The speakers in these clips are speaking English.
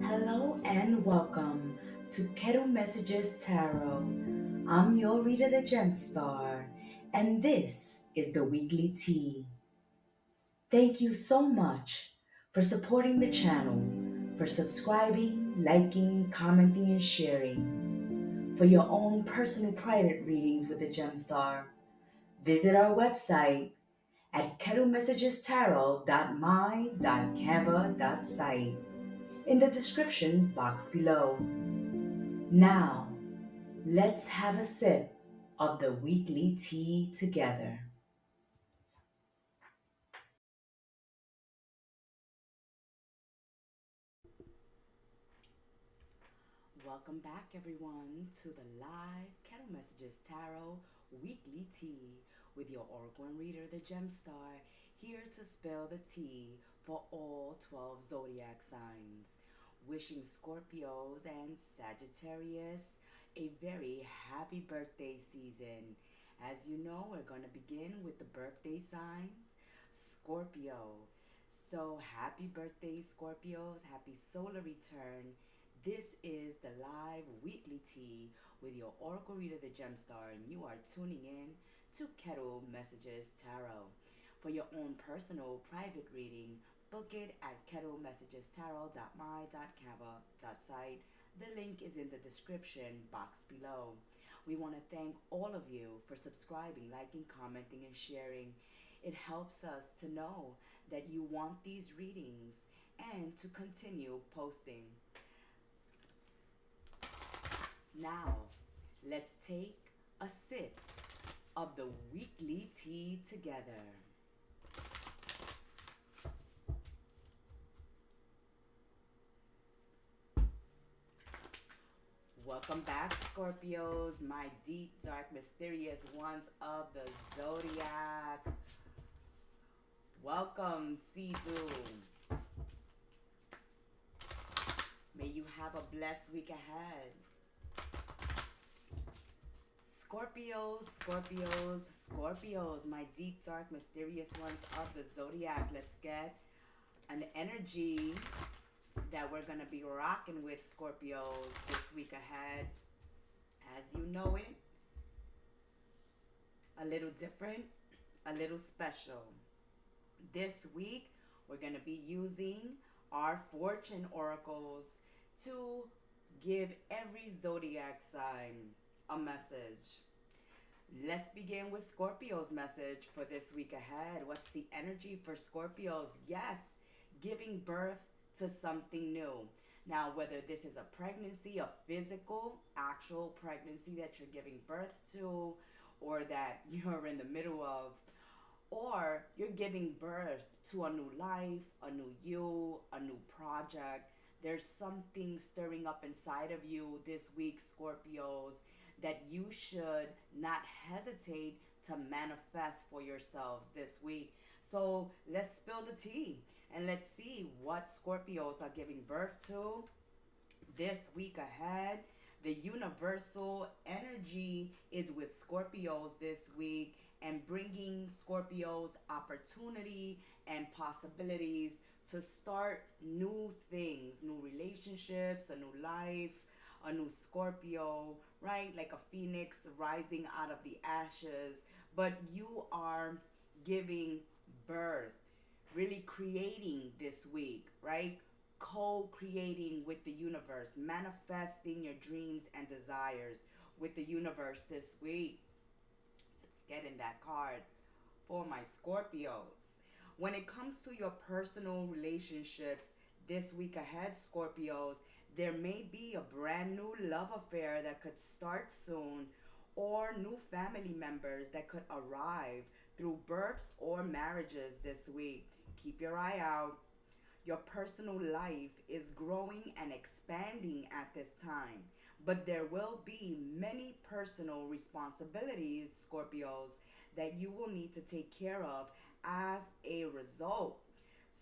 Hello and welcome to Kettle Messages Tarot. I'm your reader, the Gem Star, and this is the weekly tea. Thank you so much for supporting the channel, for subscribing, liking, commenting, and sharing. For your own personal private readings with the Gem Star, visit our website at kettlemessagestarot.my.canva.site in the description box below. Now, let's have a sip of the weekly tea together. Welcome back, everyone, to the live Kettle Messages Tarot weekly tea with your Oracle and Reader, the Gem Star, here to spill the tea for all 12 zodiac signs. Wishing Scorpios and Sagittarius a very happy birthday season. As you know, we're going to begin with the birthday signs. Scorpio. So happy birthday, Scorpios. Happy solar return. This is the live weekly tea with your Oracle Reader, the Gemstar, and you are tuning in to Kettle Messages Tarot. For your own personal private reading, book it at kettlemessagestarot.my.canva.site. The link is in the description box below. We want to thank all of you for subscribing, liking, commenting, and sharing. It helps us to know that you want these readings and to continue posting. Now, let's take a sip of the weekly tea together. Welcome back, Scorpios, my deep, dark, mysterious ones of the Zodiac. Welcome, Sidu. May you have a blessed week ahead. Scorpios, Scorpios, Scorpios, my deep, dark, mysterious ones of the Zodiac. Let's get an energy that we're going to be rocking with, Scorpios, this week ahead. As you know it, a little different, a little special. This week, we're going to be using our fortune oracles to give every zodiac sign a message. Let's begin with Scorpio's message for this week ahead. What's the energy for Scorpios? Yes, giving birth to something new. Now, whether this is a pregnancy, a physical, actual pregnancy that you're giving birth to, or that you're in the middle of, or you're giving birth to a new life, a new you, a new project. There's something stirring up inside of you this week, Scorpios, that you should not hesitate to manifest for yourselves this week. So let's spill the tea and let's see what Scorpios are giving birth to this week ahead. The universal energy is with Scorpios this week and bringing Scorpios opportunity and possibilities to start new things, new relationships, a new life, a new Scorpio, right? Like a phoenix rising out of the ashes. But you are giving birth, really creating this week, right? Co-creating with the universe, manifesting your dreams and desires with the universe this week. Let's get in that card for my Scorpios. When it comes to your personal relationships this week ahead, Scorpios, there may be a brand new love affair that could start soon, or new family members that could arrive through births or marriages this week. Keep your eye out. Your personal life is growing and expanding at this time, but there will be many personal responsibilities, Scorpios, that you will need to take care of as a result.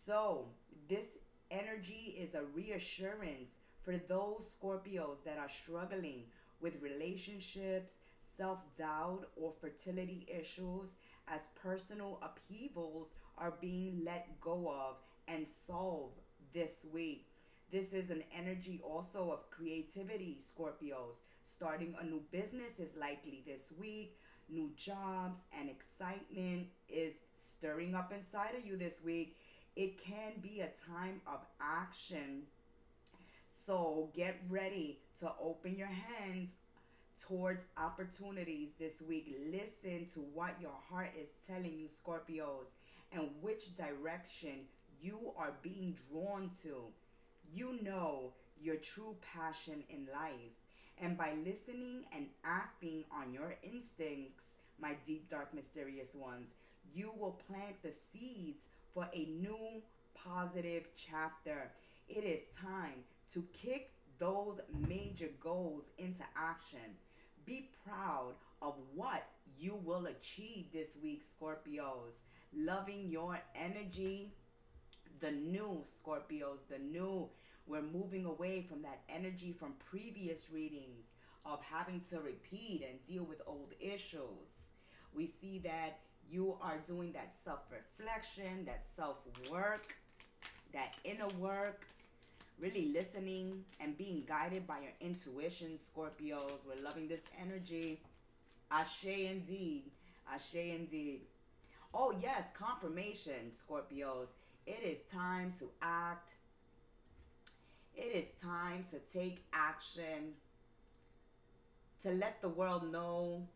So, this energy is a reassurance for those Scorpios that are struggling with relationships, self doubt, or fertility issues, as personal upheavals are being let go of and solved this week. This is an energy also of creativity, Scorpios. Starting a new business is likely this week. New jobs and excitement is stirring up inside of you this week. It can be a time of action. So get ready to open your hands towards opportunities this week. Listen to what your heart is telling you, Scorpios, and which direction you are being drawn to. You know your true passion in life. And by listening and acting on your instincts, my deep, dark, mysterious ones, you will plant the seeds for a new positive chapter. It is time to kick those major goals into action. Be proud of what you will achieve this week, Scorpios. Loving your energy, the new, Scorpios, the new. We're moving away from that energy from previous readings of having to repeat and deal with old issues. We see that you are doing that self-reflection, that self-work, that inner work, really listening and being guided by your intuition, Scorpios. We're loving this energy. Ashe indeed. Ashe indeed. Oh yes, confirmation, Scorpios. It is time to act. It is time to take action, to let the world know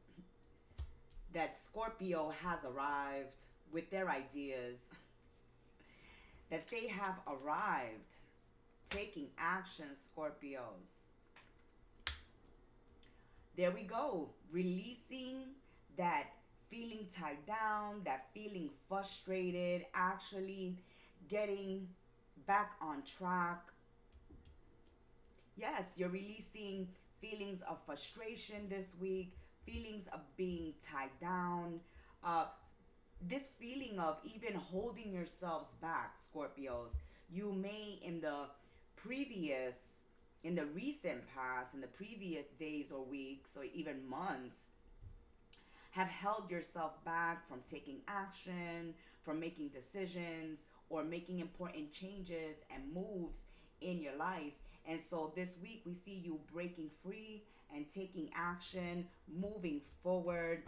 that Scorpio has arrived with their ideas, that they have arrived taking action, Scorpios. There we go, releasing that feeling tied down, that feeling frustrated, actually getting back on track. Yes, you're releasing feelings of frustration this week, feelings of being tied down, this feeling of even holding yourselves back, Scorpios. You may previous, in the recent past, in the previous days or weeks or even months, have held yourself back from taking action, from making decisions, or making important changes and moves in your life. And so this week we see you breaking free and taking action, moving forward,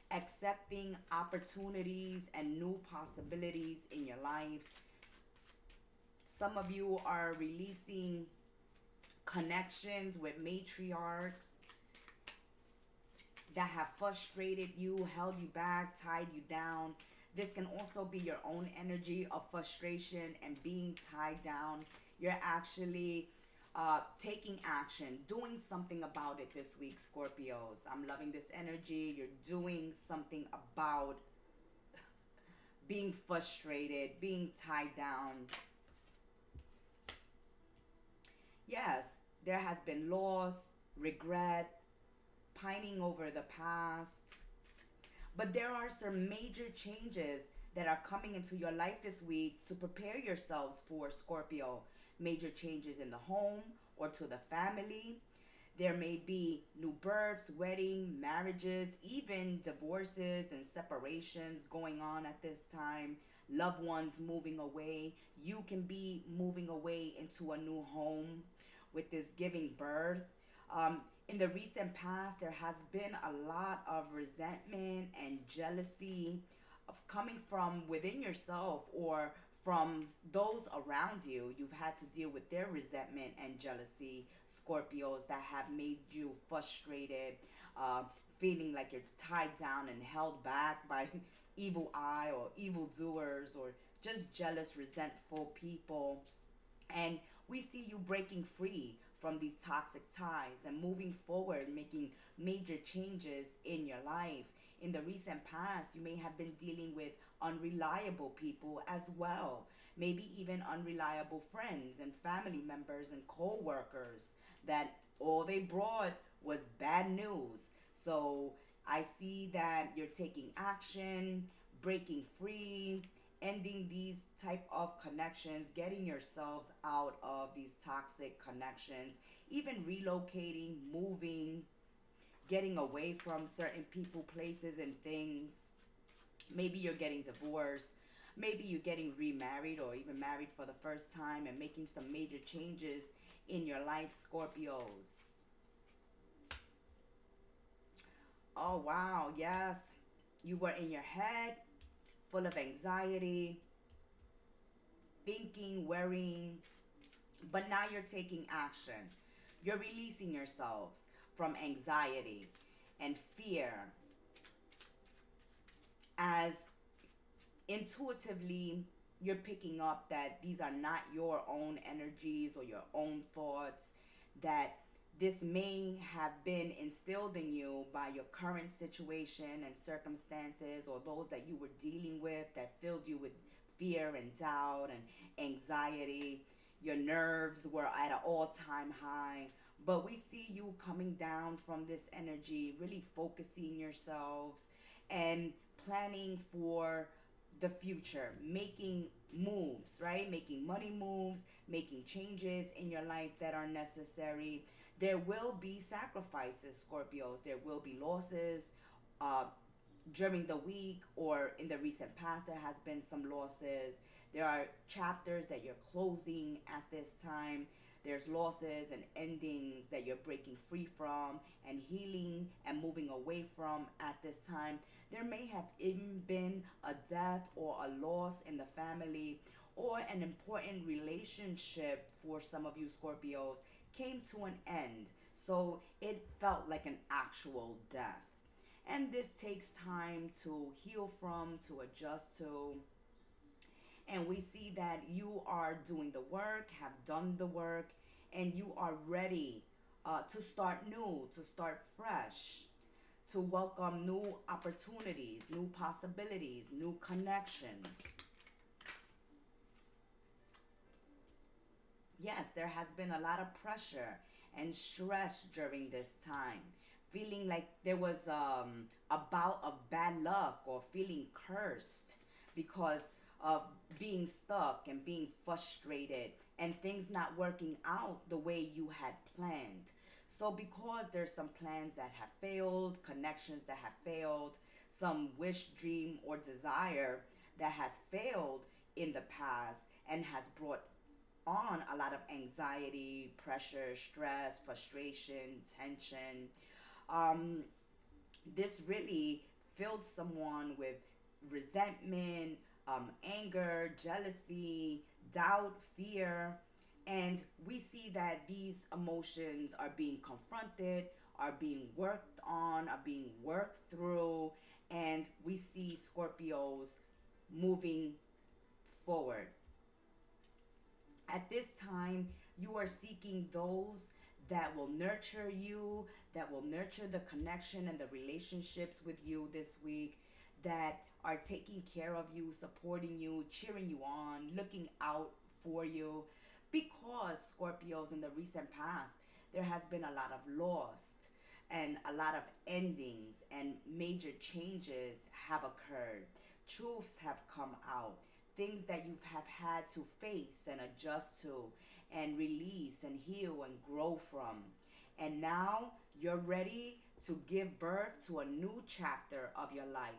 accepting opportunities and new possibilities in your life. Some of you are releasing connections with matriarchs that have frustrated you, held you back, tied you down. This can also be your own energy of frustration and being tied down. You're actually taking action, doing something about it this week, Scorpios. I'm loving this energy. You're doing something about being frustrated, being tied down. Yes, there has been loss, regret, pining over the past. But there are some major changes that are coming into your life this week to prepare yourselves for, Scorpio. Major changes in the home or to the family. There may be new births, wedding, marriages, even divorces and separations going on at this time. Loved ones moving away. You can be moving away into a new home with this giving birth. In the recent past, there has been a lot of resentment and jealousy of coming from within yourself or from those around you. You've had to deal with their resentment and jealousy, Scorpios, that have made you frustrated, feeling like you're tied down and held back by evil eye or evildoers or just jealous, resentful people. And we see you breaking free from these toxic ties and moving forward, making major changes in your life. In the recent past, you may have been dealing with unreliable people as well. Maybe even unreliable friends and family members and co-workers that all they brought was bad news. So I see that you're taking action, breaking free, ending these type of connections, getting yourselves out of these toxic connections, even relocating, moving, getting away from certain people, places, and things. Maybe you're getting divorced. Maybe you're getting remarried or even married for the first time and making some major changes in your life, Scorpios. Oh, wow. Yes. You were in your head, full of anxiety, thinking, worrying, but now you're taking action. You're releasing yourselves from anxiety and fear as intuitively you're picking up that these are not your own energies or your own thoughts, that this may have been instilled in you by your current situation and circumstances, or those that you were dealing with that filled you with fear and doubt and anxiety. Your nerves were at an all-time high. But we see you coming down from this energy, really focusing yourselves and planning for the future, making moves, right? Making money moves, making changes in your life that are necessary. There will be sacrifices, Scorpios. There will be losses. Uh, During the week or in the recent past, there has been some losses. There are chapters that you're closing at this time. There's losses and endings that you're breaking free from and healing and moving away from at this time. There may have even been a death or a loss in the family, or an important relationship for some of you Scorpios came to an end. So it felt like an actual death. And this takes time to heal from, to adjust to. And we see that you are doing the work, have done the work, and you are ready to start new, to start fresh, to welcome new opportunities, new possibilities, new connections. Yes, there has been a lot of pressure and stress during this time. Feeling like there was a bout of bad luck, or feeling cursed because of being stuck and being frustrated and things not working out the way you had planned. So, because there's some plans that have failed, connections that have failed, some wish, dream, or desire that has failed in the past and has brought on a lot of anxiety, pressure, stress, frustration, tension. Um, this really filled someone with resentment, anger, jealousy, doubt, fear. And we see that these emotions are being confronted, are being worked on, are being worked through. And we see Scorpios moving forward. At this time, you are seeking those that will nurture you, that will nurture the connection and the relationships with you this week, that are taking care of you, supporting you, cheering you on, looking out for you. Because Scorpios, in the recent past, there has been a lot of loss and a lot of endings, and major changes have occurred. Truths have come out. Things that you have had to face and adjust to and release and heal and grow from. And now you're ready to give birth to a new chapter of your life,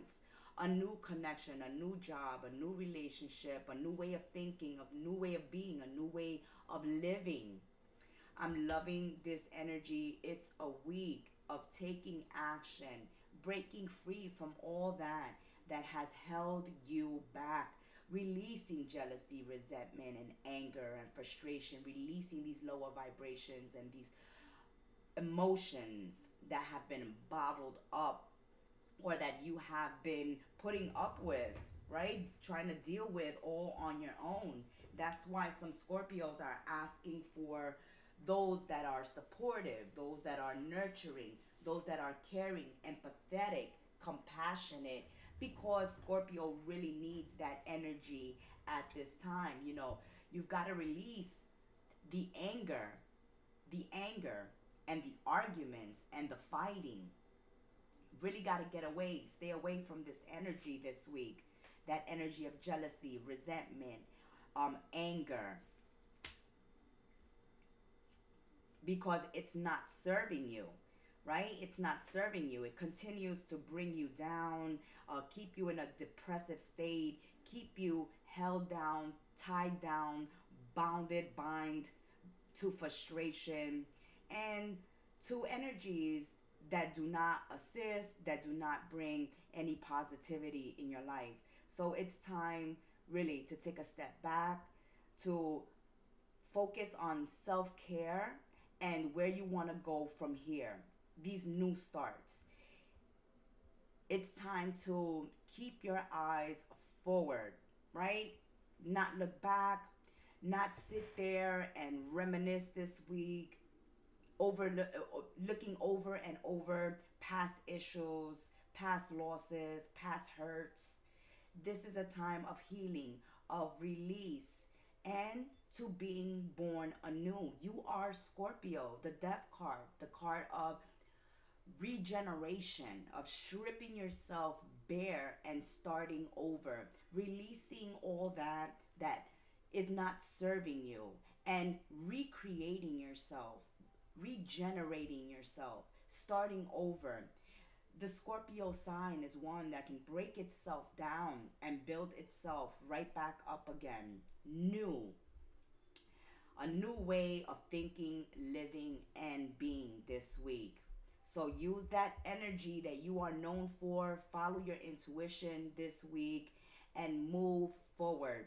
a new connection, a new job, a new relationship, a new way of thinking, a new way of being, a new way of living. I'm loving this energy. It's a week of taking action, breaking free from all that has held you back, releasing jealousy, resentment, and anger and frustration, releasing these lower vibrations and these emotions that have been bottled up, or that you have been putting up with, right? Trying to deal with all on your own. That's why some Scorpios are asking for those that are supportive, those that are nurturing, those that are caring, empathetic, compassionate, because Scorpio really needs that energy at this time. You know, you've got to release the anger, and the arguments and the fighting. Really got to get away, stay away from this energy this week. That energy of jealousy, resentment, anger, because it's not serving you. right? It's not serving you. It continues to bring you down, keep you in a depressive state, keep you held down, tied down, bind to frustration and to energies that do not assist, that do not bring any positivity in your life. So it's time really to take a step back, to focus on self care and where you want to go from here. These new starts. It's time to keep your eyes forward, right? Not look back, not sit there and reminisce this week, looking over and over past issues, past losses, past hurts. This is a time of healing, of release, and to being born anew. You are Scorpio, the death card, the card of regeneration, of stripping yourself bare and starting over, releasing all that is not serving you, and recreating yourself, regenerating yourself, starting over. The Scorpio sign is one that can break itself down and build itself right back up again. New, a new way of thinking, living, and being this week. So use that energy that you are known for, follow your intuition this week, and move forward.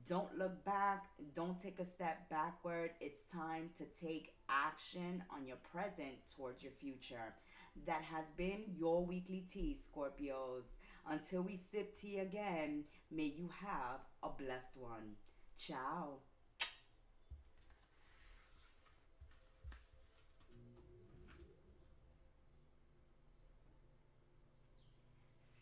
Don't look back, don't take a step backward. It's time to take action on your present towards your future. That has been your weekly tea, Scorpios. Until we sip tea again, may you have a blessed one. Ciao.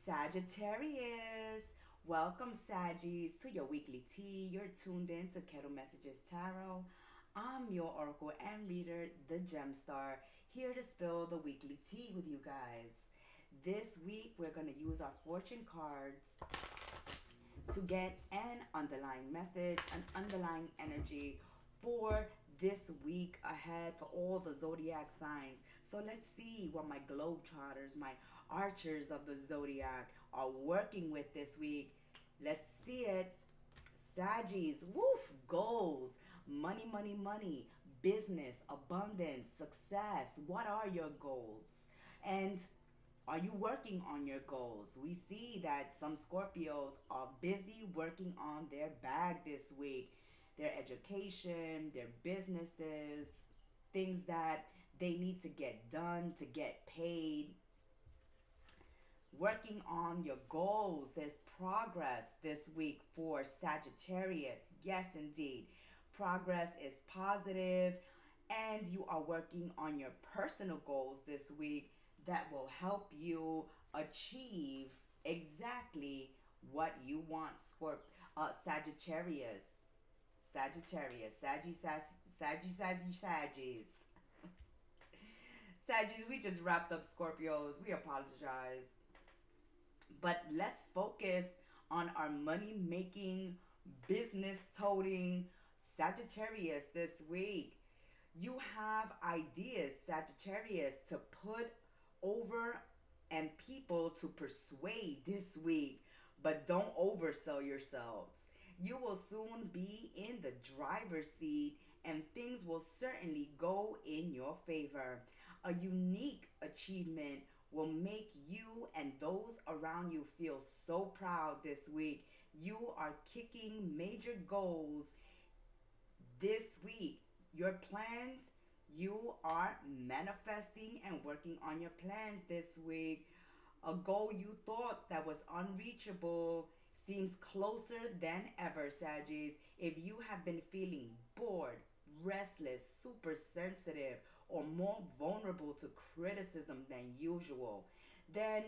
Sagittarius. Welcome, Saggies, to your weekly tea. You're tuned in to Kettle Messages Tarot. I'm your oracle and reader, the Gemstar, here to spill the weekly tea with you guys. This week, we're going to use our fortune cards to get an underlying message, an underlying energy for this week ahead for all the zodiac signs. So let's see what my globetrotters, my archers of the zodiac are working with this week. Let's see it. Saggies, woof, goals, money, money, money, business, abundance, success. What are your goals? And are you working on your goals? We see that some Scorpios are busy working on their bag this week, their education, their businesses, things that they need to get done to get paid. Working on your goals. There's progress this week for Sagittarius. Yes, indeed. Progress is positive, and you are working on your personal goals this week that will help you achieve exactly what you want. Sagittarius. Sagittarius. Saggies. Saggies, we just wrapped up Scorpios. We apologize. But let's focus on our money making, business toting Sagittarius this week. You have ideas, Sagittarius, to put over and people to persuade this week, but don't oversell yourselves. You will soon be in the driver's seat and things will certainly go in your favor. A unique achievement will make you and those around you feel so proud this week. You are kicking major goals this week. Your plans, you are manifesting and working on your plans this week. A goal you thought that was unreachable seems closer than ever, Saggies. If you have been feeling bored, restless, super sensitive, or more vulnerable to criticism than usual, then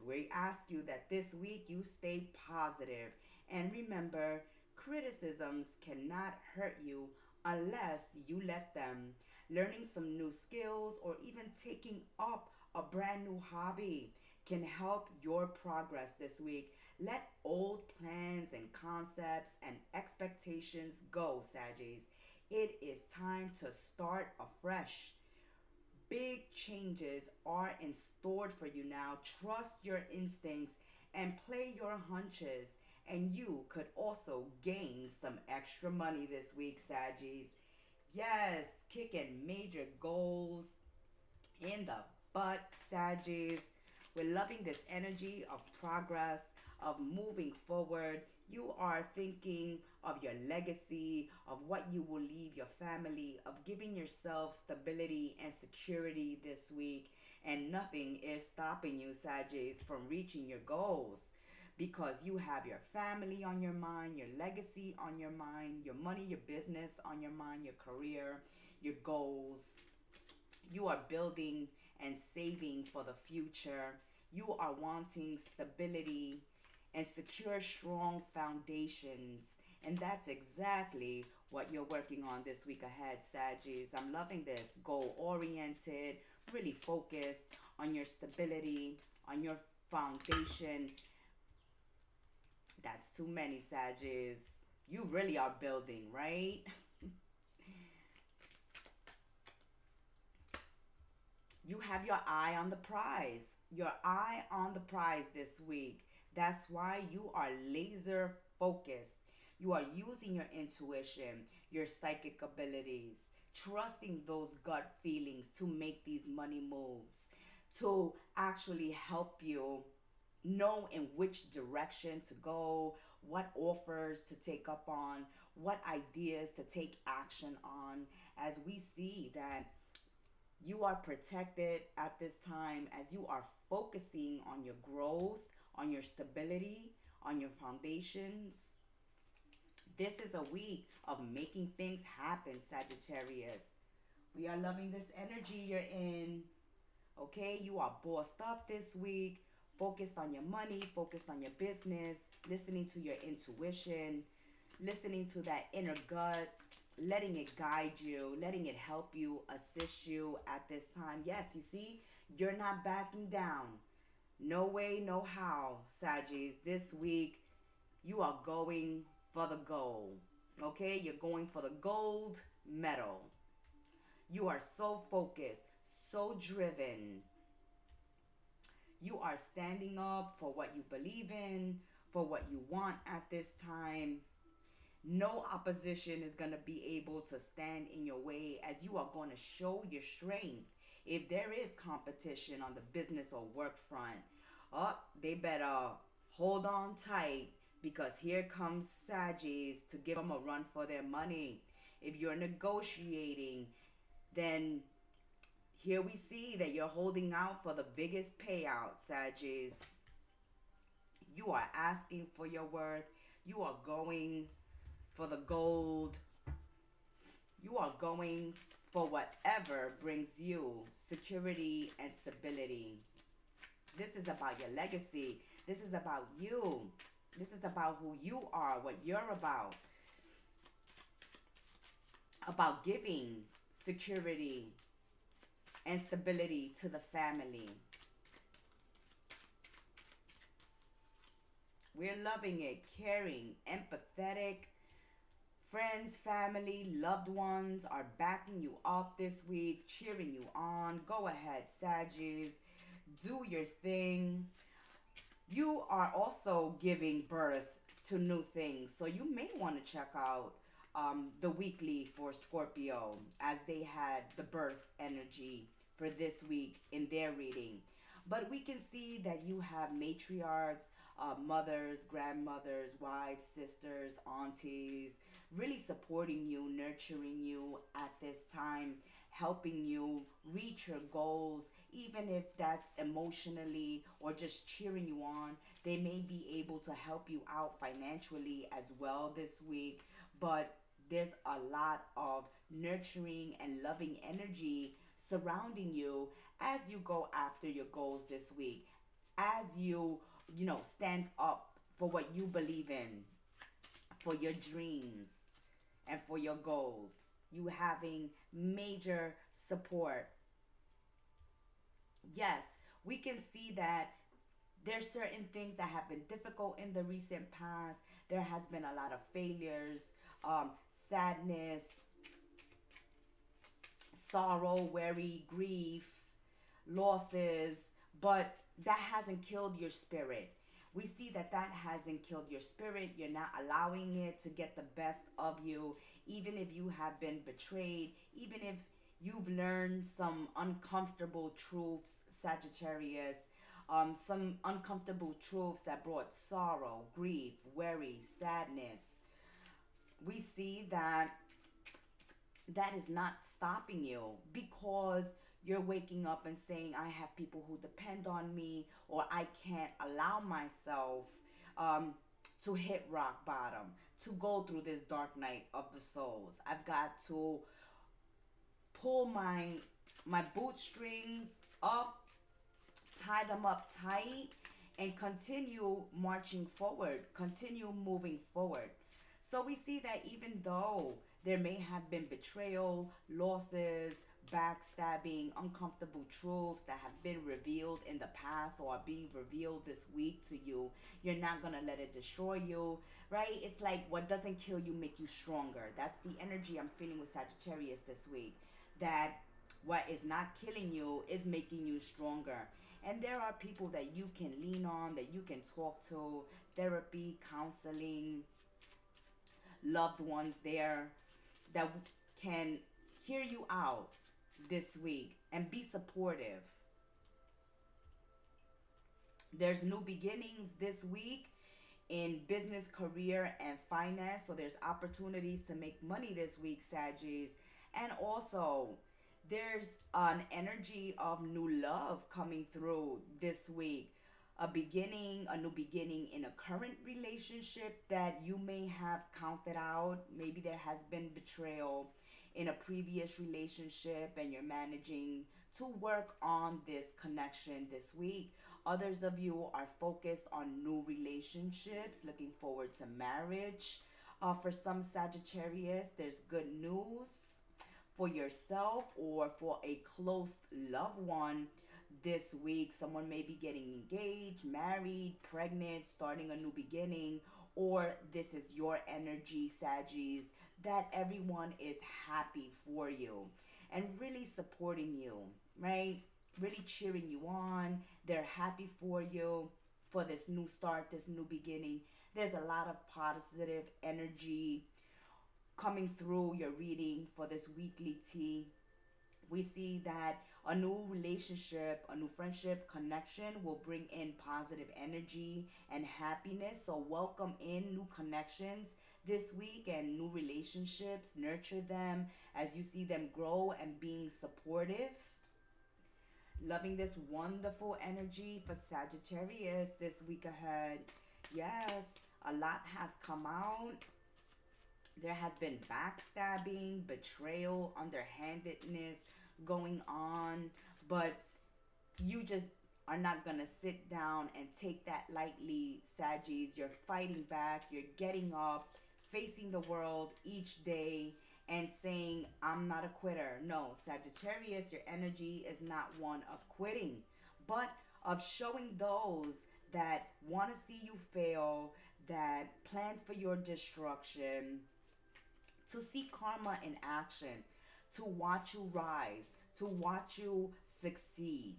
we ask you that this week you stay positive. And remember, criticisms cannot hurt you unless you let them. Learning some new skills or even taking up a brand new hobby can help your progress this week. Let old plans and concepts and expectations go, Saggies. It is time to start afresh. Big changes are in store for you now. Trust your instincts and play your hunches. And you could also gain some extra money this week, Saggies. Yes, kicking major goals in the butt, Saggies. We're loving this energy of progress, of moving forward. You are thinking of your legacy, of what you will leave your family, of giving yourself stability and security this week. And nothing is stopping you, Saggies, from reaching your goals because you have your family on your mind, your legacy on your mind, your money, your business on your mind, your career, your goals. You are building and saving for the future. You are wanting stability and secure, strong foundations. And that's exactly what you're working on this week ahead, Saggies. I'm loving this. Goal oriented, really focused on your stability, on your foundation. That's too many, Saggies. You really are building, right? You have your eye on the prize. Your eye on the prize this week. That's why you are laser focused. You are using your intuition, your psychic abilities, trusting those gut feelings to make these money moves, to actually help you know in which direction to go, what offers to take up on, what ideas to take action on, as we see that you are protected at this time as you are focusing on your growth, on your stability, on your foundations. This is a week of making things happen, Sagittarius. We are loving this energy you're in. Okay, you are bossed up this week, focused on your money, focused on your business, listening to your intuition, listening to that inner gut, letting it guide you, letting it help you, assist you at this time. Yes, you see, you're not backing down. No way, no how, Saggies. This week, you are going for the goal. Okay, you're going for the gold medal. You are so focused, so driven. You are standing up for what you believe in, for what you want at this time. No opposition is going to be able to stand in your way as you are going to show your strength. If there is competition on the business or work front, they better hold on tight because here comes Saggies to give them a run for their money. If you're negotiating, then here we see that you're holding out for the biggest payout, Saggies. You are asking for your worth. You are going for the gold. You are going for whatever brings you security and stability. This is about your legacy. This is about you. This is about who you are, what you're about giving security and stability to the family. We're loving it, caring, empathetic. Friends, family, loved ones are backing you up this week, cheering you on. Go ahead, Saggies. Do your thing. You are also giving birth to new things. So you may want to check out the weekly for Scorpio as they had the birth energy for this week in their reading. But we can see that you have matriarchs, mothers, grandmothers, wives, sisters, aunties, really supporting you, nurturing you at this time, helping you reach your goals, even if that's emotionally or just cheering you on. They may be able to help you out financially as well this week, but there's a lot of nurturing and loving energy surrounding you as you go after your goals this week, as you stand up for what you believe in, for your dreams and for your goals. You having major support. Yes, we can see that there's certain things that have been difficult in the recent past. There has been a lot of failures, sadness, sorrow, worry, grief, losses, but that hasn't killed your spirit. We see that that hasn't killed your spirit. You're not allowing it to get the best of you, even if you have been betrayed, even if you've learned some uncomfortable truths, Sagittarius, some uncomfortable truths that brought sorrow, grief, worry, sadness. We see that that is not stopping you because you're waking up and saying, I have people who depend on me, or I can't allow myself um, to hit rock bottom, to go through this dark night of the souls. I've got to pull my bootstrings up, tie them up tight, and continue marching forward, continue moving forward. So we see that even though there may have been betrayal, losses, backstabbing, uncomfortable truths that have been revealed in the past or are being revealed this week to you, you're not going to let it destroy you, right? It's like what doesn't kill you make you stronger. That's the energy I'm feeling with Sagittarius this week. That what is not killing you is making you stronger. And there are people that you can lean on, that you can talk to, therapy, counseling, loved ones there that can hear you out this week and be supportive. There's new beginnings this week in business, career, and finance. So there's opportunities to make money this week, Saggies. And also, there's an energy of new love coming through this week. A beginning, a new beginning in a current relationship that you may have counted out. Maybe there has been betrayal in a previous relationship and you're managing to work on this connection this week. Others of you are focused on new relationships, looking forward to marriage. For some Sagittarius, there's good news for yourself or for a close loved one this week. Someone may be getting engaged, married, pregnant, starting a new beginning, or this is your energy, Saggies, that everyone is happy for you and really supporting you, right? Really cheering you on. They're happy for you for this new start, this new beginning. There's a lot of positive energy coming through your reading for this weekly tea. We see that a new relationship, a new friendship, connection will bring in positive energy and happiness. So welcome in new connections this week and new relationships. Nurture them as you see them grow and being supportive. Loving this wonderful energy for Sagittarius this week ahead. Yes, a lot has come out. There has been backstabbing, betrayal, underhandedness going on, but you just are not going to sit down and take that lightly, Saggies. You're fighting back, you're getting up, facing the world each day and saying, I'm not a quitter. No, Sagittarius, your energy is not one of quitting, but of showing those that want to see you fail, that plan for your destruction, to see karma in action, to watch you rise, to watch you succeed.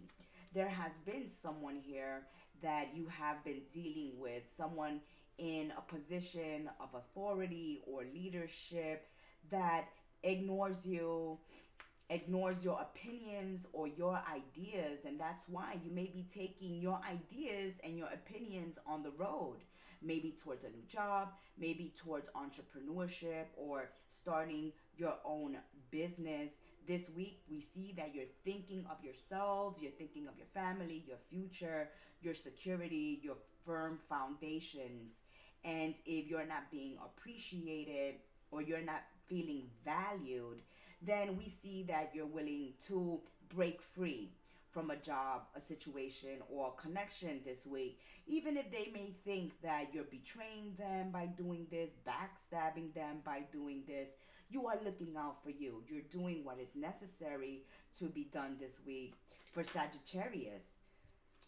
There has been someone here that you have been dealing with, someone in a position of authority or leadership that ignores you, ignores your opinions or your ideas, and that's why you may be taking your ideas and your opinions on the road, maybe towards a new job, maybe towards entrepreneurship or starting your own business. This week we see that you're thinking of yourselves, you're thinking of your family, your future, your security, your firm foundations. And if you're not being appreciated or you're not feeling valued, then we see that you're willing to break free from a job, a situation, or a connection this week. Even if they may think that you're betraying them by doing this, backstabbing them by doing this, you are looking out for you. You're doing what is necessary to be done this week. For Sagittarius,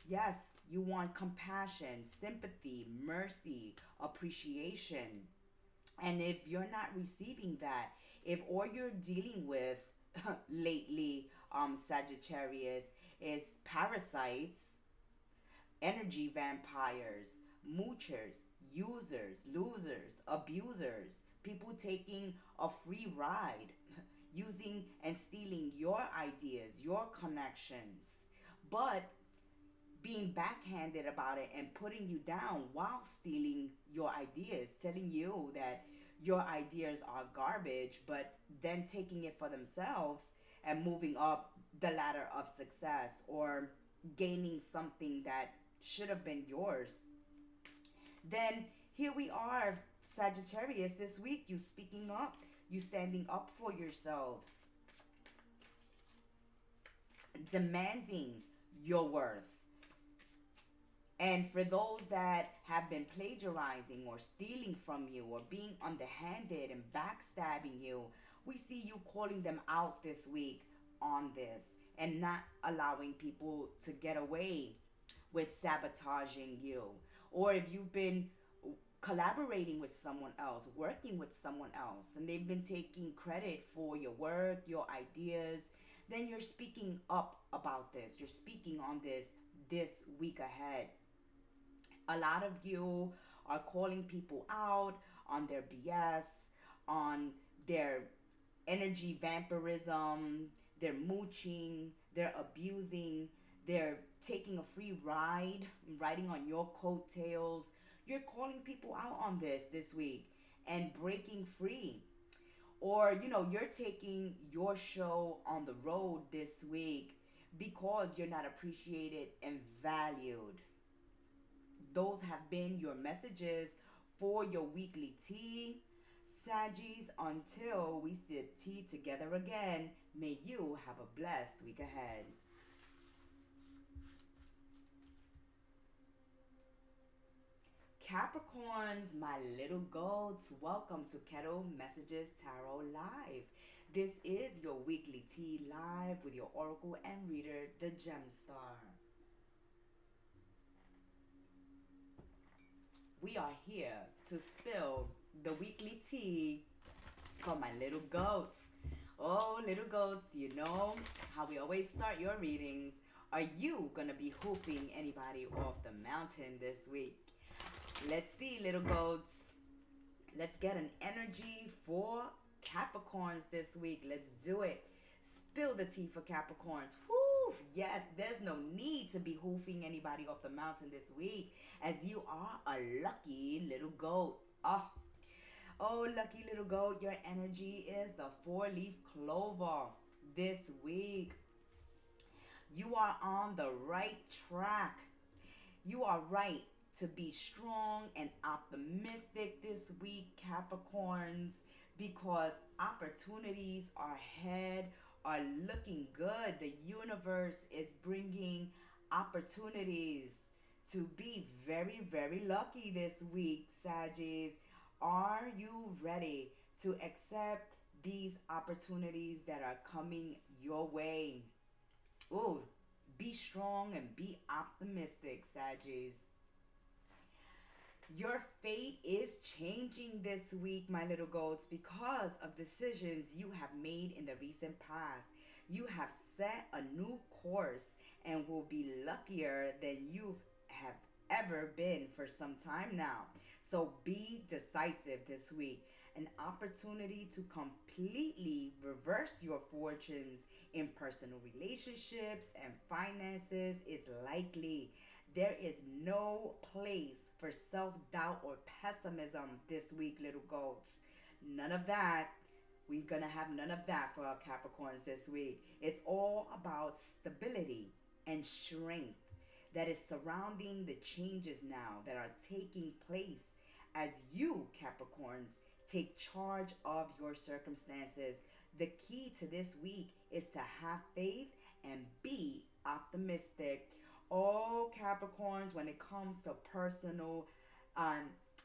yes, you want compassion, sympathy, mercy, appreciation. And if you're not receiving that, if all you're dealing with lately, Sagittarius, is parasites, energy vampires, moochers, users, losers, abusers, people taking a free ride, using and stealing your ideas, your connections, but being backhanded about it and putting you down while stealing your ideas, telling you that your ideas are garbage, but then taking it for themselves and moving up the ladder of success or gaining something that should have been yours. Then here we are, Sagittarius, this week, you speaking up, you standing up for yourselves, demanding your worth. And for those that have been plagiarizing or stealing from you or being underhanded and backstabbing you, we see you calling them out this week on this and not allowing people to get away with sabotaging you. Or if you've been collaborating with someone else, working with someone else, and they've been taking credit for your work, your ideas, then you're speaking up about this. You're speaking on this week ahead. A lot of you are calling people out on their BS, on their energy vampirism, they're mooching, they're abusing, they're taking a free ride, riding on your coattails. You're calling people out on this week and breaking free. Or, you're taking your show on the road this week because you're not appreciated and valued. Those have been your messages for your weekly tea. Saggies, until we sip tea together again, may you have a blessed week ahead. Capricorns, my little goats, welcome to Kettle Messages Tarot Live. This is your weekly tea live with your oracle and reader, the Gemstar. We are here to spill the weekly tea for my little goats. Oh, little goats, you know how we always start your readings. Are you gonna be hoofing anybody off the mountain this week? Let's see, little goats. Let's get an energy for Capricorns this week. Let's do it. Spill the tea for Capricorns. Whew, yes, there's no need to be hoofing anybody off the mountain this week, as you are a lucky little goat. Oh, lucky little goat, your energy is the four-leaf clover this week. You are on the right track. You are right to be strong and optimistic this week, Capricorns, because opportunities ahead are looking good. The universe is bringing opportunities to be very, very lucky this week, Saggies. Are you ready to accept these opportunities that are coming your way? Ooh, be strong and be optimistic, Saggies. Your fate is changing this week, my little goats, because of decisions you have made in the recent past. You have set a new course and will be luckier than you have ever been for some time now. So be decisive this week. An opportunity to completely reverse your fortunes in personal relationships and finances is likely. There is no place for self-doubt or pessimism this week, little goats. None of that. We're going to have none of that for our Capricorns this week. It's all about stability and strength that is surrounding the changes now that are taking place as you, Capricorns, take charge of your circumstances. The key to this week is to have faith and be optimistic. All Capricorns, when it comes to personal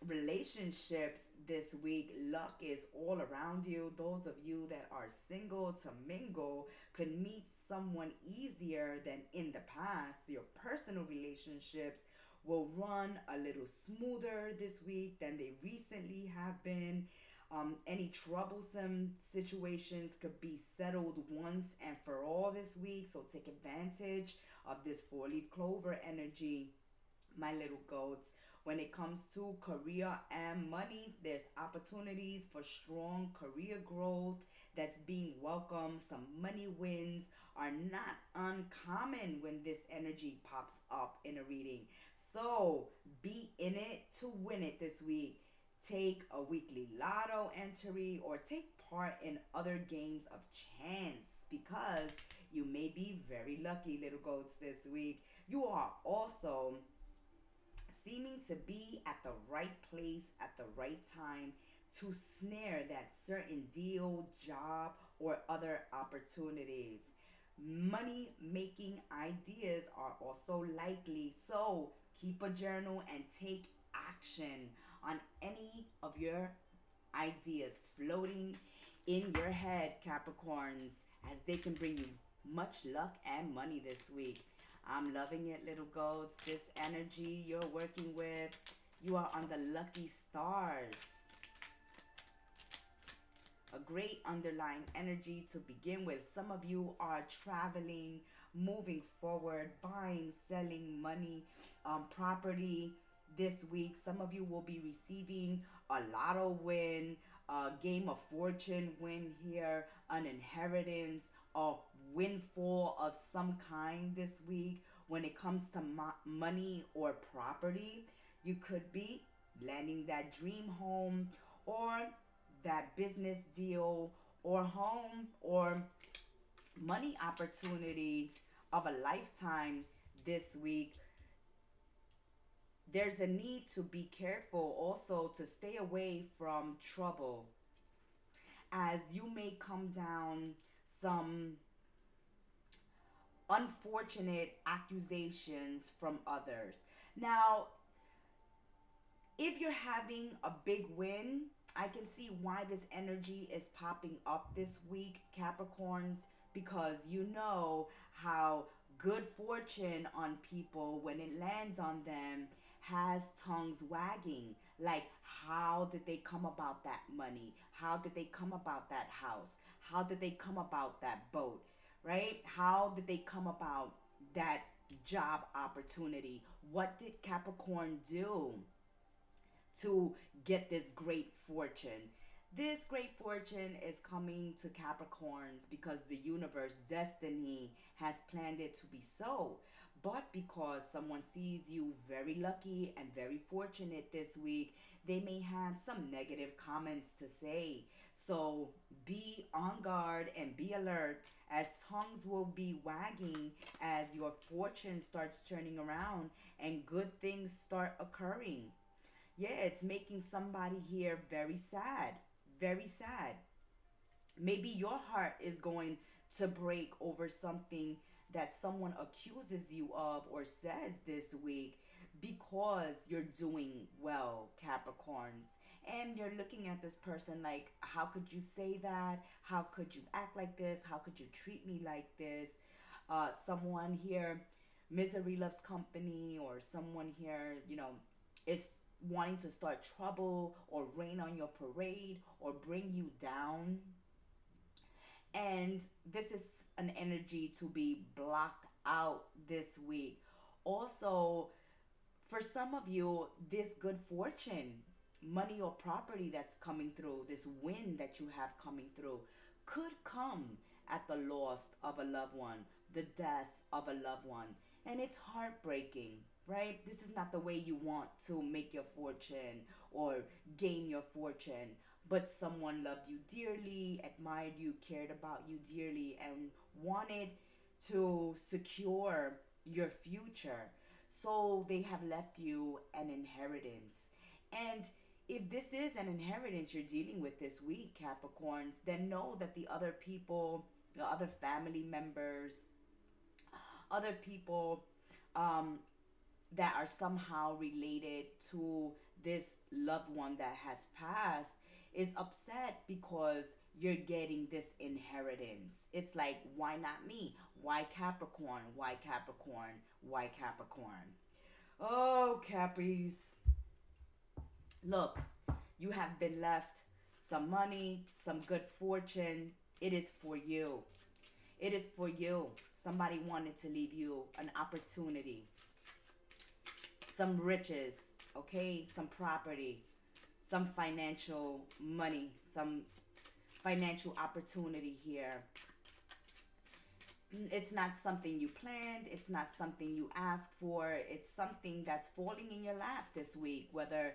relationships this week, luck is all around you. Those of you that are single to mingle could meet someone easier than in the past. Your personal relationships will run a little smoother this week than they recently have been. Any troublesome situations could be settled once and for all this week. So take advantage of this four-leaf clover energy, my little goats. When it comes to career and money, there's opportunities for strong career growth that's being welcomed. Some money wins are not uncommon when this energy pops up in a reading. So be in it to win it this week. Take a weekly lotto entry or take part in other games of chance because you may be very lucky, little goats, this week. You are also seeming to be at the right place at the right time to snare that certain deal, job, or other opportunities. Money making ideas are also likely, so keep a journal and take action on any of your ideas floating in your head, Capricorns, as they can bring you much luck and money this week. I'm loving it, little goats. This energy you're working with, you are on the lucky stars. A great underlying energy to begin with. Some of you are traveling, moving forward, buying, selling money, property this week. Some of you will be receiving a lotto win, a game of fortune win here, an inheritance, a windfall of some kind this week. When it comes to money or property, you could be landing that dream home or that business deal or home or money opportunity of a lifetime this week. There's a need to be careful also to stay away from trouble, as you may come down some unfortunate accusations from others. Now, if you're having a big win, I can see why this energy is popping up this week, Capricorns, because you know how good fortune on people, when it lands on them, has tongues wagging. Like, how did they come about that money? How did they come about that house? How did they come about that boat? Right? How did they come about that job opportunity? What did Capricorn do to get this great fortune? This great fortune is coming to Capricorns because the universe, destiny, has planned it to be so. But because someone sees you very lucky and very fortunate this week, they may have some negative comments to say. So be on guard and be alert, as tongues will be wagging as your fortune starts turning around and good things start occurring. Yeah, it's making somebody here very sad. Very sad. Maybe your heart is going to break over something that someone accuses you of or says this week because you're doing well, Capricorns. And you're looking at this person like, how could you say that? How could you act like this? How could you treat me like this? Someone here, misery loves company, or someone here, is wanting to start trouble or rain on your parade or bring you down. And this is an energy to be blocked out this week. Also, for some of you, this good fortune, money or property that's coming through, this win that you have coming through, could come at the loss of a loved one, the death of a loved one. And it's heartbreaking, right? This is not the way you want to make your fortune or gain your fortune. But someone loved you dearly, admired you, cared about you dearly, and wanted to secure your future. So they have left you an inheritance. And if this is an inheritance you're dealing with this week, Capricorns, then know that the other people, the other family members, other people that are somehow related to this loved one that has passed is upset because you're getting this inheritance. It's like, why not me? Why Capricorn? Why Capricorn? Why Capricorn? Oh, Capris. Look, you have been left some money, some good fortune. It is for you. It is for you. Somebody wanted to leave you an opportunity, some riches, okay, some property, some financial money, some financial opportunity here. It's not something you planned, it's not something you asked for, it's something that's falling in your lap this week, whether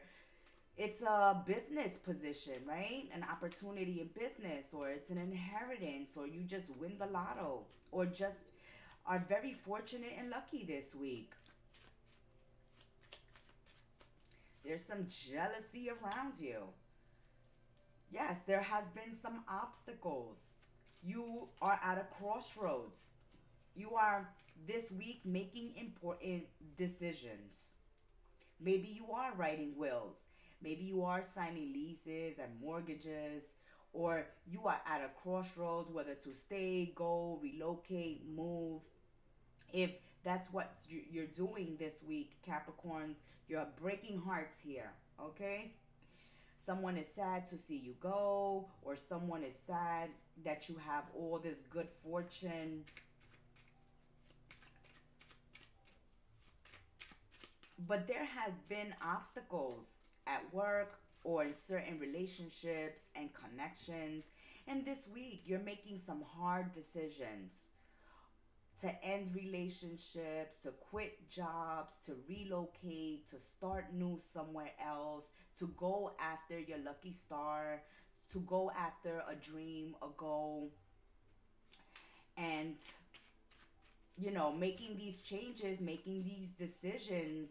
it's a business position, right? An opportunity in business, or it's an inheritance, or you just win the lotto, or just are very fortunate and lucky this week. There's some jealousy around you. Yes, there has been some obstacles. You are at a crossroads. You are this week making important decisions. Maybe you are writing wills. Maybe you are signing leases and mortgages, or you are at a crossroads whether to stay, go, relocate, move. If that's what you're doing this week, Capricorns, you're breaking hearts here, okay? Someone is sad to see you go, or someone is sad that you have all this good fortune. But there have been obstacles at work or in certain relationships and connections. And this week, you're making some hard decisions to end relationships, to quit jobs, to relocate, to start new somewhere else, to go after your lucky star, to go after a dream, a goal. And, making these changes, making these decisions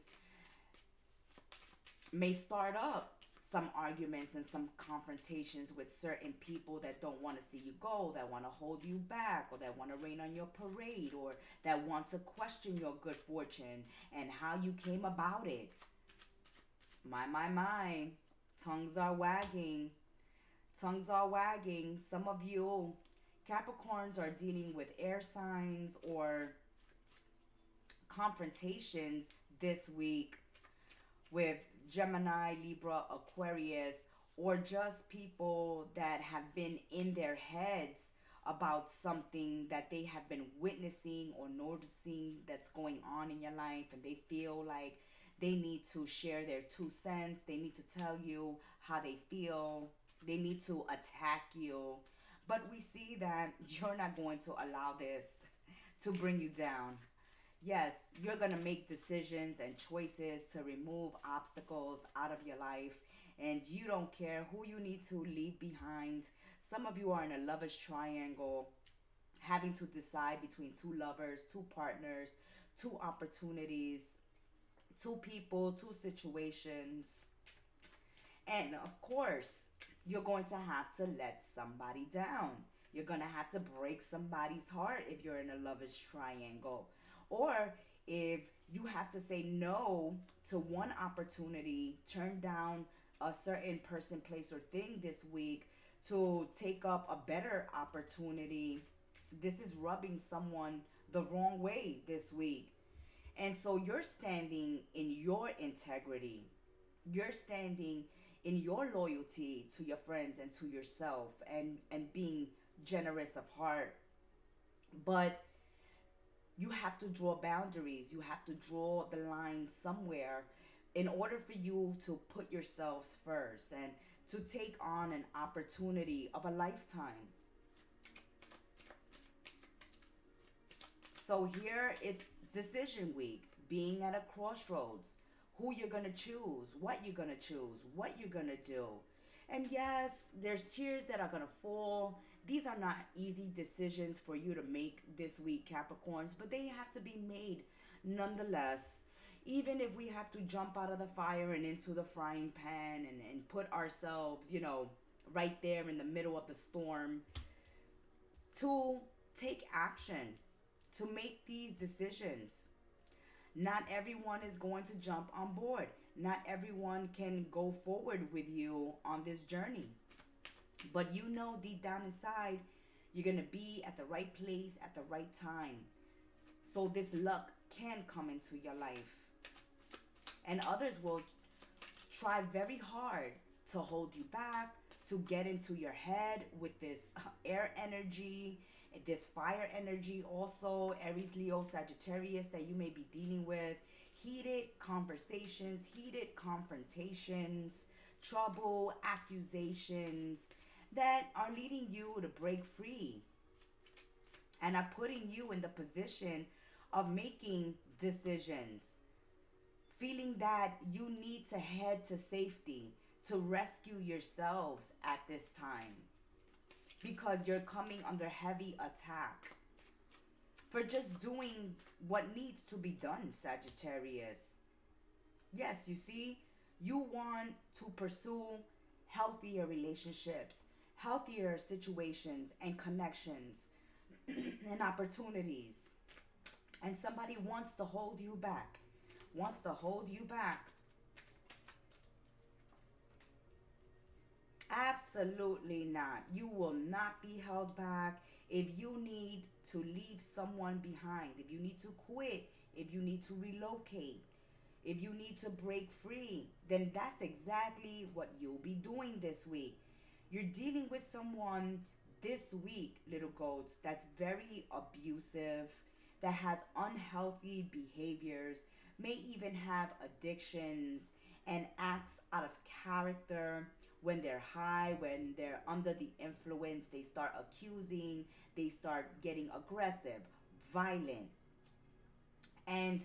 may start up some arguments and some confrontations with certain people that don't want to see you go, that want to hold you back, or that want to rain on your parade, or that want to question your good fortune and how you came about it. My. Tongues are wagging. Tongues are wagging. Some of you Capricorns are dealing with air signs or confrontations this week with Gemini, Libra, Aquarius, or just people that have been in their heads about something that they have been witnessing or noticing that's going on in your life, and they feel like they need to share their 2 cents. They need to tell you how they feel. They need to attack you. But we see that you're not going to allow this to bring you down. Yes, you're going to make decisions and choices to remove obstacles out of your life, and you don't care who you need to leave behind. Some of you are in a lover's triangle, having to decide between two lovers, two partners, two opportunities, two people, two situations. And of course, you're going to have to let somebody down. You're going to have to break somebody's heart if you're in a lover's triangle. Or if you have to say no to one opportunity, turn down a certain person, place, or thing this week to take up a better opportunity, this is rubbing someone the wrong way this week. And so you're standing in your integrity. You're standing in your loyalty to your friends and to yourself, and being generous of heart. But you have to draw boundaries. You have to draw the line somewhere in order for you to put yourselves first and to take on an opportunity of a lifetime. So here it's decision week, being at a crossroads, who you're going to choose, what you're going to choose, what you're going to do. And yes, there's tears that are going to fall. These are not easy decisions for you to make this week, Capricorns, but they have to be made nonetheless. Even if we have to jump out of the fire and into the frying pan, and put ourselves, right there in the middle of the storm, to take action, to make these decisions. Not everyone is going to jump on board. Not everyone can go forward with you on this journey. But deep down inside, you're going to be at the right place at the right time. So this luck can come into your life. And others will try very hard to hold you back, to get into your head with this air energy, this fire energy also, Aries, Leo, Sagittarius, that you may be dealing with. Heated conversations, heated confrontations, trouble, accusations that are leading you to break free and are putting you in the position of making decisions, feeling that you need to head to safety to rescue yourselves at this time because you're coming under heavy attack for just doing what needs to be done, Sagittarius. Yes, you see, you want to pursue healthier relationships, healthier situations and connections and opportunities. And somebody wants to hold you back, wants to hold you back. Absolutely not. You will not be held back. If you need to leave someone behind, if you need to quit, if you need to relocate, if you need to break free, then that's exactly what you'll be doing this week. You're dealing with someone this week, little goats, that's very abusive, that has unhealthy behaviors, may even have addictions, and acts out of character. When they're high, when they're under the influence, they start accusing, they start getting aggressive, violent, and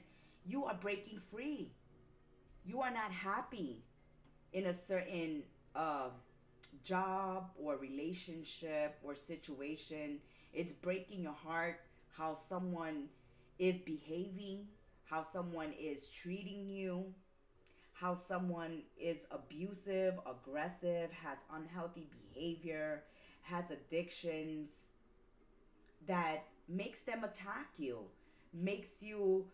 you are breaking free. You are not happy in a certain job or relationship or situation. It's breaking your heart how someone is behaving, how someone is treating you, how someone is abusive, aggressive, has unhealthy behavior, has addictions that makes them attack you, makes you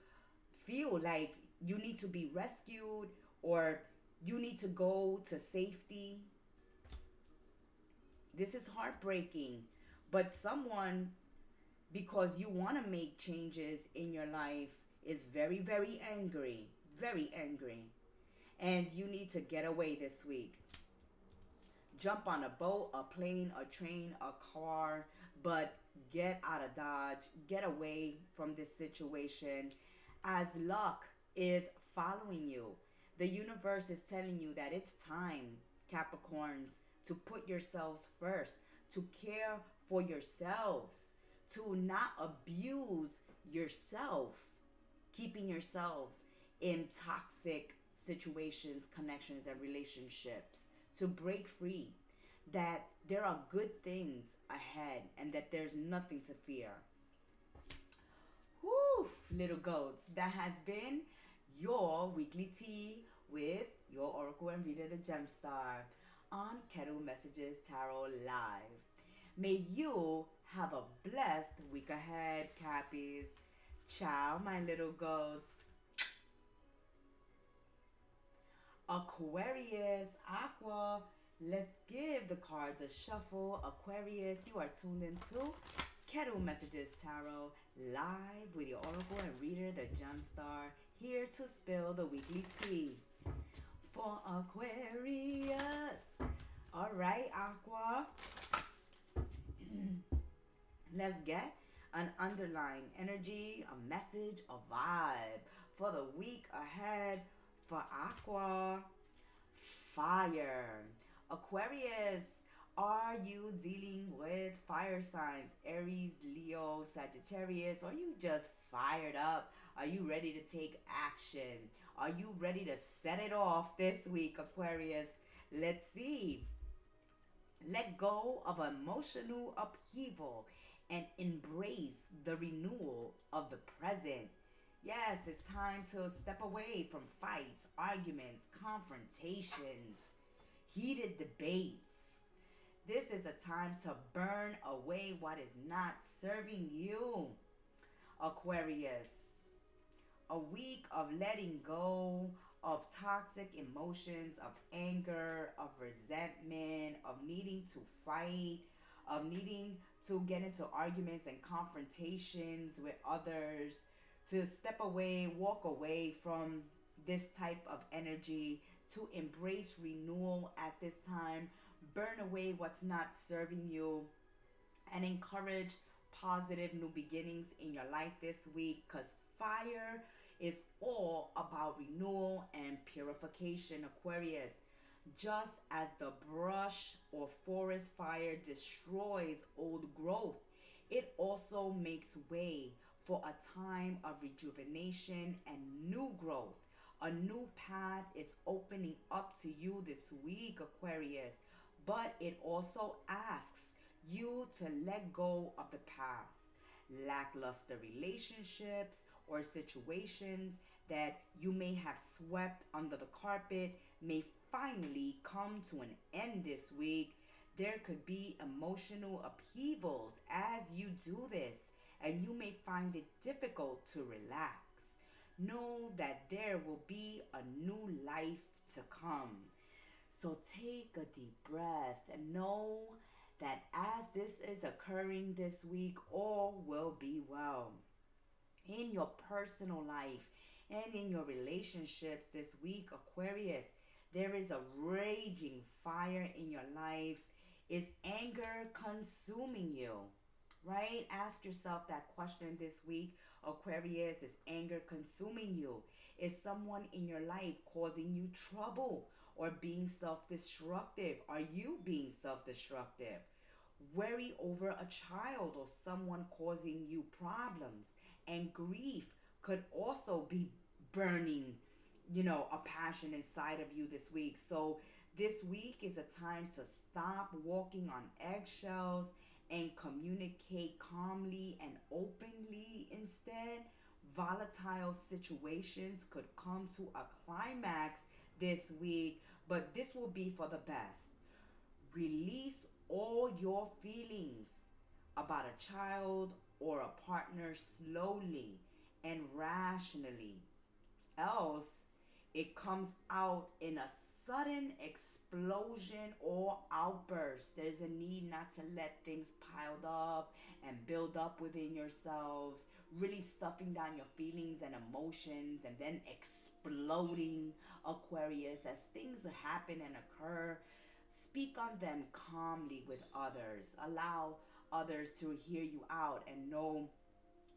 feel like you need to be rescued or you need to go to safety. This is heartbreaking. But someone, because you want to make changes in your life, is very, very angry. Very angry. And you need to get away this week. Jump on a boat, a plane, a train, a car, but get out of Dodge. Get away from this situation as luck is following you. The universe is telling you that it's time, Capricorns, to put yourselves first, to care for yourselves, to not abuse yourself, keeping yourselves in toxic situations, connections, and relationships, to break free, that there are good things ahead and that there's nothing to fear. Woo, little goats, that has been your weekly tea with your Oracle and Reader, the Gemstar, on Kettle Messages Tarot Live. May you have a blessed week ahead, Cappies. Ciao, my little goats. Aquarius, Aqua. Let's give the cards a shuffle. Aquarius, you are tuned into Kettle Messages Tarot Live with your Oracle and Reader, the Gemstar, here to spill the weekly tea for Aquarius. All right, Aqua. Let's get an underlying energy, a message, a vibe for the week ahead for Aqua. Fire. Aquarius, are you dealing with fire signs? Aries, Leo, Sagittarius? Are you just fired up? Are you ready to take action? Are you ready to set it off this week, Aquarius? Let's see. Let go of emotional upheaval and embrace the renewal of the present. Yes, it's time to step away from fights, arguments, confrontations, heated debates. This is a time to burn away what is not serving you, Aquarius. A week of letting go of toxic emotions, of anger, of resentment, of needing to fight, of needing to get into arguments and confrontations with others, to step away, walk away from this type of energy, to embrace renewal at this time, burn away what's not serving you, and encourage positive new beginnings in your life this week, because fire is all about renewal and purification, Aquarius. Just as the brush or forest fire destroys old growth, it also makes way for a time of rejuvenation and new growth. A new path is opening up to you this week, Aquarius, but it also asks you to let go of the past, lackluster relationships, or situations that you may have swept under the carpet may finally come to an end this week. There could be emotional upheavals as you do this, and you may find it difficult to relax. Know that there will be a new life to come. So take a deep breath and know that as this is occurring this week, all will be well. In your personal life and in your relationships this week, Aquarius, there is a raging fire in your life. Is anger consuming you? Right? Ask yourself that question this week, Aquarius. Is anger consuming you? Is someone in your life causing you trouble or being self destructive? Are you being self destructive? Worry over a child or someone causing you problems. And grief could also be burning, a passion inside of you this week. So this week is a time to stop walking on eggshells and communicate calmly and openly instead. Volatile situations could come to a climax this week, but this will be for the best. Release all your feelings about a child or a partner slowly and rationally. Else, it comes out in a sudden explosion or outburst. There's a need not to let things pile up and build up within yourselves, really stuffing down your feelings and emotions and then exploding, Aquarius. As things happen and occur, speak on them calmly with others. Allow others to hear you out and know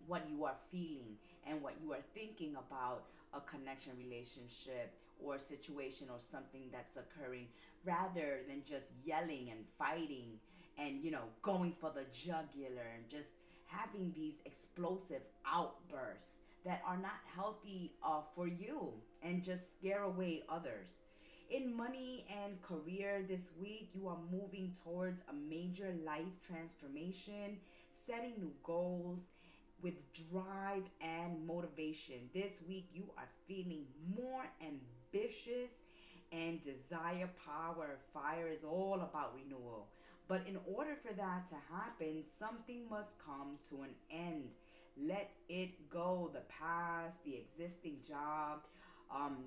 what you are feeling and what you are thinking about a connection, relationship, or situation or something that's occurring, rather than just yelling and fighting and going for the jugular and just having these explosive outbursts that are not healthy for you and just scare away others. In money and career this week, you are moving towards a major life transformation, setting new goals with drive and motivation. This week, you are feeling more ambitious and desire power. Fire is all about renewal. But in order for that to happen, something must come to an end. Let it go. The past, the existing job, um,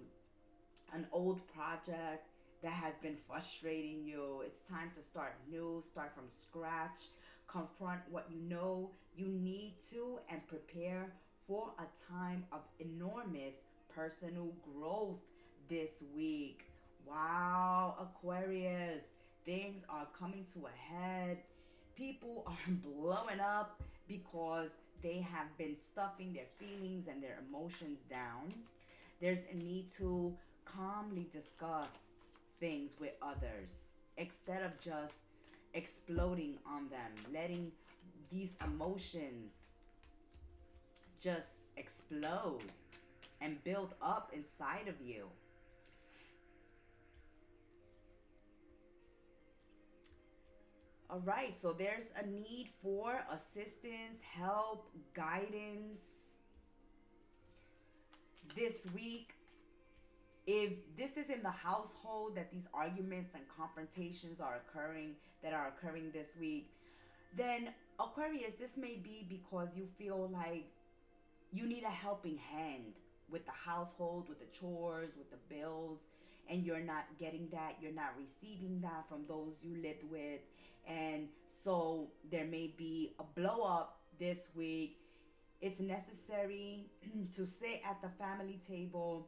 an old project that has been frustrating you. It's time to start new, start from scratch, confront what you know you need to, and prepare for a time of enormous personal growth this week. Wow, Aquarius, things are coming to a head. People are blowing up because they have been stuffing their feelings and their emotions down. There's a need to calmly discuss things with others instead of just exploding on them, letting these emotions just explode and build up inside of you. All right, so there's a need for assistance, help, guidance this week. If this is in the household that these arguments and confrontations are occurring, that are occurring this week, then Aquarius, this may be because you feel like you need a helping hand with the household, with the chores, with the bills, and you're not getting that, you're not receiving that from those you lived with. And so there may be a blow up this week. It's necessary to sit at the family table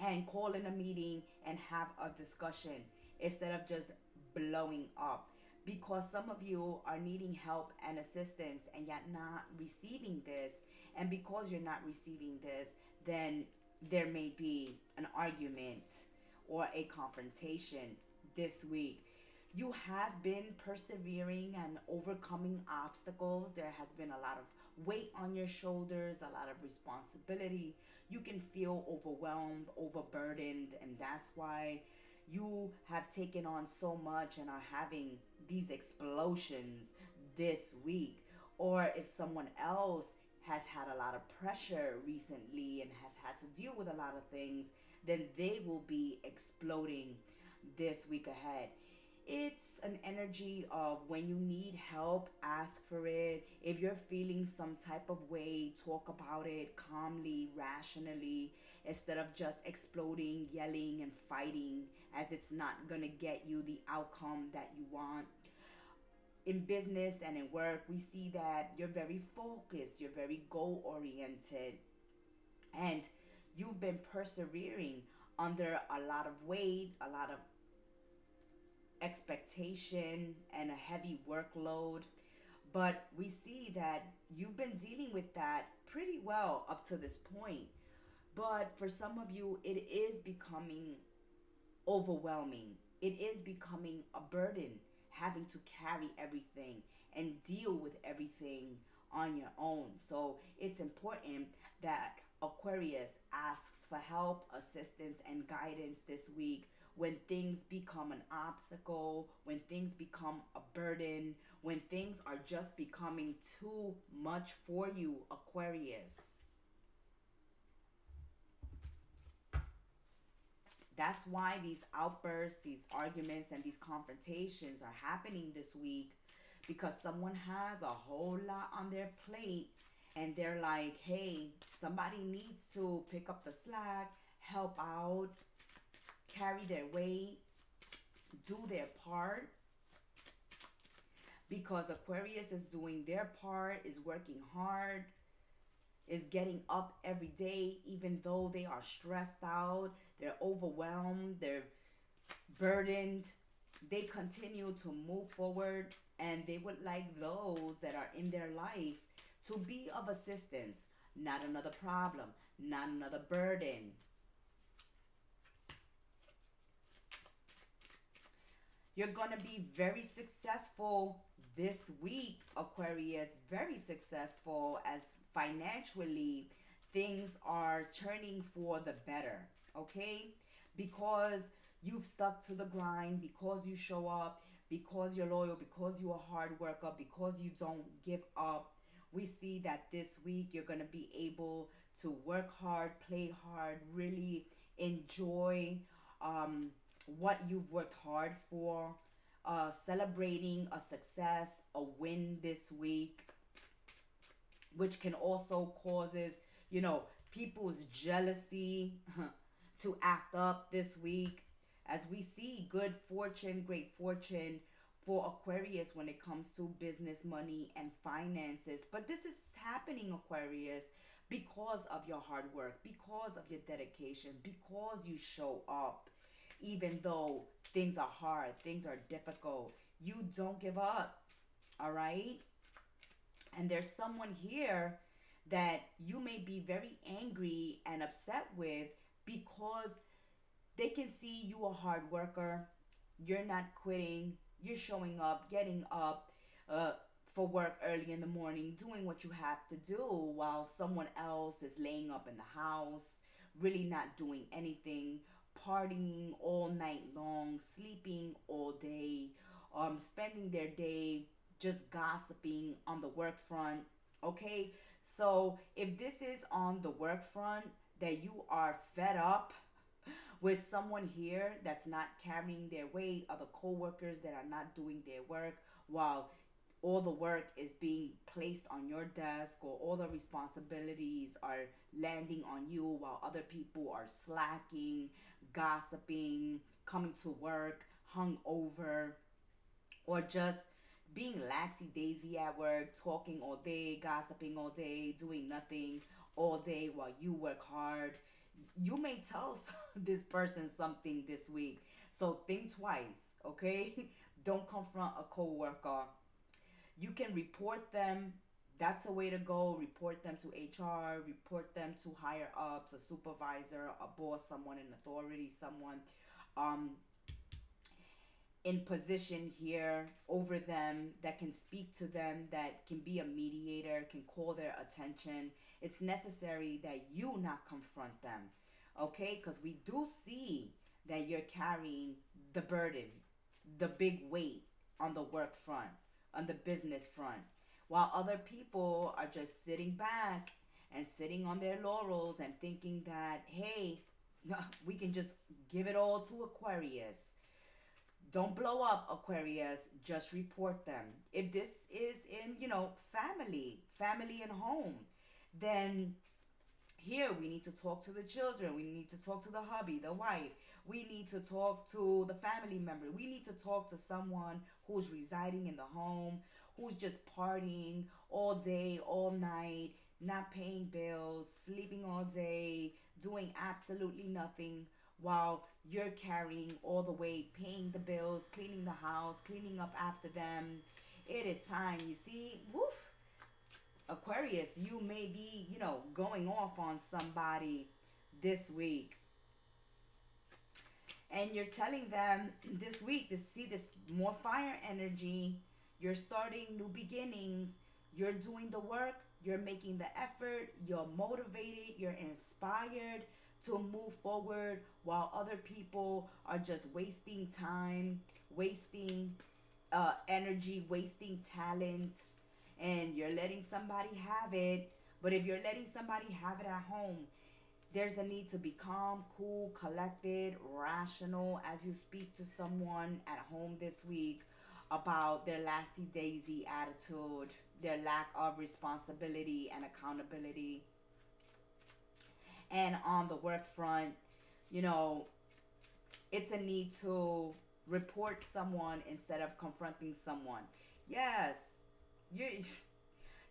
and call in a meeting and have a discussion instead of just blowing up because some of you are needing help and assistance and yet not receiving this. And because you're not receiving this, then there may be an argument or a confrontation this week. You have been persevering and overcoming obstacles. There has been a lot of weight on your shoulders, a lot of responsibility. You can feel overwhelmed, overburdened, and that's why you have taken on so much and are having these explosions this week. Or if someone else has had a lot of pressure recently and has had to deal with a lot of things, then they will be exploding this week ahead. It's an energy of when you need help, ask for it. If you're feeling some type of way, talk about it calmly, rationally, instead of just exploding, yelling, and fighting as it's not gonna get you the outcome that you want. In business and in work, we see that you're very focused, you're very goal oriented, and you've been persevering under a lot of weight, a lot of expectation, and a heavy workload. But we see that you've been dealing with that pretty well up to this point. But for some of you, it is becoming overwhelming. It is becoming a burden having to carry everything and deal with everything on your own. So it's important that Aquarius asks for help, assistance, and guidance this week when things become an obstacle, when things become a burden, when things are just becoming too much for you, Aquarius. That's why these outbursts, these arguments, and these confrontations are happening this week because someone has a whole lot on their plate and they're like, hey, somebody needs to pick up the slack, help out, carry their weight, do their part, because Aquarius is doing their part, is working hard, is getting up every day, even though they are stressed out, they're overwhelmed, they're burdened. They continue to move forward and they would like those that are in their life to be of assistance, not another problem, not another burden. You're going to be very successful this week, Aquarius. Very successful as financially things are turning for the better, okay? Because you've stuck to the grind, because you show up, because you're loyal, because you're a hard worker, because you don't give up. We see that this week you're going to be able to work hard, play hard, really enjoy what you've worked hard for, celebrating a success, a win this week, which can also causes, people's jealousy to act up this week, as we see good fortune, great fortune for Aquarius when it comes to business, money, and finances. But this is happening, Aquarius, because of your hard work, because of your dedication, because you show up. Even though things are hard, things are difficult, you don't give up, all right? And there's someone here that you may be very angry and upset with because they can see you a hard worker, you're not quitting, you're showing up, getting up for work early in the morning, doing what you have to do while someone else is laying up in the house, really not doing anything, partying all night long, sleeping all day, spending their day just gossiping on the work front. Okay, so if this is on the work front that you are fed up with someone here that's not carrying their weight, other co-workers that are not doing their work, while all the work is being placed on your desk, or all the responsibilities are landing on you while other people are slacking, gossiping, coming to work hungover, or just being laxy daisy at work, talking all day, gossiping all day, doing nothing all day while you work hard. You may tell this person something this week, so think twice, okay? Don't confront a coworker. You can report them. That's a way to go. Report them to HR, report them to higher ups, a supervisor, a boss, someone in authority, someone um, in position here over them that can speak to them, that can be a mediator, can call their attention. It's necessary that you not confront them, okay? Because we do see that you're carrying the burden, the big weight on the work front, on the business front, while other people are just sitting back and sitting on their laurels and thinking that, hey, we can just give it all to Aquarius. Don't blow up, Aquarius. Just report them. If this is in, family and home, then here we need to talk to the children. We need to talk to the hubby, the wife. We need to talk to the family member. We need to talk to someone who's residing in the home, who's just partying all day, all night, not paying bills, sleeping all day, doing absolutely nothing while you're carrying all the weight, paying the bills, cleaning the house, cleaning up after them. It is time. You see, woof, Aquarius, you may be, going off on somebody this week. And you're telling them this week to see this more fire energy. You're starting new beginnings. You're doing the work. You're making the effort. You're motivated. You're inspired to move forward while other people are just wasting time, wasting energy, wasting talents, and you're letting somebody have it. But if you're letting somebody have it at home, there's a need to be calm, cool, collected, rational as you speak to someone at home this week about their lasty daisy attitude, their lack of responsibility and accountability. And on the work front, you know, it's a need to report someone instead of confronting someone. Yes, you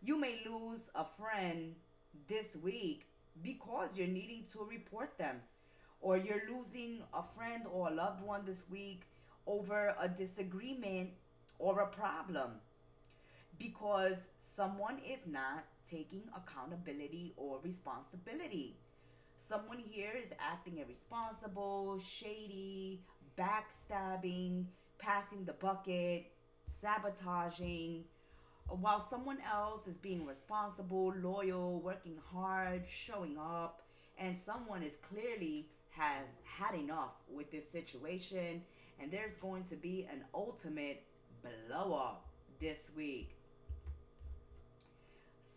you may lose a friend this week because you're needing to report them, or you're losing a friend or a loved one this week over a disagreement or a problem because someone is not taking accountability or responsibility. Someone here is acting irresponsible, shady, backstabbing, passing the bucket, sabotaging, while someone else is being responsible, loyal, working hard, showing up, and someone is clearly has had enough with this situation, and there's going to be an ultimate blow up this week.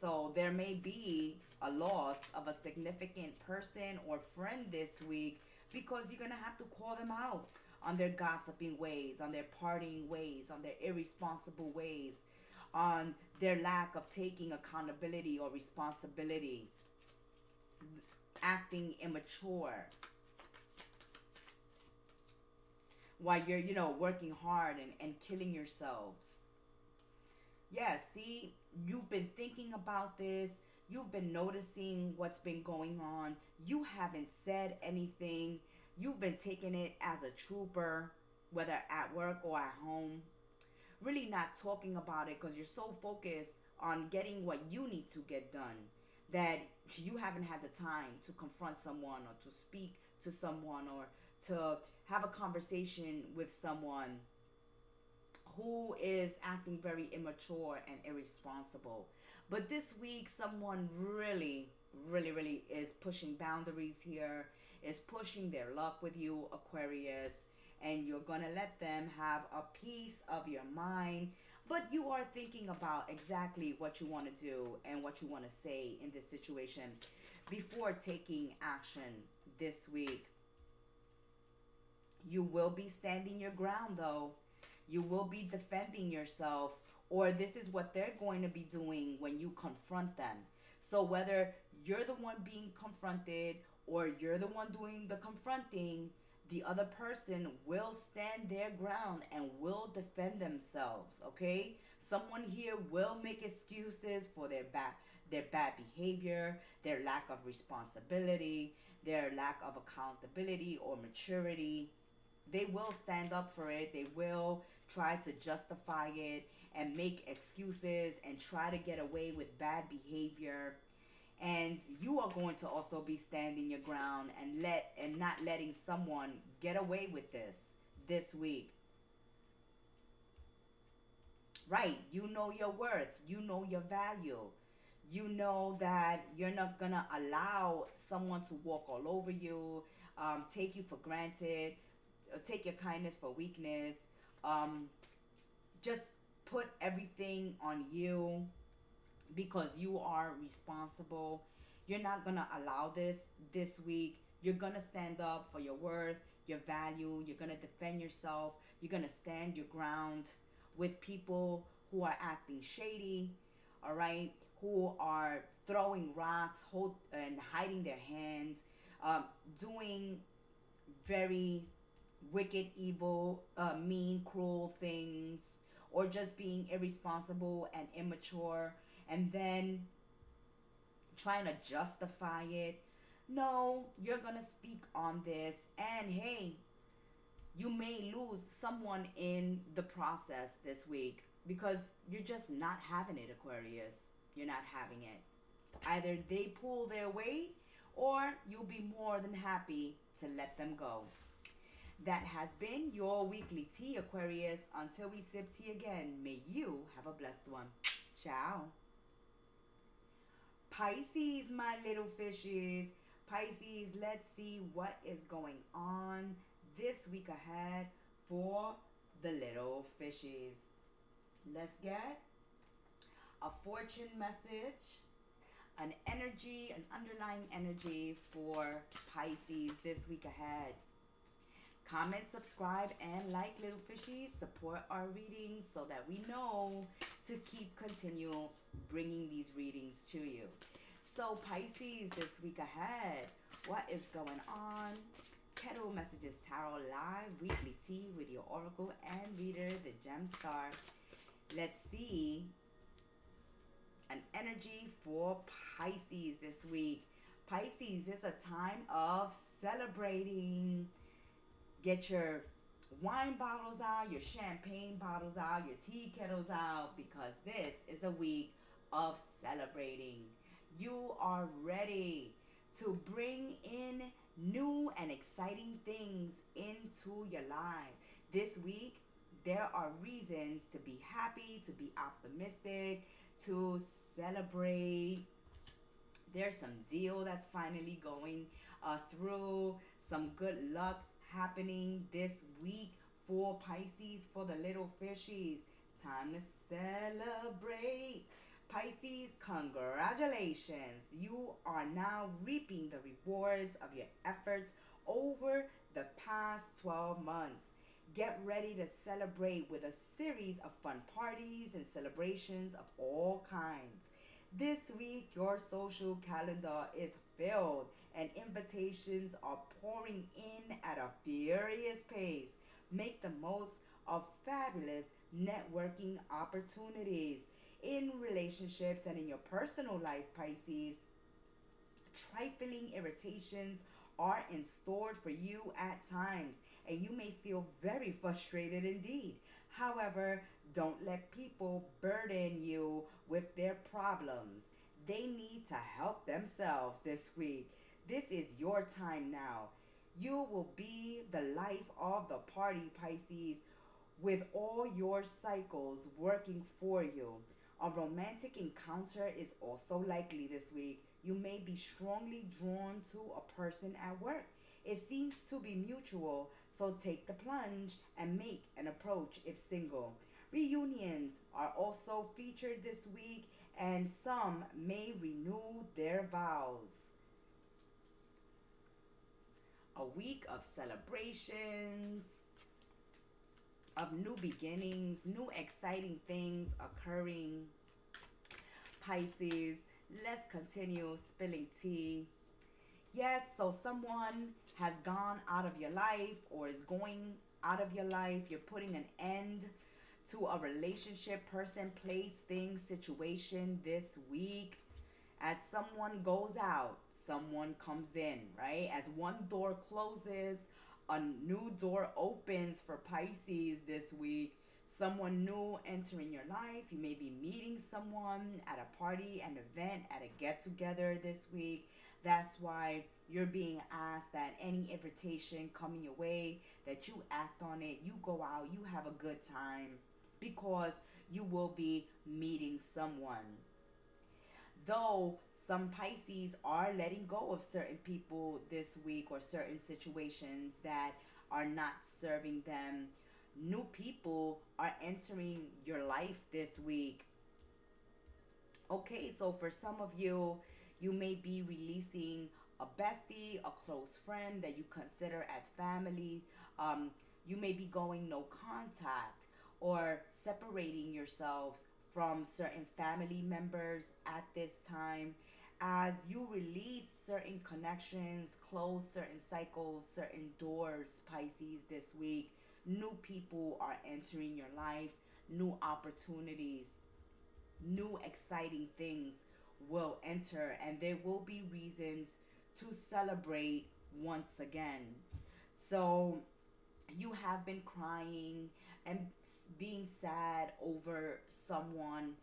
So there may be a loss of a significant person or friend this week because you're going to have to call them out on their gossiping ways, on their partying ways, on their irresponsible ways, on their lack of taking accountability or responsibility, acting immature while you're, working hard and killing yourselves. Yes, see, you've been thinking about this. You've been noticing what's been going on. You haven't said anything. You've been taking it as a trooper, whether at work or at home. Really not talking about it because you're so focused on getting what you need to get done that you haven't had the time to confront someone or to speak to someone or to have a conversation with someone who is acting very immature and irresponsible. But this week, someone really, really, really is pushing boundaries here, is pushing their luck with you, Aquarius, and you're going to let them have a piece of your mind. But you are thinking about exactly what you want to do and what you want to say in this situation before taking action this week. You will be standing your ground, though. You will be defending yourself, or this is what they're going to be doing when you confront them. So whether you're the one being confronted or you're the one doing the confronting, the other person will stand their ground and will defend themselves, okay? Someone here will make excuses for their bad behavior, their lack of responsibility, their lack of accountability or maturity. They will stand up for it. They will try to justify it and make excuses and try to get away with bad behavior. And you are going to also be standing your ground and not letting someone get away with this week. Right, you know your worth, you know your value. You know that you're not gonna allow someone to walk all over you, take you for granted, take your kindness for weakness, um, just put everything on you because you are responsible. You're not gonna allow this week. You're gonna stand up for your worth, your value. You're gonna defend yourself. You're gonna stand your ground with people who are acting shady, all right, who are throwing rocks, and hiding their hands, um, doing very wicked, evil, mean, cruel things, or just being irresponsible and immature, and then trying to justify it. No, you're gonna speak on this, and hey, you may lose someone in the process this week because you're just not having it, Aquarius. You're not having it. Either they pull their weight or you'll be more than happy to let them go. That has been your weekly tea, Aquarius. Until we sip tea again, may you have a blessed one. Ciao. Pisces, my little fishes. Pisces, let's see what is going on this week ahead for the little fishes. Let's get a fortune message, an energy, an underlying energy for Pisces this week ahead. Comment, subscribe, and like, little fishies. Support our readings so that we know to continue bringing these readings to you. So Pisces, this week ahead, what is going on? Kettle Messages Tarot Live Weekly Tea with your Oracle and Reader, the Gem Star. Let's see an energy for Pisces this week. Pisces is a time of celebrating. Get your wine bottles out, your champagne bottles out, your tea kettles out, because this is a week of celebrating. You are ready to bring in new and exciting things into your life. This week, there are reasons to be happy, to be optimistic, to celebrate. There's some deal that's finally going through, some good luck happening this week for Pisces, for the little fishies. Time to celebrate. Pisces, congratulations. You are now reaping the rewards of your efforts over the past 12 months. Get ready to celebrate with a series of fun parties and celebrations of all kinds. This week, your social calendar is filled and invitations are pouring in at a furious pace. Make the most of fabulous networking opportunities in relationships and in your personal life, Pisces. Trifling irritations are in store for you at times, and you may feel very frustrated indeed. However, don't let people burden you with their problems. They need to help themselves this week. This is your time now. You will be the life of the party, Pisces, with all your cycles working for you. A romantic encounter is also likely this week. You may be strongly drawn to a person at work. It seems to be mutual, so take the plunge and make an approach if single. Reunions are also featured this week, and some may renew their vows. A week of celebrations, of new beginnings, new exciting things occurring. Pisces, let's continue spilling tea. Yes, so someone has gone out of your life or is going out of your life. You're putting an end to a relationship, person, place, thing, situation this week. As someone goes out, someone comes in, right? As one door closes, a new door opens for Pisces this week. Someone new entering your life. You may be meeting someone at a party, an event, at a get together this week. That's why you're being asked that any invitation coming your way, that you act on it, you go out, you have a good time, because you will be meeting someone. Though some Pisces are letting go of certain people this week, or certain situations that are not serving them, new people are entering your life this week. Okay, so for some of you, you may be releasing a bestie, a close friend that you consider as family. You may be going no contact, or separating yourselves from certain family members at this time, as you release certain connections, close certain cycles, certain doors, Pisces, this week. New people are entering your life, new opportunities, new exciting things will enter, and there will be reasons to celebrate once again. So you have been crying and being sad over someone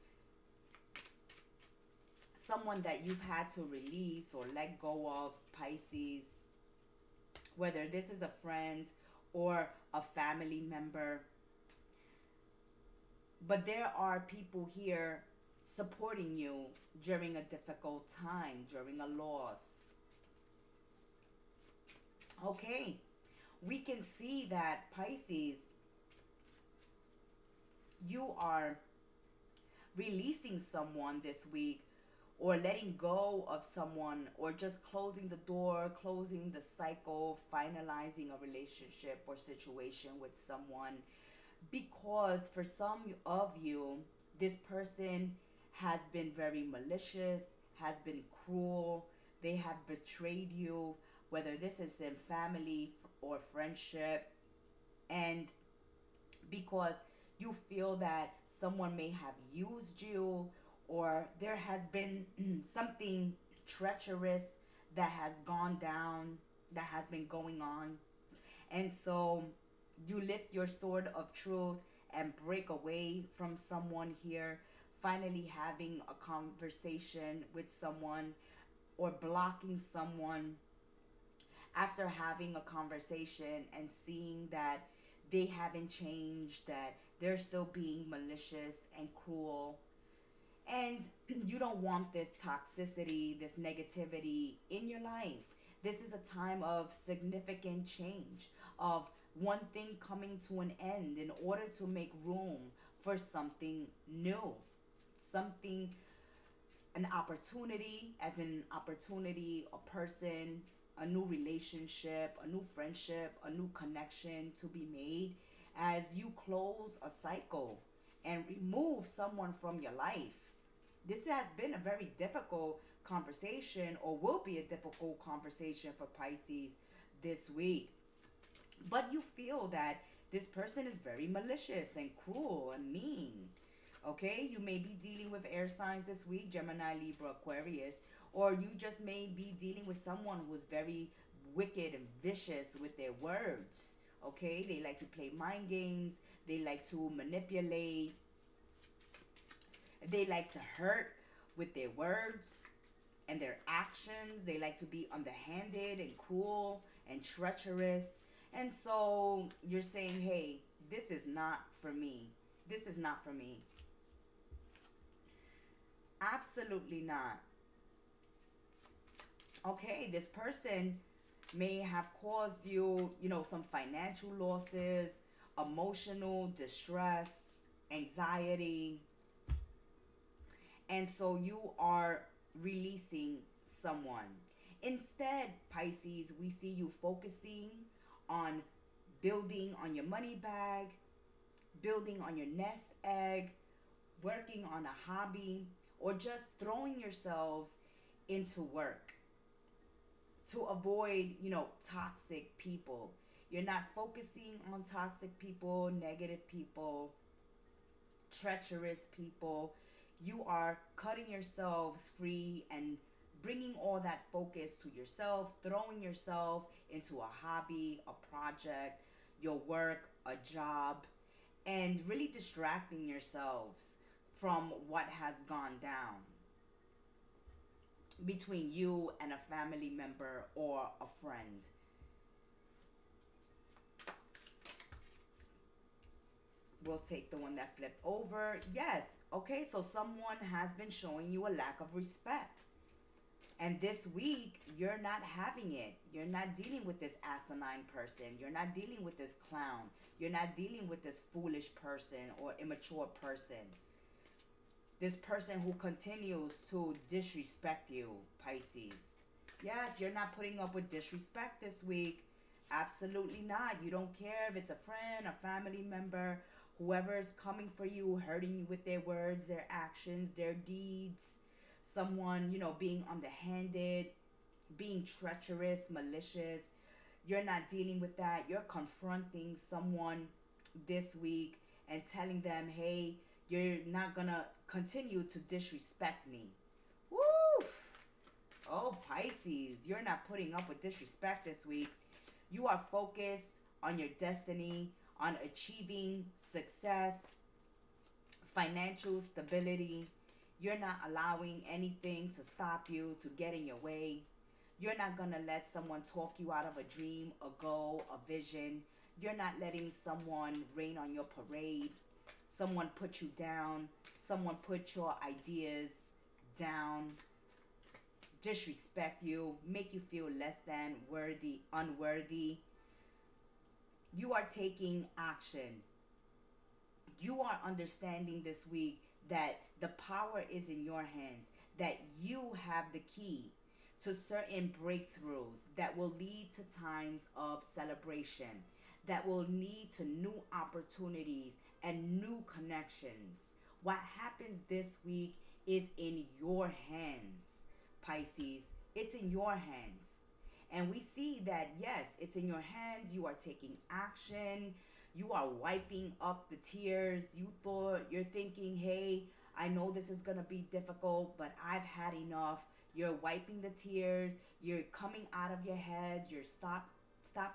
that you've had to release or let go of, Pisces, whether this is a friend or a family member. But there are people here supporting you during a difficult time, during a loss. Okay, we can see that, Pisces, you are releasing someone this week, or letting go of someone, or just closing the door, closing the cycle, finalizing a relationship or situation with someone. Because for some of you, this person has been very malicious, has been cruel, they have betrayed you, whether this is in family or friendship, and because you feel that someone may have used you, or there has been something treacherous that has gone down, that has been going on. And so you lift your sword of truth and break away from someone here, finally having a conversation with someone, or blocking someone after having a conversation and seeing that they haven't changed, that they're still being malicious and cruel. And you don't want this toxicity, this negativity in your life. This is a time of significant change, of one thing coming to an end in order to make room for something new. Something, an opportunity, as an opportunity, a person, a new relationship, a new friendship, a new connection to be made, as you close a cycle and remove someone from your life. This has been a very difficult conversation, or will be a difficult conversation for Pisces this week. But you feel that this person is very malicious and cruel and mean. Okay, you may be dealing with air signs this week, Gemini, Libra, Aquarius, or you just may be dealing with someone who is very wicked and vicious with their words. Okay, they like to play mind games, they like to manipulate, they like to hurt with their words and their actions. They like to be underhanded and cruel and treacherous. And so you're saying, hey, this is not for me. This is not for me. Absolutely not. Okay, this person may have caused you, some financial losses, emotional distress, anxiety. And so you are releasing someone. Instead, Pisces, we see you focusing on building on your money bag, building on your nest egg, working on a hobby, or just throwing yourselves into work to avoid, toxic people. You're not focusing on toxic people, negative people, treacherous people. You are cutting yourselves free and bringing all that focus to yourself, throwing yourself into a hobby, a project, your work, a job, and really distracting yourselves from what has gone down between you and a family member or a friend. We'll take the one that flipped over. Yes, okay, so someone has been showing you a lack of respect. And this week, you're not having it. You're not dealing with this asinine person. You're not dealing with this clown. You're not dealing with this foolish person or immature person. This person who continues to disrespect you, Pisces. Yes, you're not putting up with disrespect this week. Absolutely not. You don't care if it's a friend, a family member, whoever is coming for you, hurting you with their words, their actions, their deeds. Someone, being underhanded, being treacherous, malicious. You're not dealing with that. You're confronting someone this week and telling them, hey, you're not gonna continue to disrespect me. Woof! Oh, Pisces, you're not putting up with disrespect this week. You are focused on your destiny, on achieving success, financial stability. You're not allowing anything to stop you, to get in your way. You're not going to let someone talk you out of a dream, a goal, a vision. You're not letting someone rain on your parade, someone put you down, someone put your ideas down, disrespect you, make you feel less than worthy, unworthy. You are taking action. You are understanding this week that the power is in your hands, that you have the key to certain breakthroughs that will lead to times of celebration, that will lead to new opportunities and new connections. What happens this week is in your hands, Pisces. It's in your hands. And we see that, yes, it's in your hands. You are taking action. You are wiping up the tears. You're thinking, hey, I know this is going to be difficult, but I've had enough. You're wiping the tears. You're coming out of your heads. You're stop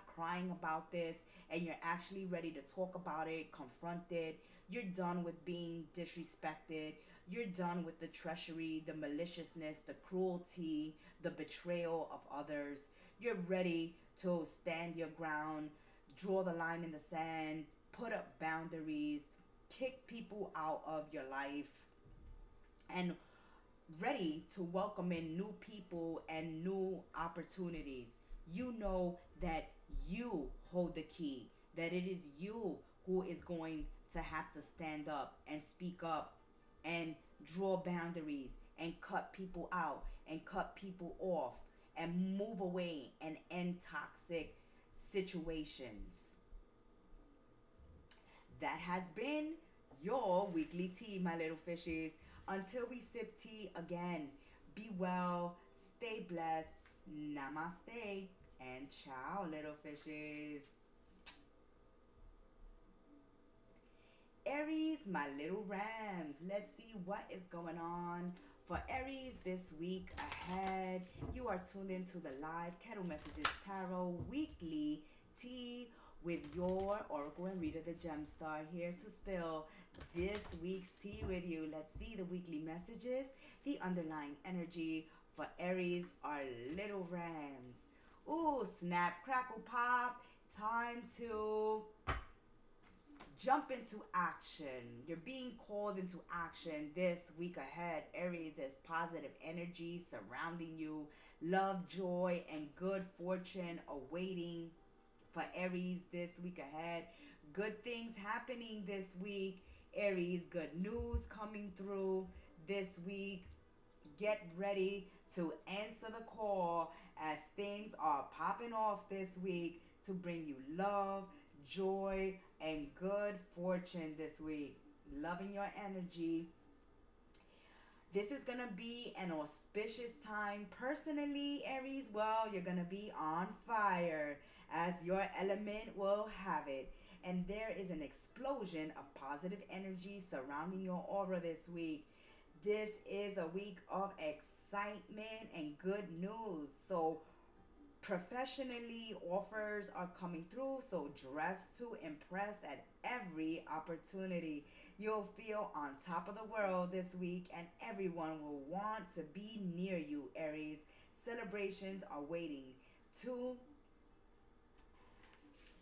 crying about this, and you're actually ready to talk about it, confront it. You're done with being disrespected. You're done with the treachery, the maliciousness, the cruelty, the betrayal of others. You're ready to stand your ground, draw the line in the sand, put up boundaries, kick people out of your life, and ready to welcome in new people and new opportunities. You know that you hold the key, that it is you who is going to have to stand up and speak up and draw boundaries and cut people out and cut people off and move away and end toxic situations. That has been your weekly tea, my little fishes. Until we sip tea again, be well, stay blessed, namaste, and ciao, little fishes. Aries, my little rams, let's see what is going on for Aries this week ahead. You are tuned into the live Kettle Messages Tarot weekly tea with your Oracle and Reader, the Gemstar, here to spill this week's tea with you. Let's see the weekly messages, the underlying energy for Aries, our little rams. Ooh, snap, crackle, pop. Time to jump into action. You're being called into action this week ahead. Aries, there's positive energy surrounding you. Love, joy, and good fortune awaiting for Aries this week ahead. Good things happening this week. Aries, good news coming through this week. Get ready to answer the call as things are popping off this week to bring you love, joy, and good fortune this week. Loving your energy. This is going to be an auspicious time. Personally, Aries, well, you're going to be on fire as your element will have it. And there is an explosion of positive energy surrounding your aura this week. This is a week of excitement and good news. So, professionally, offers are coming through. So, dress to impress at every opportunity. You'll feel on top of the world this week, and everyone will want to be near you, Aries. Celebrations are waiting to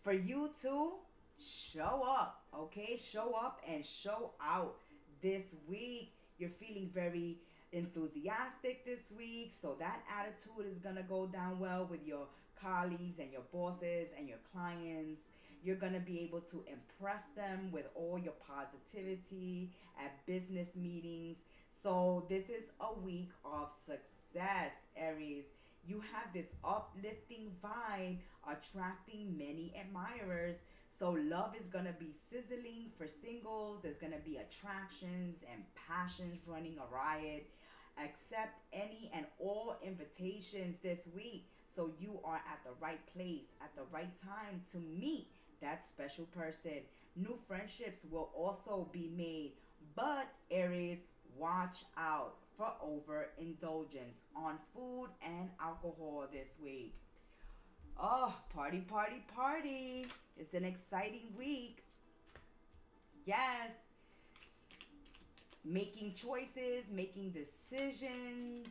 for you to show up, okay? Show up and show out this week. You're feeling very enthusiastic this week, so that attitude is gonna go down well with your colleagues and your bosses and your clients. You're gonna be able to impress them with all your positivity at business meetings. So, this is a week of success, Aries. You have this uplifting vibe attracting many admirers. So love is gonna be sizzling for singles. There's gonna be attractions and passions running a riot. Accept any and all invitations this week. So you are at the right place at the right time to meet that special person. New friendships will also be made. But Aries, watch out for overindulgence on food and alcohol this week. Oh, party, party, party. It's an exciting week. Yes. Making choices, making decisions,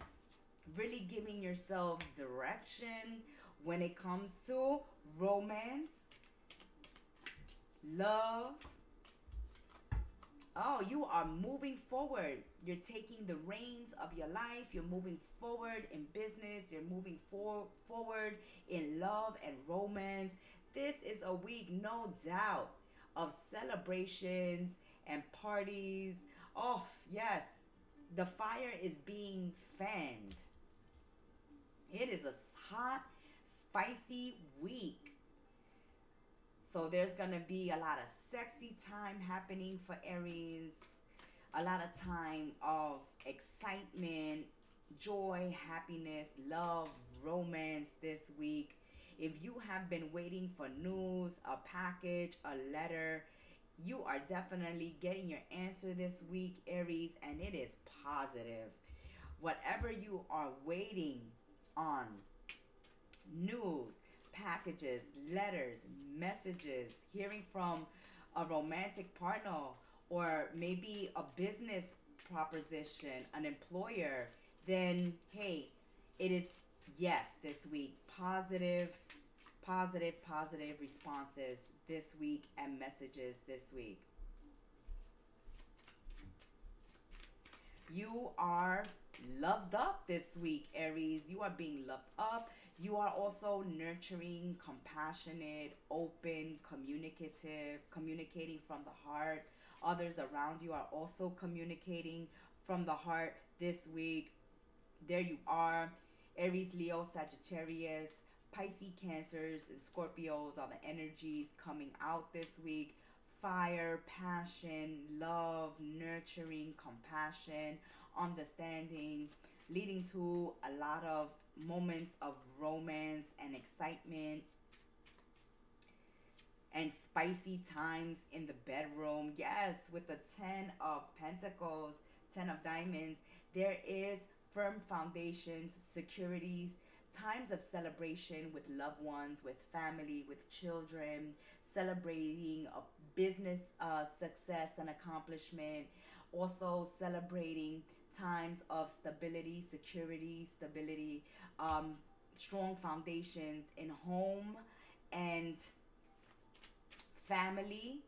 really giving yourself direction when it comes to romance, love. Oh, you are moving forward. You're taking the reins of your life. You're moving forward in business. You're moving forward in love and romance. This is a week, no doubt, of celebrations and parties. Oh, yes. The fire is being fanned. It is a hot, spicy week. So there's going to be a lot of sexy time happening for Aries. A lot of time of excitement, joy, happiness, love, romance this week. If you have been waiting for news, a package, a letter, you are definitely getting your answer this week, Aries, and it is positive. Whatever you are waiting on, news, packages, letters, messages, hearing from a romantic partner, or maybe a business proposition, an employer, then hey, it is yes this week. Positive, positive responses this week and messages this week. You are loved up this week, Aries. You are being loved up. You are also nurturing, compassionate, open, communicative, communicating from the heart. Others around you are also communicating from the heart this week. There you are. Aries, Leo, Sagittarius, Pisces, Cancers, and Scorpios are the energies coming out this week. Fire, passion, love, nurturing, compassion, understanding, leading to a lot of moments of romance and excitement and spicy times in the bedroom. Yes, with the 10 of Pentacles, 10 of Diamonds, there is firm foundations, securities, times of celebration with loved ones, with family, with children, celebrating a business success and accomplishment, also celebrating times of stability, security, stability, strong foundations in home and family.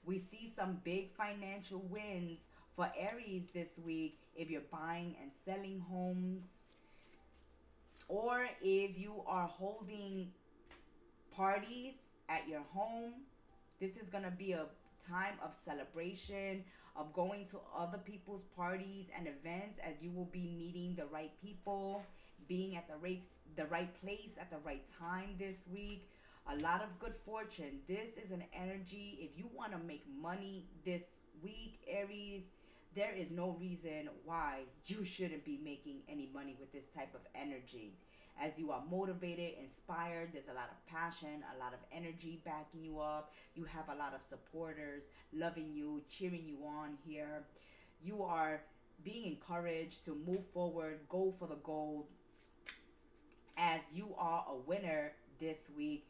We see some big financial wins for Aries this week if you're buying and selling homes, or if you are holding parties at your home. This is going to be a time of celebration, of going to other people's parties and events, as you will be meeting the right people, being at the right place at the right time this week. A lot of good fortune. This is an energy. If you want to make money this week, Aries, there is no reason why you shouldn't be making any money with this type of energy. As you are motivated, inspired, there's a lot of passion, a lot of energy backing you up. You have a lot of supporters loving you, cheering you on here. You are being encouraged to move forward, go for the goal, as you are a winner this week.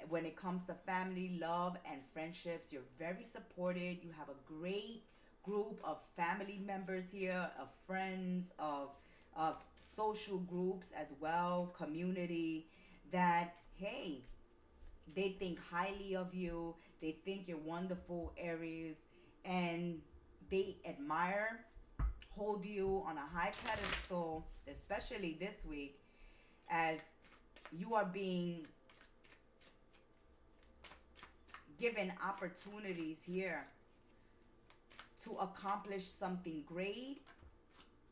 When it comes to family, love, and friendships, you're very supported. You have a great group of family members here, of friends, of social groups as well, community, that, hey, they think highly of you. They think you're wonderful, Aries, and they admire, hold you on a high pedestal, especially this week, as you are being given opportunities here to accomplish something great,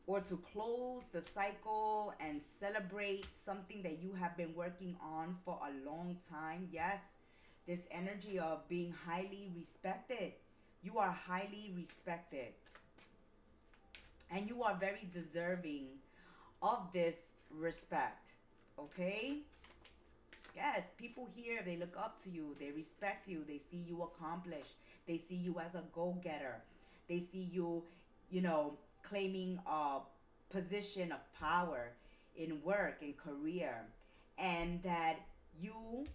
or to close the cycle and celebrate something that you have been working on for a long time. Yes, this energy of being highly respected. You are highly respected. And you are very deserving of this respect. Okay? Yes, people here, they look up to you. They respect you. They see you accomplish. They see you as a go-getter. They see you, claiming a position of power in work and career. And that you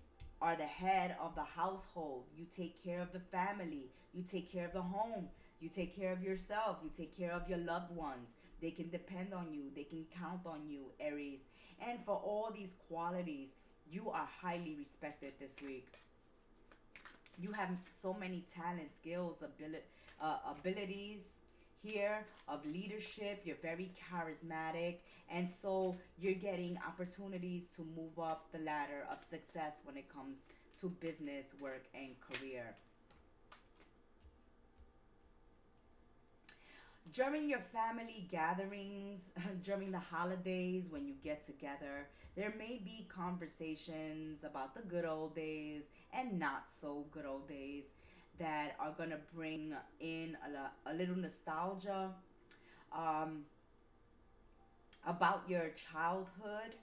are the head of the household. You take care of the family. You take care of the home. You take care of yourself. You take care of your loved ones. They can depend on you. They can count on you, Aries. And for all these qualities, you are highly respected this week. You have so many talent, skills, abilities here of leadership. You're very charismatic. And so you're getting opportunities to move up the ladder of success when it comes to business, work, and career. During your family gatherings, during the holidays, when you get together, there may be conversations about the good old days and not so good old days that are going to bring in a little nostalgia about your childhood.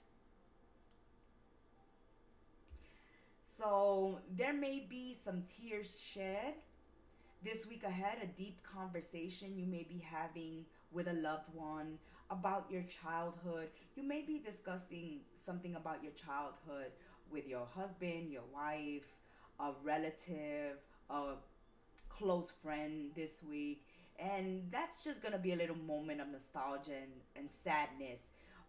So there may be some tears shed this week ahead, a deep conversation you may be having with a loved one about your childhood. You may be discussing something about your childhood with your husband, your wife, a relative, a close friend this week. And that's just going to be a little moment of nostalgia and sadness.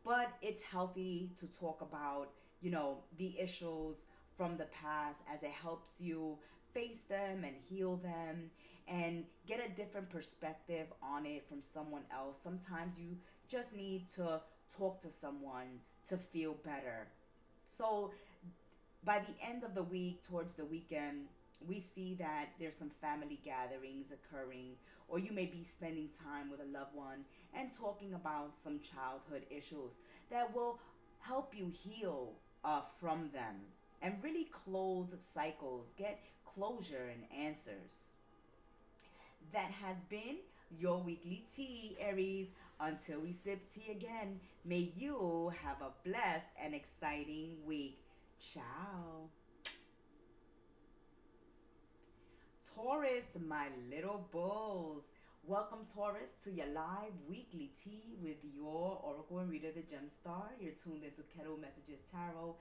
But it's healthy to talk about, the issues from the past, as it helps you face them and heal them and get a different perspective on it from someone else. Sometimes you just need to talk to someone to feel better. So by the end of the week, towards the weekend, we see that there's some family gatherings occurring, or you may be spending time with a loved one and talking about some childhood issues that will help you heal from them and really close cycles, get closure and answers. That has been your weekly tea, Aries. Until we sip tea again, may you have a blessed and exciting week. Ciao. Taurus, my little bulls. Welcome, Taurus, to your live weekly tea with your Oracle and Reader, the Gemstar. You're tuned into Kettle Messages Tarot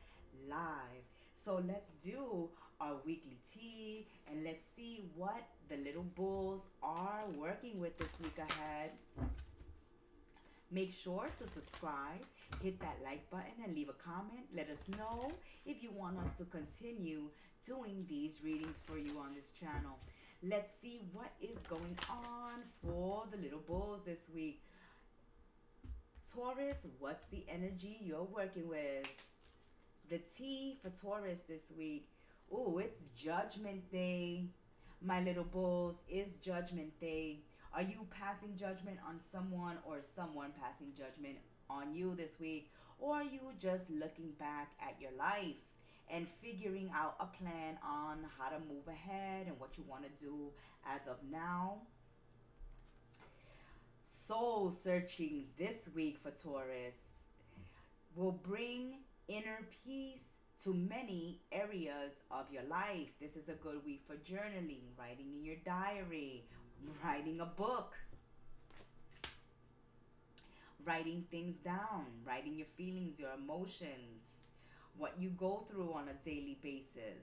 live. So let's do our weekly tea and let's see what the little bulls are working with this week ahead. Make sure to subscribe, hit that like button, and leave a comment. Let us know if you want us to continue doing these readings for you on this channel. Let's see what is going on for the little bulls this week. Taurus, what's the energy you're working with? The tea for Taurus this week. Oh, it's Judgment Day. My little bulls, is Judgment Day. Are you passing judgment on someone, or someone passing judgment on you this week? Or are you just looking back at your life and figuring out a plan on how to move ahead and what you want to do as of now? Soul searching this week for Taurus will bring inner peace to many areas of your life. This is a good week for journaling, writing in your diary, writing a book. writing things down, writing your feelings, your emotions, what you go through on a daily basis,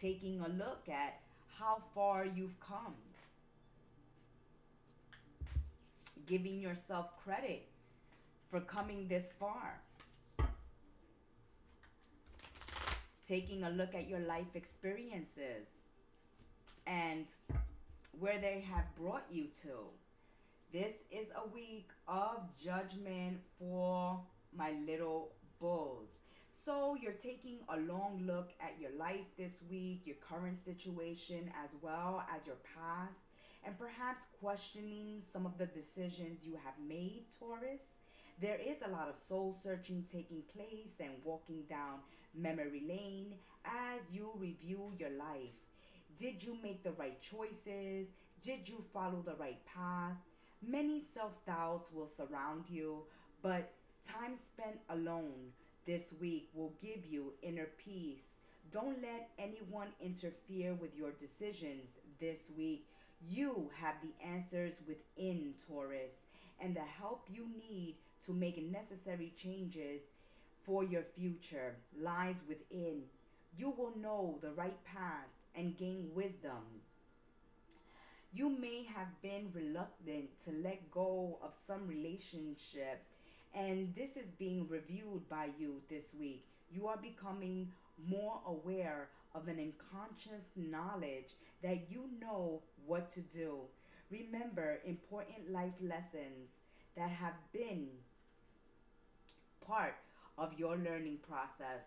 taking a look at how far you've come, giving yourself credit for coming this far, taking a look at your life experiences and where they have brought you to. This is a week of judgment for my little bulls. So you're taking a long look at your life this week, your current situation, as well as your past, and perhaps questioning some of the decisions you have made, Taurus. There is a lot of soul searching taking place and walking down memory lane as you review your life. Did you make the right choices? Did you follow the right path? Many self doubts will surround you, but time spent alone this week will give you inner peace. Don't let anyone interfere with your decisions this week. You have the answers within, Taurus, and the help you need to make necessary changes for your future lies within. You will know the right path and gain wisdom. You may have been reluctant to let go of some relationship, and this is being reviewed by you this week. You are becoming more aware of an unconscious knowledge that you know what to do. Remember important life lessons that have been part of your learning process.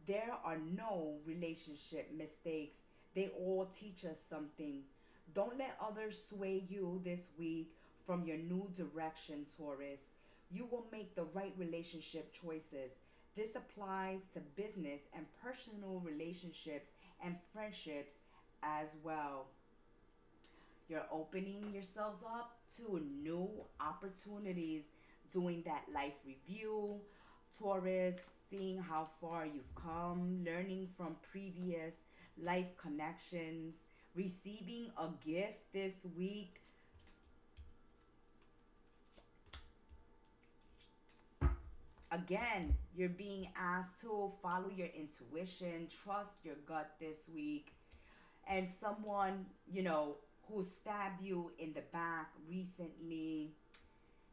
There are no relationship mistakes. They all teach us something. Don't let others sway you this week from your new direction, Taurus. You will make the right relationship choices. This applies to business and personal relationships and friendships as well. You're opening yourselves up to new opportunities, doing that life review, Taurus, seeing how far you've come, learning from previous life connections, receiving a gift this week. Again, you're being asked to follow your intuition, trust your gut this week. And someone, who stabbed you in the back recently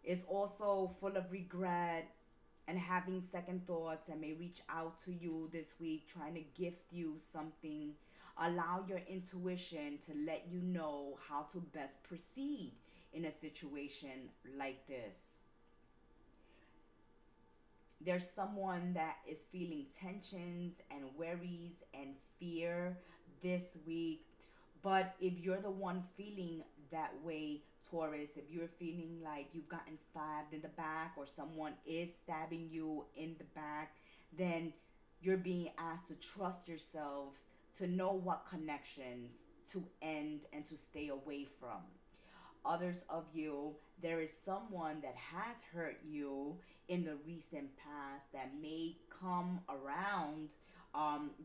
is also full of regret and having second thoughts and may reach out to you this week trying to gift you something. Allow your intuition to let you know how to best proceed in a situation like this. There's someone that is feeling tensions and worries and fear this week. But if you're the one feeling that way, Taurus, if you're feeling like you've gotten stabbed in the back or someone is stabbing you in the back, then you're being asked to trust yourselves, to know what connections to end and to stay away from. Others of you, there is someone that has hurt you in the recent past that may come around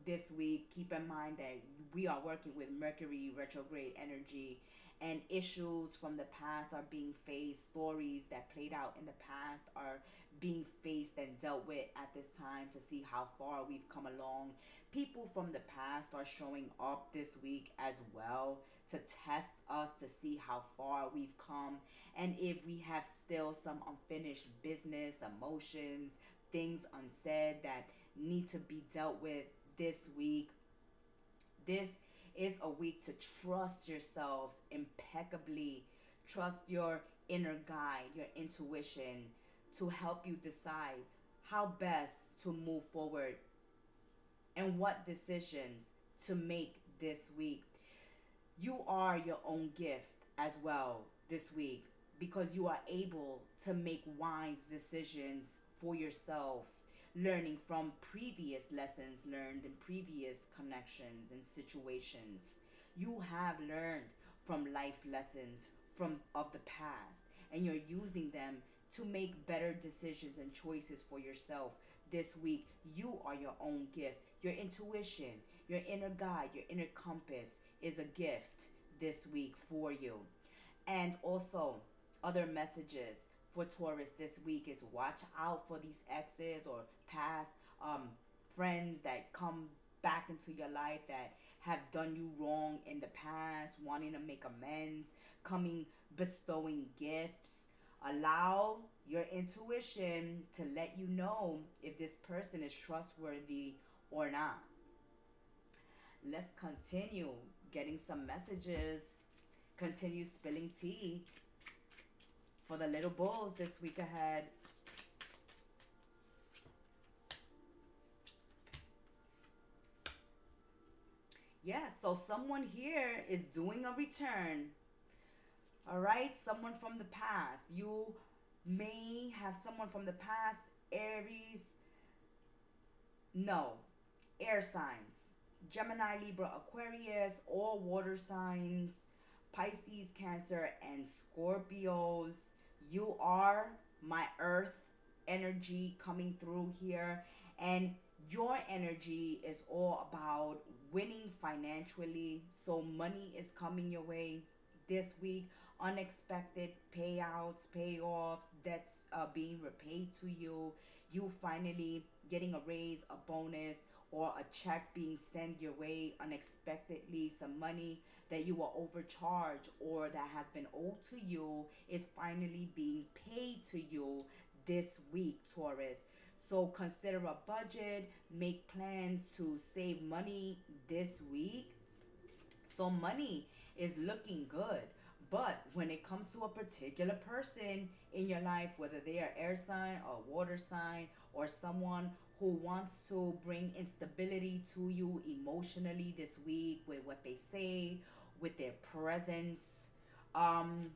this week. Keep in mind that we are working with Mercury retrograde energy, and issues from the past are being faced. Stories that played out in the past are being faced and dealt with at this time to see how far we've come along. People from the past are showing up this week as well to test us to see how far we've come and if we have still some unfinished business, emotions, things unsaid that need to be dealt with this week. This is a week to trust yourselves impeccably. Trust your inner guide, your intuition to help you decide how best to move forward and what decisions to make this week. You are your own gift as well this week because you are able to make wise decisions for yourself, learning from previous lessons learned in previous connections and situations. You have learned from life lessons from of the past and you're using them to make better decisions and choices for yourself this week. You are your own gift. Your intuition, your inner guide, your inner compass is a gift this week for you. And also other messages. for Taurus this week is watch out for these exes or past friends that come back into your life that have done you wrong in the past, wanting to make amends, coming bestowing gifts. Allow your intuition to let you know if this person is trustworthy or not. Let's continue getting some messages. Continue spilling tea for the little bulls this week ahead. Yeah, so someone here is doing a return. All right, someone from the past. You may have someone from the past. Aries, no. Air signs. Gemini, Libra, Aquarius, all water signs. Pisces, Cancer, and Scorpios. You are my earth energy coming through here. And your energy is all about winning financially. So money is coming your way this week. Unexpected payouts, payoffs, debts being repaid to you. You finally getting a raise, a bonus, or a check being sent your way unexpectedly. Some money that you were overcharged or that has been owed to you is finally being paid to you this week, Taurus. So consider a budget, make plans to save money this week. So money is looking good. But when it comes to a particular person in your life, whether they are air sign or water sign or someone who wants to bring instability to you emotionally this week with what they say, with their presence, um,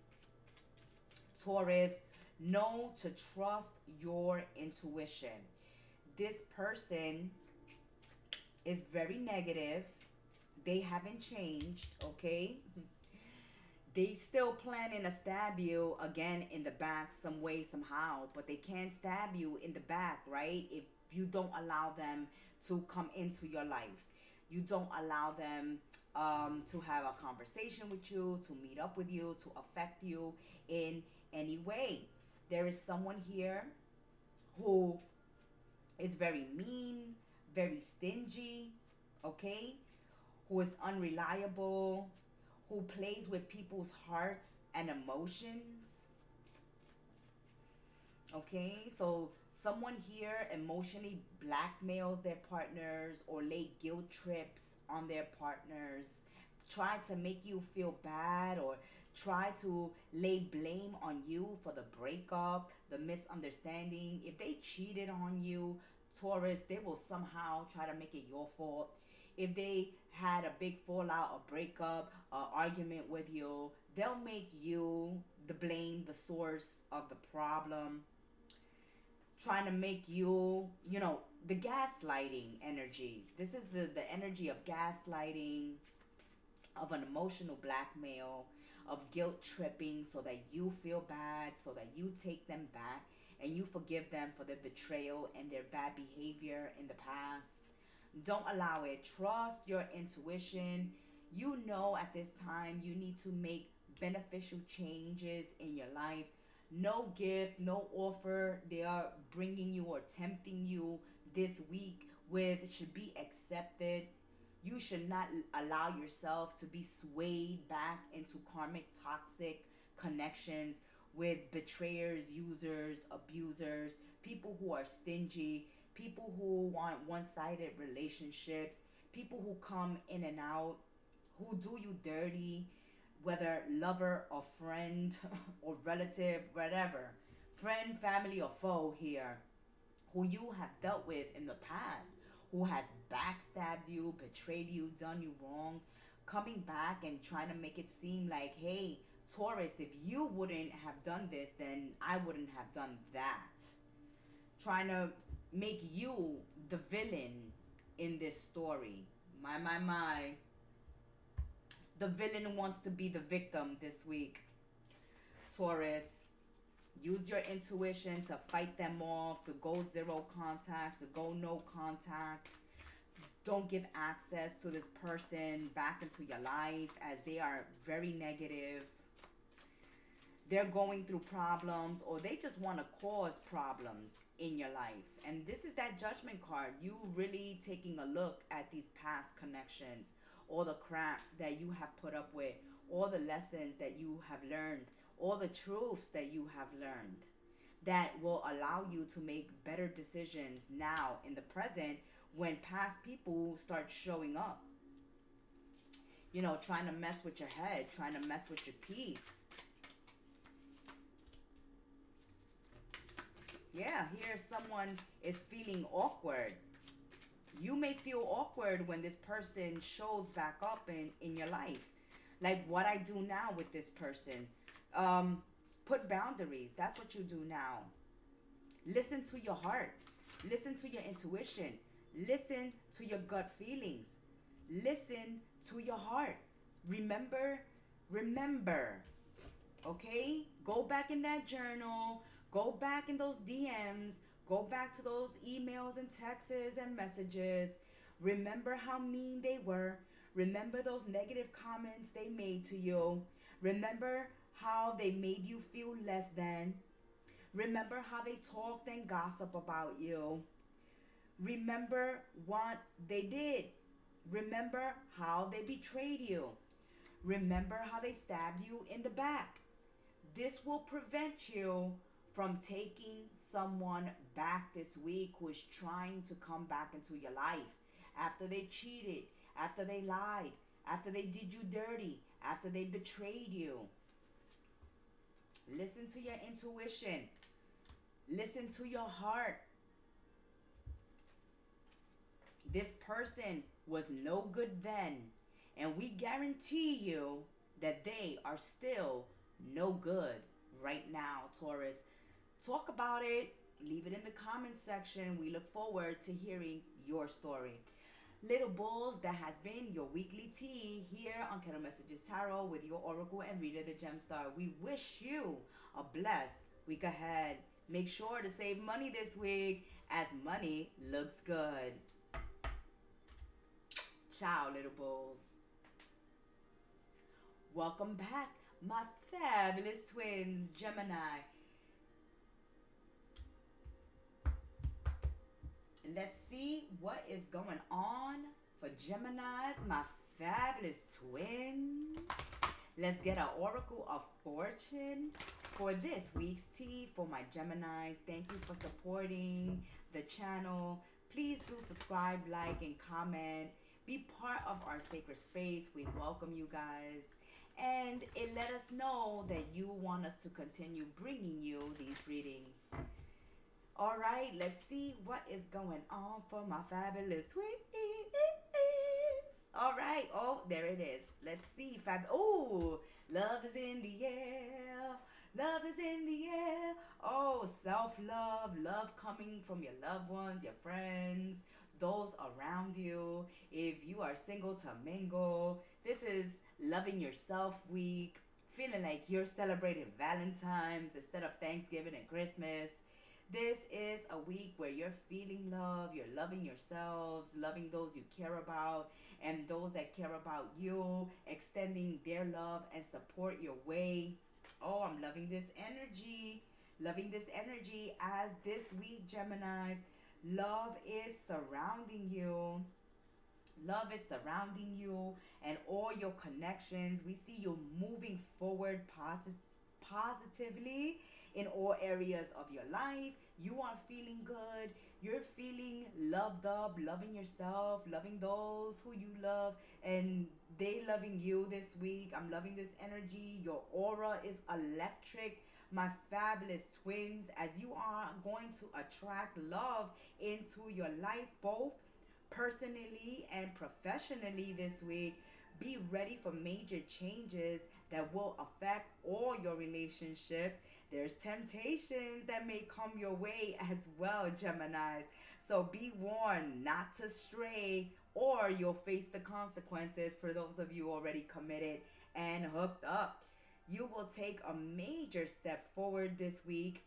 Taurus, know to trust your intuition. This person is very negative. They haven't changed, okay? They still planning to stab you again in the back some way, somehow, but they can't stab you in the back, right? If you don't allow them to come into your life. You don't allow them to have a conversation with you, to meet up with you, to affect you in any way. There is someone here who is very mean, very stingy, okay? Who is unreliable, who plays with people's hearts and emotions. Okay, so someone here emotionally blackmails their partners or lay guilt trips on their partners, try to make you feel bad or try to lay blame on you for the breakup, the misunderstanding. If they cheated on you, Taurus, they will somehow try to make it your fault. If they had a big fallout, a breakup, an argument with you, they'll make you the blame, the source of the problem. Trying to make you, the gaslighting energy. This is the energy of gaslighting, of an emotional blackmail, of guilt tripping so that you feel bad, so that you take them back and you forgive them for their betrayal and their bad behavior in the past. Don't allow it. Trust your intuition. You know at this time you need to make beneficial changes in your life. No gift, no offer they are bringing you or tempting you this week with should be accepted. You should not allow yourself to be swayed back into karmic toxic connections with betrayers, users, abusers, people who are stingy, people who want one-sided relationships, people who come in and out, who do you dirty, whether lover or friend or relative, whatever, friend, family, or foe here, who you have dealt with in the past, who has backstabbed you, betrayed you, done you wrong, coming back and trying to make it seem like, hey, Taurus, if you wouldn't have done this, then I wouldn't have done that. Trying to make you the villain in this story. My. The villain wants to be the victim this week. Taurus, use your intuition to fight them off, to go zero contact, to go no contact. Don't give access to this person back into your life as they are very negative. they're going through problems, or they just want to cause problems in your life. And this is that judgment card. You really taking a look at these past connections, all the crap that you have put up with, all the lessons that you have learned, all the truths that you have learned that will allow you to make better decisions now in the present when past people start showing up. You know, trying to mess with your head, trying to mess with your peace. Yeah, here someone is feeling awkward. You may feel awkward when this person shows back up in your life. Like what I do now with this person. Put boundaries. That's what you do now. Listen to your heart. Listen to your intuition. Listen to your gut feelings. Listen to your heart. Remember. Okay? Go back in that journal. Go back in those DMs. Go back to those emails and texts and messages. Remember how mean they were. Remember those negative comments they made to you. Remember how they made you feel less than. Remember how they talked and gossiped about you. Remember what they did. Remember how they betrayed you. Remember how they stabbed you in the back. This will prevent you from taking someone back this week who is trying to come back into your life after they cheated, after they lied, after they did you dirty, after they betrayed you. Listen to your intuition. Listen to your heart. This person was no good then, and we guarantee you that they are still no good right now, Taurus. Talk about it. Leave it in the comments section. We look forward to hearing your story. Little Bulls, that has been your weekly tea here on Kettle Messages Tarot with your Oracle and Reader, the Gemstar. We wish you a blessed week ahead. Make sure to save money this week as money looks good. Ciao, Little Bulls. Welcome back, my fabulous twins, Gemini. Let's see what is going on for Geminis, my fabulous twins. Let's get an Oracle of Fortune for this week's tea for my Geminis. Thank you for supporting the channel. Please do subscribe, like, and comment. Be part of our sacred space. We welcome you guys. And it let us know that you want us to continue bringing you these readings. All right, let's see what is going on for my fabulous twins. All right, oh, there it is. Let's see. Oh, love is in the air. Love is in the air. Oh, self-love, love coming from your loved ones, your friends, those around you. If you are single, to mingle. This is Loving Yourself Week. Feeling like you're celebrating Valentine's instead of Thanksgiving and Christmas. This is a week where you're feeling love, you're loving yourselves, loving those you care about, and those that care about you, extending their love and support your way. Oh, I'm loving this energy. Loving this energy as this week, Gemini, love is surrounding you. Love is surrounding you and all your connections. We see you moving forward positively in all areas of your life. You are feeling good. You're feeling loved up, loving yourself, loving those who you love, and they loving you this week. I'm loving this energy. Your aura is electric, my fabulous twins, as you are going to attract love into your life, both personally and professionally this week. Be ready for major changes that will affect all your relationships. There's temptations that may come your way as well, Geminis. So be warned not to stray, or you'll face the consequences for those of you already committed and hooked up. You will take a major step forward this week.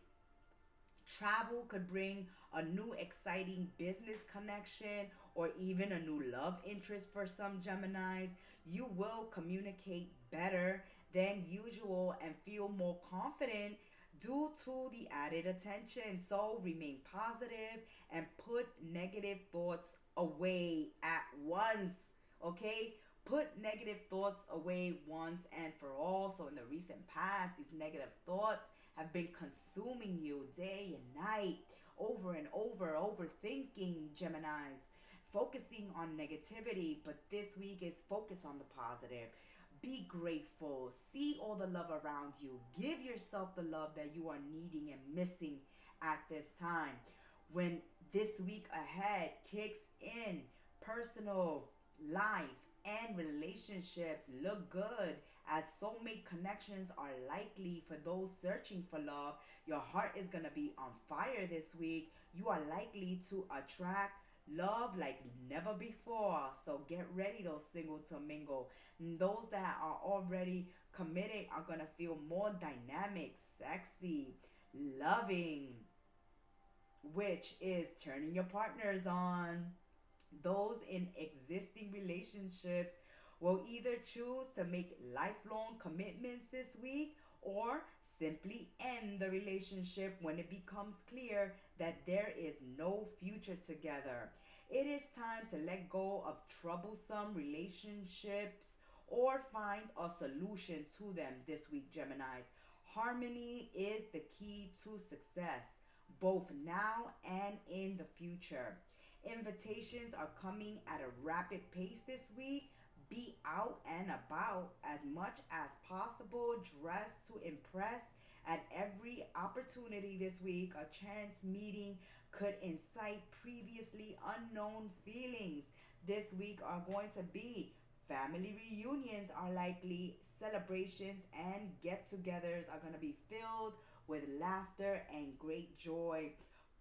Travel could bring a new exciting business connection or even a new love interest for some Geminis. You will communicate better than usual and feel more confident due to the added attention. So remain positive and put negative thoughts away at once. Okay? Put negative thoughts away once and for all. So in the recent past, these negative thoughts have been consuming you day and night, over and over, overthinking, Geminis, focusing on negativity. But this week is focus on the positive. Be grateful. See all the love around you. Give yourself the love that you are needing and missing at this time. When this week ahead kicks in, personal life and relationships look good as soulmate connections are likely for those searching for love. Your heart is going to be on fire this week. You are likely to attract love like never before. So get ready, those single to mingle. And those that are already committed are going to feel more dynamic, sexy, loving, which is turning your partners on. Those in existing relationships will either choose to make lifelong commitments this week or simply end the relationship when it becomes clear that there is no future together. It is time to let go of troublesome relationships or find a solution to them this week, Geminis. Harmony is the key to success, both now and in the future. Invitations are coming at a rapid pace this week. Be out and about as much as possible. Dress to impress at every opportunity this week. A chance meeting could incite previously unknown feelings. This week are going to be family reunions are likely. Celebrations and get-togethers are going to be filled with laughter and great joy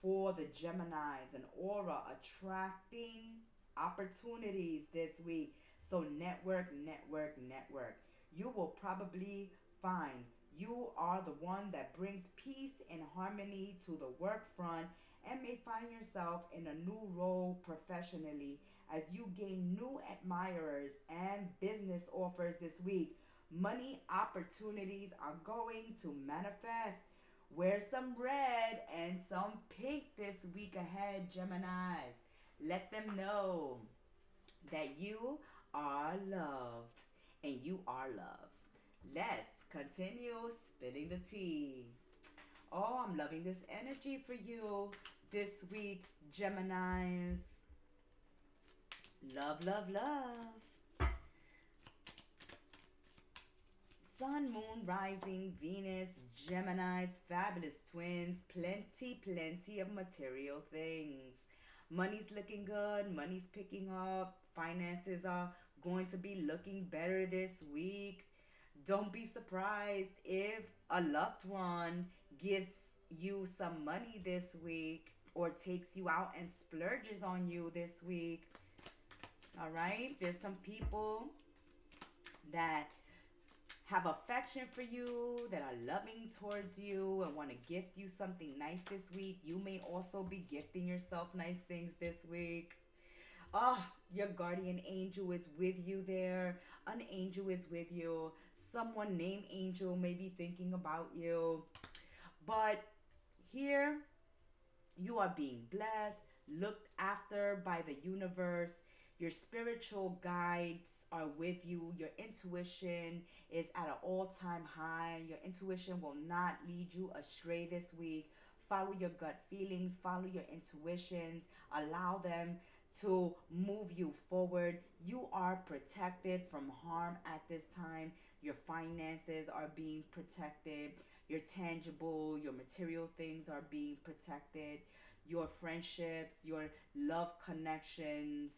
for the Geminis. An aura attracting opportunities this week. So network, network, network. You will probably find you are the one that brings peace and harmony to the work front and may find yourself in a new role professionally as you gain new admirers and business offers this week. Money opportunities are going to manifest. Wear some red and some pink this week ahead, Geminis. Let them know that you are loved and you are loved. Let's continue spilling the tea. Oh, I'm loving this energy for you this week, Geminis. Love, love, love. Sun, Moon, Rising, Venus, Geminis, fabulous twins, plenty, plenty of material things. Money's looking good, money's picking up, finances are going to be looking better this week. Don't be surprised if a loved one gives you some money this week or takes you out and splurges on you this week. All right? There's some people that have affection for you, that are loving towards you and want to gift you something nice this week. You may also be gifting yourself nice things this week. Your guardian angel is with you there. An angel is with you. Someone named Angel may be thinking about you. But here, you are being blessed, looked after by the universe. Your spiritual guides are with you. Your intuition is at an all-time high. Your intuition will not lead you astray this week. Follow your gut feelings. Follow your intuitions. Allow them to move you forward. You are protected from harm at this time. Your finances are being protected. Your tangible, your material things are being protected. Your friendships, your love connections,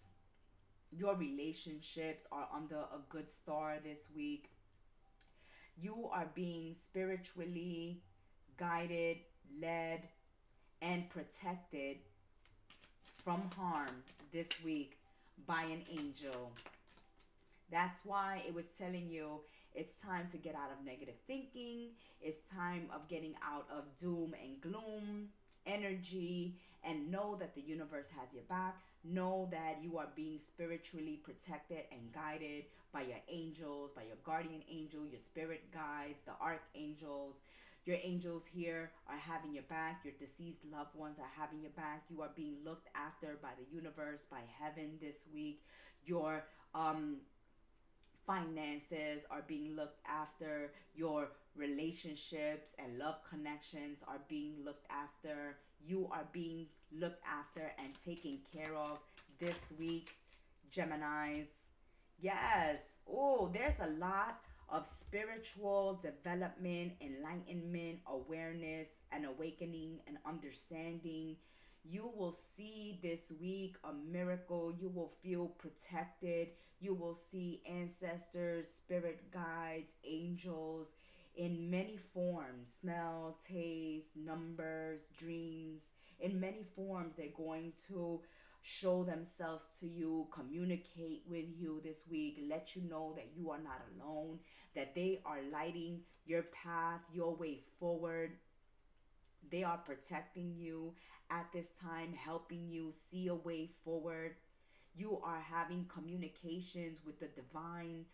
your relationships are under a good star this week. You are being spiritually guided, led, and protected from harm this week by an angel. That's why it was telling you it's time to get out of negative thinking. It's time of getting out of doom and gloom energy and know that the universe has your back. Know that you are being spiritually protected and guided by your angels, by your guardian angel, your spirit guides, the archangels. Your angels here are having your back. Your deceased loved ones are having your back. You are being looked after by the universe, by heaven this week. Your finances are being looked after. Your relationships and love connections are being looked after. You are being looked after and taken care of this week, Geminis. Yes. Oh, there's a lot of spiritual development, enlightenment, awareness, and awakening and understanding. You will see this week a miracle. You will feel protected. You will see ancestors, spirit guides, angels in many forms: smell, taste, numbers, dreams. In many forms, they're going to show themselves to you, communicate with you this week, let you know that you are not alone, that they are lighting your path, your way forward. They are protecting you at this time, helping you see a way forward. You are having communications with the divine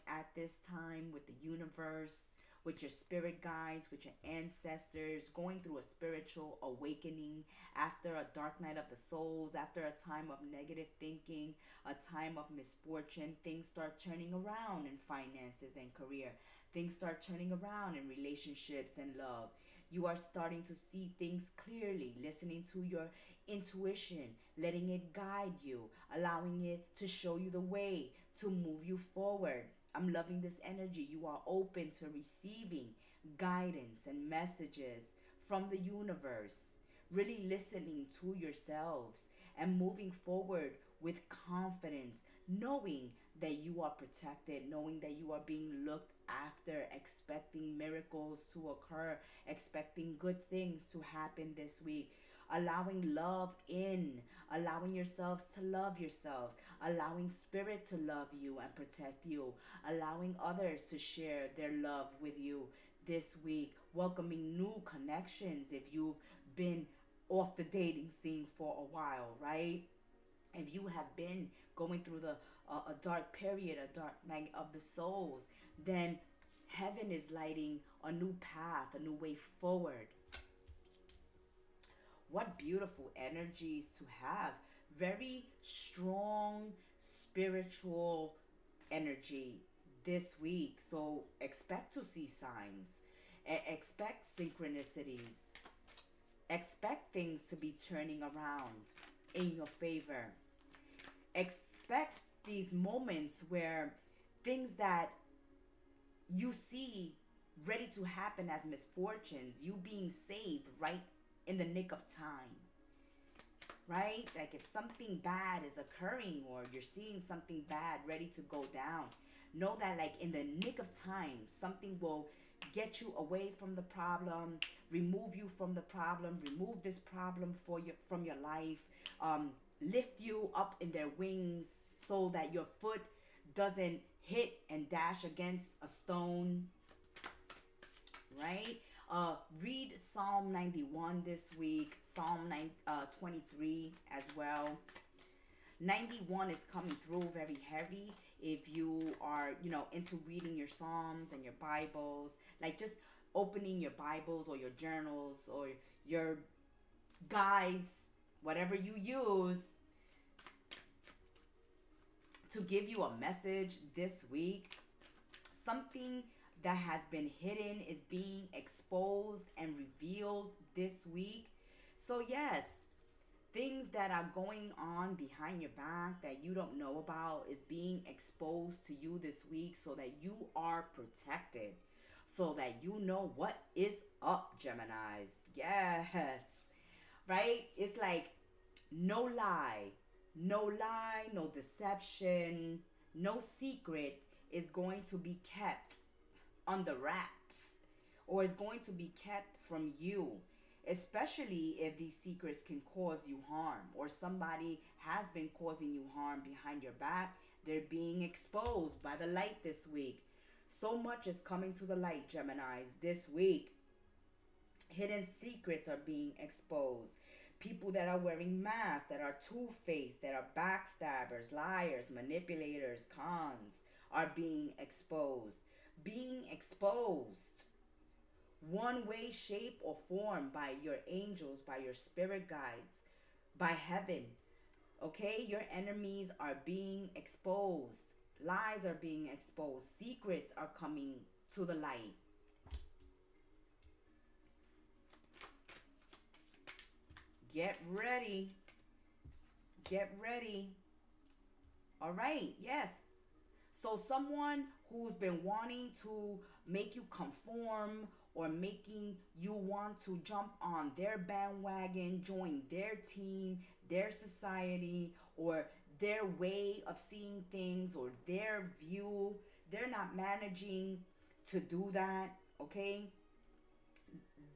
at this time, with the universe, with your spirit guides, with your ancestors, going through a spiritual awakening after a dark night of the souls, after a time of negative thinking, a time of misfortune. Things start turning around in finances and career. Things start turning around in relationships and love. You are starting to see things clearly, listening to your intuition, letting it guide you, allowing it to show you the way, to move you forward. I'm loving this energy. You are open to receiving guidance and messages from the universe, really listening to yourselves and moving forward with confidence, knowing that you are protected, knowing that you are being looked after, expecting miracles to occur, expecting good things to happen this week, allowing love in, allowing yourselves to love yourselves, allowing spirit to love you and protect you, allowing others to share their love with you this week, welcoming new connections if you've been off the dating scene for a while, right? If you have been going through a dark period, a dark night of the souls, then heaven is lighting a new path, a new way forward. What beautiful energies to have. Very strong spiritual energy this week. So expect to see signs. Expect synchronicities. Expect things to be turning around in your favor. Expect these moments where things that you see ready to happen as misfortunes, you being saved right in the nick of time, right? Like if something bad is occurring or you're seeing something bad ready to go down, know that like in the nick of time, something will get you away from the problem, remove you from the problem, remove this problem from your life, lift you up in their wings so that your foot doesn't hit and dash against a stone, right? Read Psalm 91 this week, Psalm 23 as well. 91 is coming through very heavy if you are, into reading your Psalms and your Bibles. Like just opening your Bibles or your journals or your guides, whatever you use, to give you a message this week. Something that has been hidden is being exposed and revealed this week. So yes, things that are going on behind your back that you don't know about is being exposed to you this week so that you are protected, so that you know what is up, Geminis. Yes, right? It's like no lie, no deception, no secret is going to be kept under wraps or is going to be kept from you, especially if these secrets can cause you harm or somebody has been causing you harm behind your back. They're being exposed by the light this week. So much is coming to the light, Geminis, this week. Hidden secrets are being exposed. People that are wearing masks, that are two-faced, that are backstabbers, liars, manipulators, cons, are being exposed. Being exposed. One way, shape, or form by your angels, by your spirit guides, by heaven. Okay? Your enemies are being exposed. Lies are being exposed. Secrets are coming to the light. Get ready. Get ready. All right. Yes. So someone who's been wanting to make you conform or making you want to jump on their bandwagon, join their team, their society, or their way of seeing things or their view, they're not managing to do that, okay?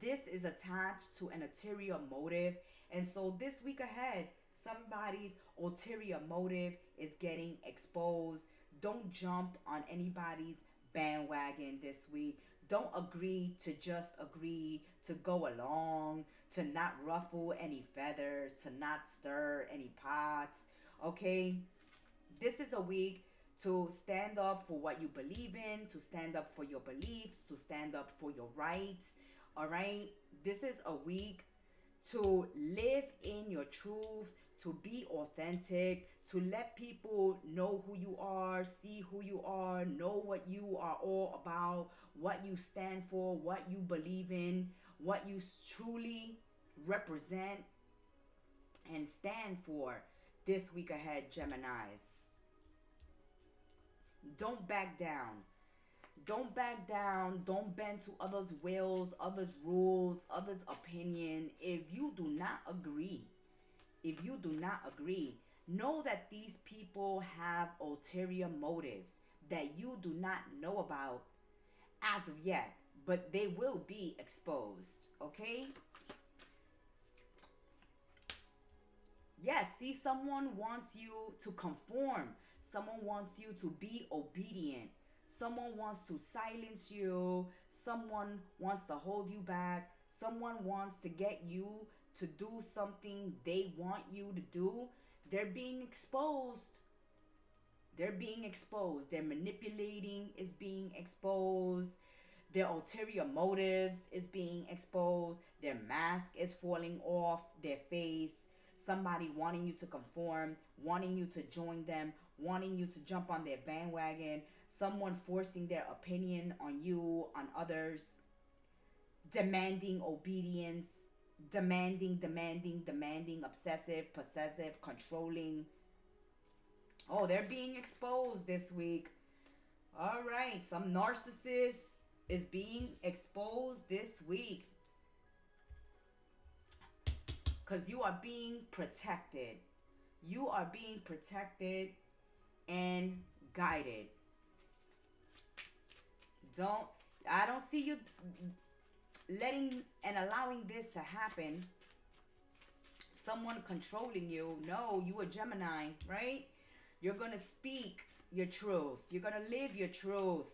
This is attached to an ulterior motive. And so this week ahead, somebody's ulterior motive is getting exposed. Don't jump on anybody's bandwagon this week. Don't agree to just agree to go along, to not ruffle any feathers, to not stir any pots. Okay? This is a week to stand up for what you believe in, to stand up for your beliefs, to stand up for your rights. All right? This is a week to live in your truth, to be authentic, to let people know who you are, see who you are, know what you are all about, what you stand for, what you believe in, what you truly represent and stand for this week ahead, Geminis. Don't back down. Don't back down. Don't bend to others' wills, others' rules, others' opinion. If you do not agree, know that these people have ulterior motives that you do not know about as of yet, but they will be exposed, okay? Yes, see, someone wants you to conform. Someone wants you to be obedient. Someone wants to silence you. Someone wants to hold you back. Someone wants to get you to do something they want you to do. They're being exposed. They're being exposed. Their manipulating is being exposed. Their ulterior motives is being exposed. Their mask is falling off their face. Somebody wanting you to conform, wanting you to join them, wanting you to jump on their bandwagon. Someone forcing their opinion on you, on others. Demanding obedience. Demanding, obsessive, possessive, controlling. Oh, they're being exposed this week. All right, some narcissist is being exposed this week. Because you are being protected. You are being protected and guided. I don't see you letting and allowing this to happen. Someone controlling you. No, you a Gemini, right? You're going to speak your truth. You're going to live your truth.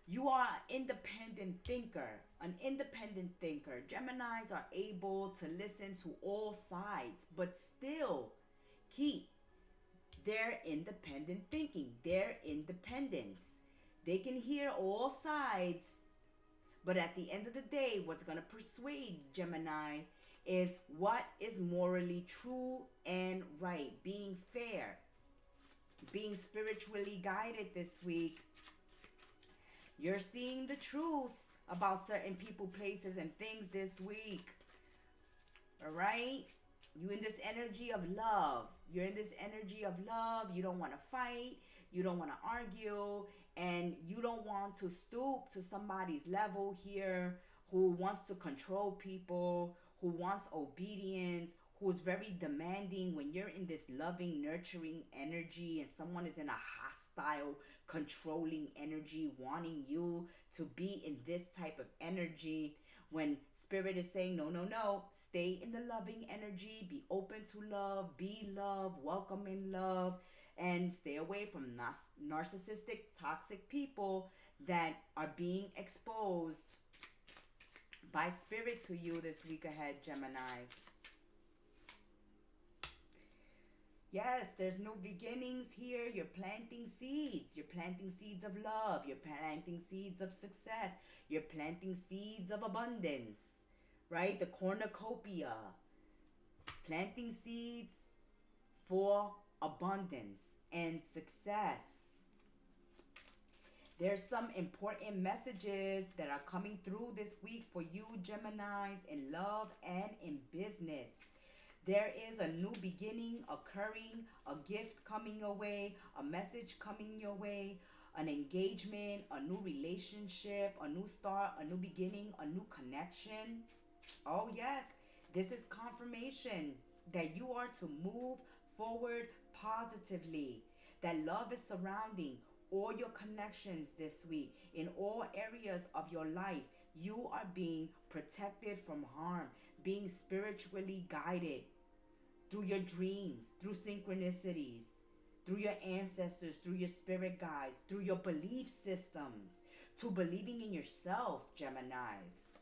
You are an independent thinker. An independent thinker. Geminis are able to listen to all sides, but still keep their independent thinking, their independence. They can hear all sides, but at the end of the day, what's going to persuade Gemini is what is morally true and right. Being fair. Being spiritually guided this week. You're seeing the truth about certain people, places, and things this week. All right? You in this energy of love. You're in this energy of love. You don't want to fight. You don't want to argue. And you don't want to stoop to somebody's level here who wants to control people, who wants obedience, who is very demanding when you're in this loving, nurturing energy and someone is in a hostile, controlling energy, wanting you to be in this type of energy. When Spirit is saying, no, stay in the loving energy, be open to love, be love, welcome in love, and stay away from narcissistic, toxic people that are being exposed by Spirit to you this week ahead, Geminis. Yes, there's new beginnings here. You're planting seeds. You're planting seeds of love. You're planting seeds of success. You're planting seeds of abundance, right? The cornucopia. Planting seeds for abundance and success. There's some important messages that are coming through this week for you, Geminis, in love and in business. There is a new beginning occurring, a gift coming your way, a message coming your way, an engagement, a new relationship, a new start, a new beginning, a new connection. Oh, yes, this is confirmation that you are to move forward positively, that love is surrounding all your connections this week. In all areas of your life, you are being protected from harm, being spiritually guided through your dreams, through synchronicities, through your ancestors, through your spirit guides, through your belief systems, to believing in yourself, Geminis.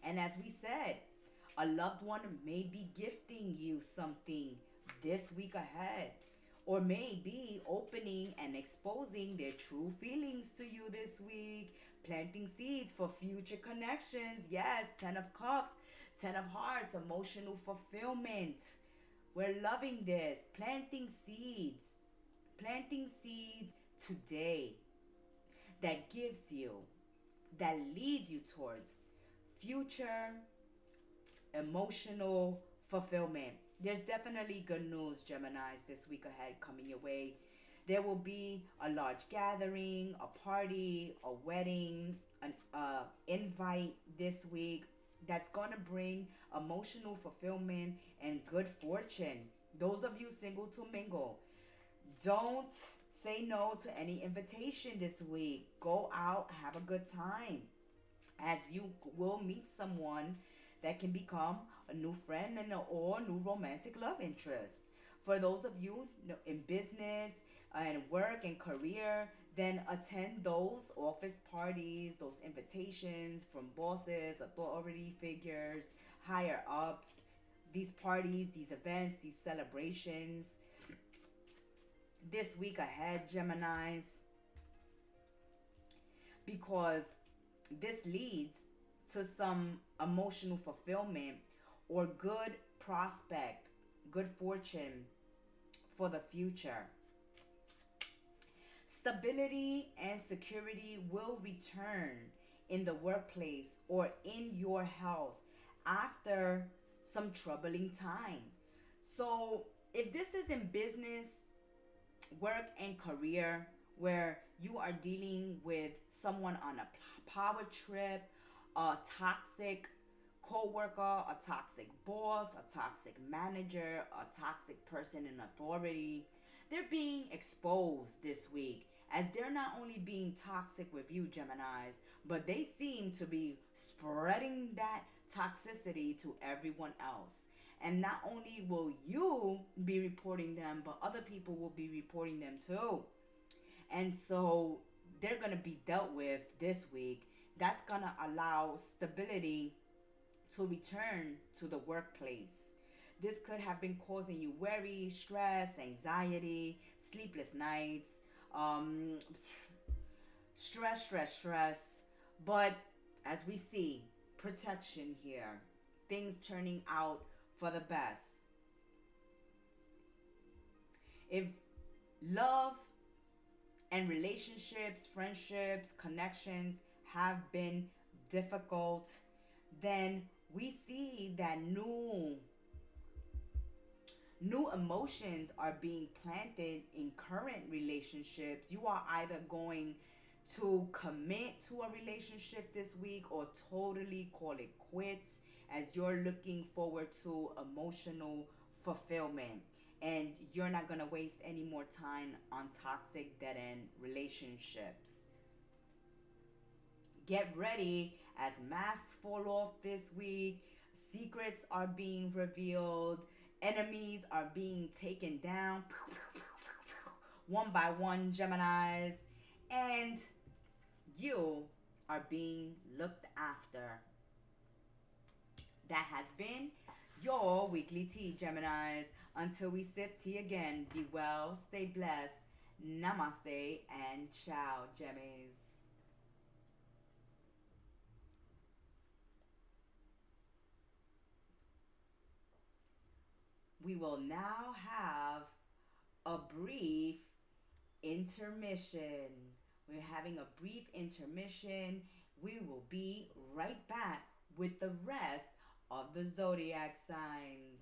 And as we said, a loved one may be gifting you something this week ahead, or may be opening and exposing their true feelings to you this week, planting seeds for future connections. Yes, 10 of Cups, 10 of Hearts, emotional fulfillment. We're loving this. Planting seeds today that gives you, that leads you towards future emotional fulfillment. There's definitely good news, Geminis, this week ahead coming your way. There will be a large gathering, a party, a wedding, an invite this week that's going to bring emotional fulfillment and good fortune. Those of you single to mingle, don't say no to any invitation this week. Go out, have a good time, as you will meet someone that can become a new friend and or new romantic love interest. For those of you in business and work and career, then attend those office parties, those invitations from bosses, authority figures, higher ups, these parties, these events, these celebrations. This week ahead, Geminis, because this leads to some emotional fulfillment or good prospect, good fortune for the future. Stability and security will return in the workplace or in your health after some troubling time. So, if this is in business, work, and career, where you are dealing with someone on a power trip, a toxic co-worker, a toxic boss, a toxic manager, a toxic person in authority, they're being exposed this week, as they're not only being toxic with you, Geminis, but they seem to be spreading that toxicity to everyone else. And not only will you be reporting them, but other people will be reporting them too. And so they're going to be dealt with this week. That's going to allow stability to return to the workplace. This could have been causing you worry, stress, anxiety, sleepless nights, um, stress. But as we see, protection here, things turning out for the best. If love and relationships, friendships, connections have been difficult, then we see that new emotions are being planted in current relationships. You are either going to commit to a relationship this week or totally call it quits, as you're looking forward to emotional fulfillment. And you're not going to waste any more time on toxic dead end relationships. Get ready as masks fall off this week. Secrets are being revealed. Enemies are being taken down one by one, Geminis. And you are being looked after. That has been your weekly tea, Geminis. Until we sip tea again, be well, stay blessed. Namaste and ciao, Gemmies. We will now have a brief intermission. We're having a brief intermission. We will be right back with the rest of the zodiac signs.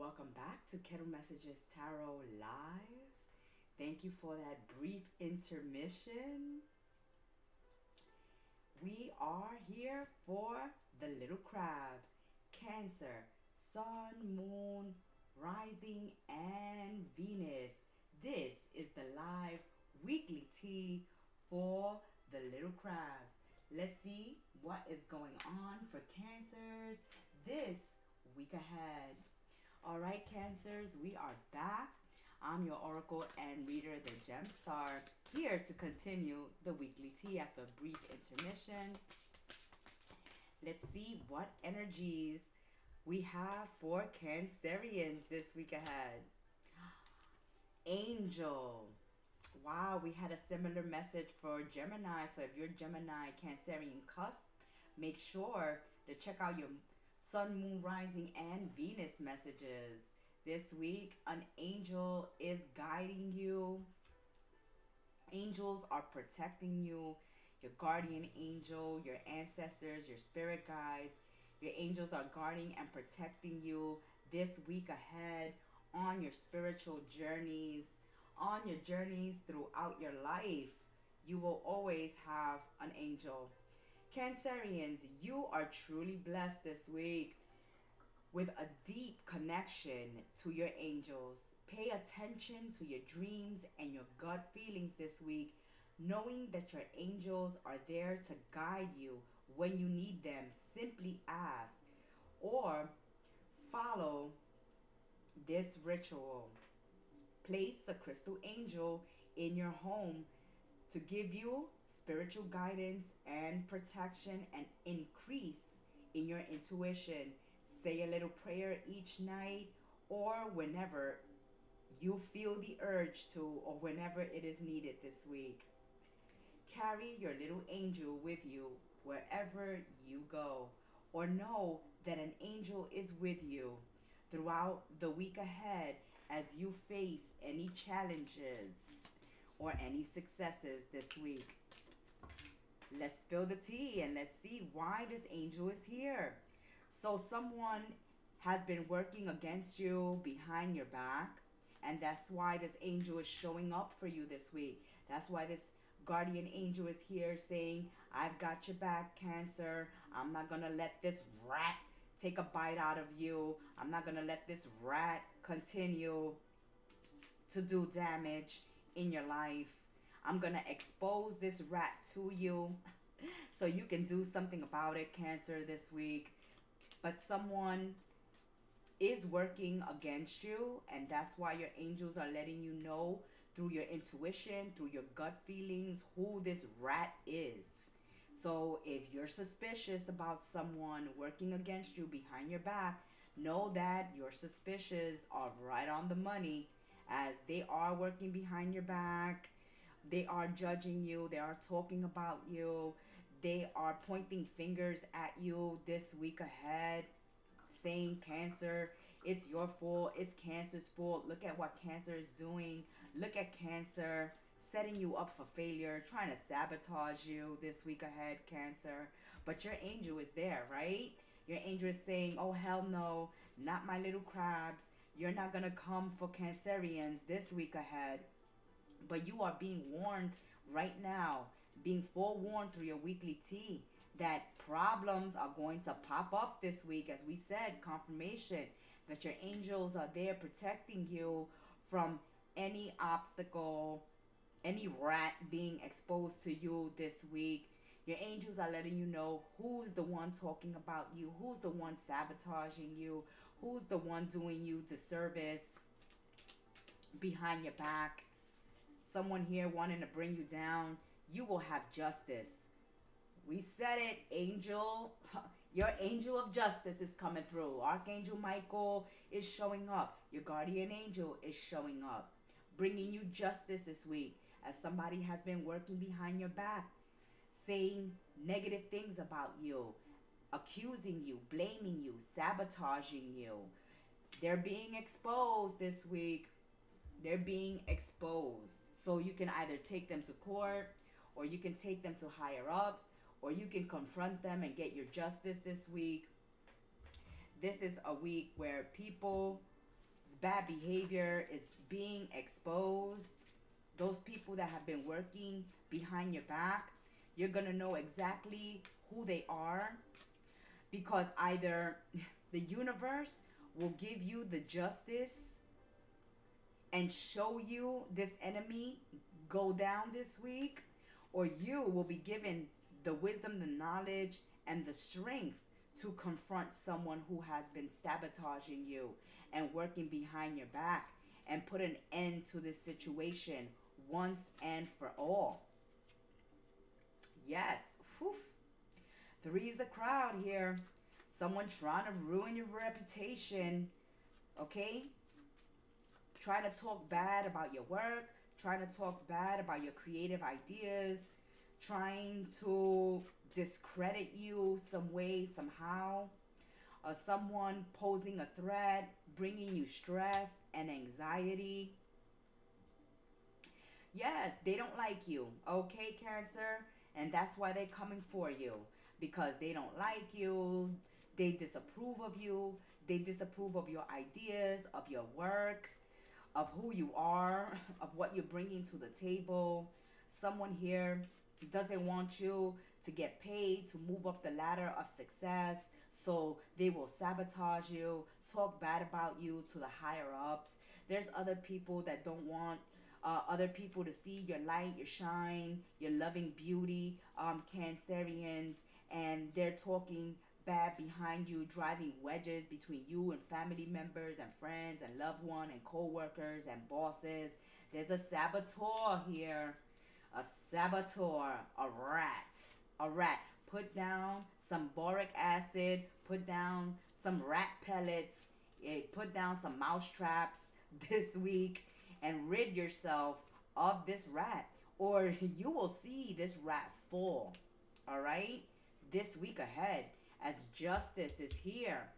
Welcome back to Kettle Messages Tarot Live. Thank you for that brief intermission. We are here for the little crabs, Cancer, Sun, Moon, Rising, and Venus. This is the live weekly tea for the little crabs. Let's see what is going on for Cancers this week ahead. All right, Cancers, we are back. I'm your oracle and reader, the Gem Star, here to continue the weekly tea after a brief intermission. Let's see what energies we have for Cancerians this week ahead. Angel. Wow, we had a similar message for Gemini. So if you're Gemini, Cancerian cusp, make sure to check out your Sun, Moon, Rising, and Venus messages. This week, an angel is guiding you. Angels are protecting you. Your guardian angel, your ancestors, your spirit guides. Your angels are guarding and protecting you this week ahead on your spiritual journeys, on your journeys throughout your life. You will always have an angel. Cancerians, you are truly blessed this week with a deep connection to your angels. Pay attention to your dreams and your gut feelings this week, knowing that your angels are there to guide you when you need them. Simply ask or follow this ritual. Place a crystal angel in your home to give you spiritual guidance and protection and increase in your intuition. Say a little prayer each night or whenever you feel the urge to, or whenever it is needed this week. Carry your little angel with you wherever you go, or know that an angel is with you throughout the week ahead as you face any challenges or any successes this week. Let's spill the tea and let's see why this angel is here. So, someone has been working against you behind your back, and that's why this angel is showing up for you this week. That's why this guardian angel is here saying, I've got your back, Cancer. I'm not going to let this rat take a bite out of you. I'm not going to let this rat continue to do damage in your life. I'm going to expose this rat to you so you can do something about it, Cancer, this week. But someone is working against you, and that's why your angels are letting you know through your intuition, through your gut feelings, who this rat is. So if you're suspicious about someone working against you behind your back, know that your suspicions are right on the money, as they are working behind your back. They are judging you. They are talking about you. They are pointing fingers at you this week ahead, saying, Cancer, it's your fault. It's Cancer's fault. Look at what Cancer is doing. Look at Cancer setting you up for failure, trying to sabotage you this week ahead, Cancer. But your angel is there, right? Your angel is saying, oh, hell no, not my little crabs. You're not going to come for Cancerians this week ahead. But you are being warned right now, being forewarned through your weekly tea, that problems are going to pop up this week. As we said, confirmation that your angels are there protecting you from any obstacle, any rat being exposed to you this week. Your angels are letting you know who's the one talking about you, who's the one sabotaging you, who's the one doing you disservice behind your back. Someone here wanting to bring you down. You will have justice. We said it, angel. Your angel of justice is coming through. Archangel Michael is showing up. Your guardian angel is showing up, bringing you justice this week, as somebody has been working behind your back, saying negative things about you, accusing you, blaming you, sabotaging you. They're being exposed this week. They're being exposed. So you can either take them to court, or you can take them to higher ups, or you can confront them and get your justice this week. This is a week where people's bad behavior is being exposed. Those people that have been working behind your back, you're going to know exactly who they are, because either the universe will give you the justice and show you this enemy go down this week, or you will be given the wisdom, the knowledge, and the strength to confront someone who has been sabotaging you and working behind your back, and put an end to this situation once and for all. Yes. Whew. Three's a crowd here. Someone trying to ruin your reputation. Okay? Trying to talk bad about your work. Trying to talk bad about your creative ideas. Trying to discredit you some way, somehow. Someone posing a threat, bringing you stress and anxiety. Yes, they don't like you. Okay, Cancer? And that's why they're coming for you. Because they don't like you. They disapprove of you. They disapprove of your ideas, of your work, of who you are, of what you're bringing to the table. Someone here doesn't want you to get paid, to move up the ladder of success. So they will sabotage you, talk bad about you to the higher ups. There's other people that don't want other people to see your light, your shine, your loving beauty, Cancerians, and they're talking bad behind you, driving wedges between you and family members and friends and loved one and co-workers and bosses. There's a saboteur here. A saboteur, a rat. A rat. Put down some boric acid, put down some rat pellets, put down some mouse traps this week and rid yourself of this rat, or you will see this rat fall. All right? This week ahead, as justice is here.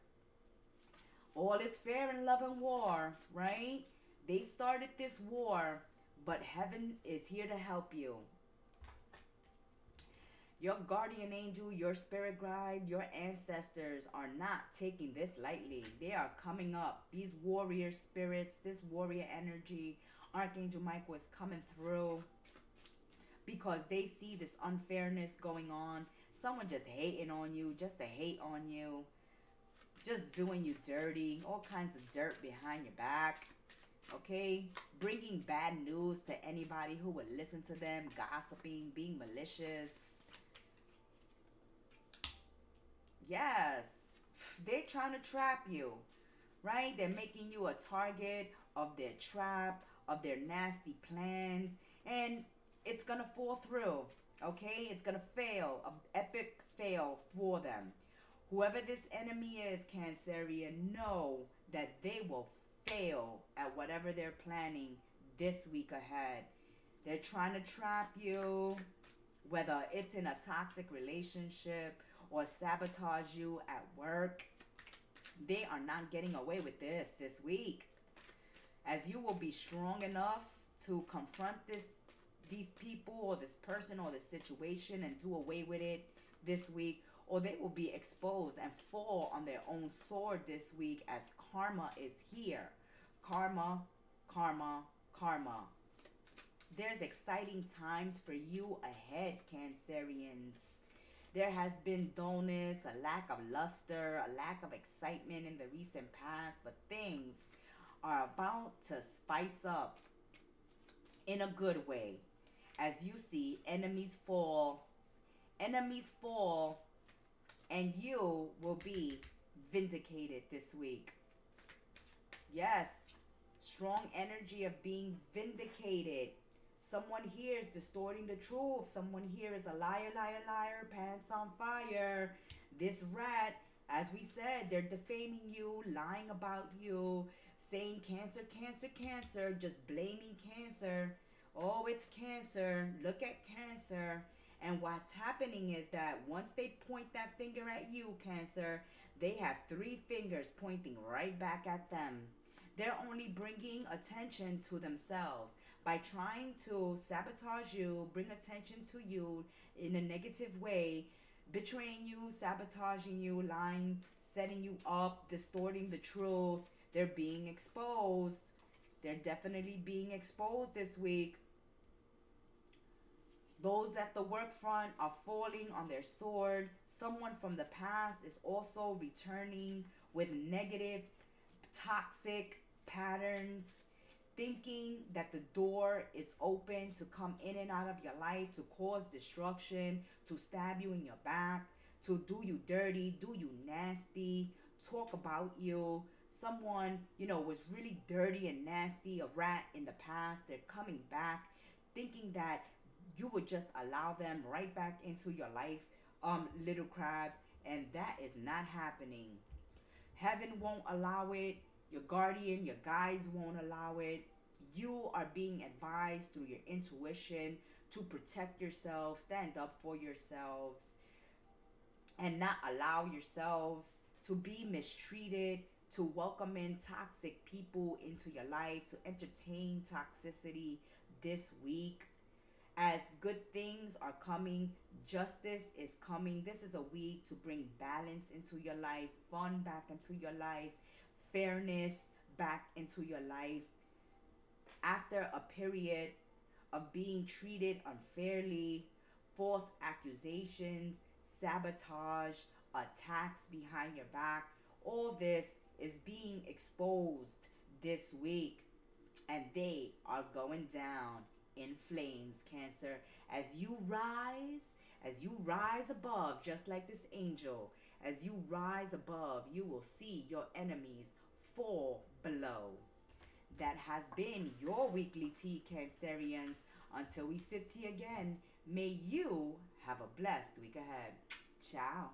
All is fair in love and war, right? They started this war, but heaven is here to help you. Your guardian angel, your spirit guide, your ancestors are not taking this lightly. They are coming up. These warrior spirits, this warrior energy, Archangel Michael is coming through because they see this unfairness going on. Someone just hating on you, just to hate on you, just doing you dirty, all kinds of dirt behind your back. Okay, bringing bad news to anybody who would listen to them, gossiping, being malicious. Yes, they're trying to trap you, right? They're making you a target of their trap, of their nasty plans, and it's gonna fall through, okay? It's gonna fail, an epic fail for them. Whoever this enemy is, Cancerian, know that they will fail at whatever they're planning this week ahead. They're trying to trap you, whether it's in a toxic relationship or sabotage you at work. They are not getting away with this week, as you will be strong enough to confront these people or this person or this situation and do away with it this week, or they will be exposed and fall on their own sword this week, as karma is here. Karma, karma, karma. There's exciting times for you ahead, Cancerians. There has been dullness, a lack of luster, a lack of excitement in the recent past, but things are about to spice up in a good way. As you see, enemies fall, and you will be vindicated this week. Yes, strong energy of being vindicated. Someone here is distorting the truth. Someone here is a liar, liar, liar, pants on fire. This rat, as we said, they're defaming you, lying about you, saying cancer, cancer, cancer, just blaming cancer. Oh, it's cancer. Look at cancer. And what's happening is that once they point that finger at you, Cancer, they have 3 fingers pointing right back at them. They're only bringing attention to themselves by trying to sabotage you, bring attention to you in a negative way, betraying you, sabotaging you, lying, setting you up, distorting the truth. They're being exposed. They're definitely being exposed this week. Those at the work front are falling on their sword. Someone from the past is also returning with negative, toxic patterns, thinking that the door is open to come in and out of your life, to cause destruction, to stab you in your back, to do you dirty, do you nasty, talk about you. Someone, was really dirty and nasty, a rat in the past. They're coming back thinking that you would just allow them right back into your life, little crabs, and that is not happening. Heaven won't allow it. Your guardian, your guides won't allow it. You are being advised through your intuition to protect yourself, stand up for yourselves, and not allow yourselves to be mistreated, to welcome in toxic people into your life, to entertain toxicity this week. As good things are coming, justice is coming. This is a week to bring balance into your life, fun back into your life, fairness back into your life. After a period of being treated unfairly, false accusations, sabotage, attacks behind your back, all this is being exposed this week. and they are going down in flames, Cancer. As you rise, as you rise above, just like this angel, as you rise above, you will see your enemies fall below. That has been your weekly tea, Cancerians. Until we sit tea again, may you have a blessed week ahead. Ciao.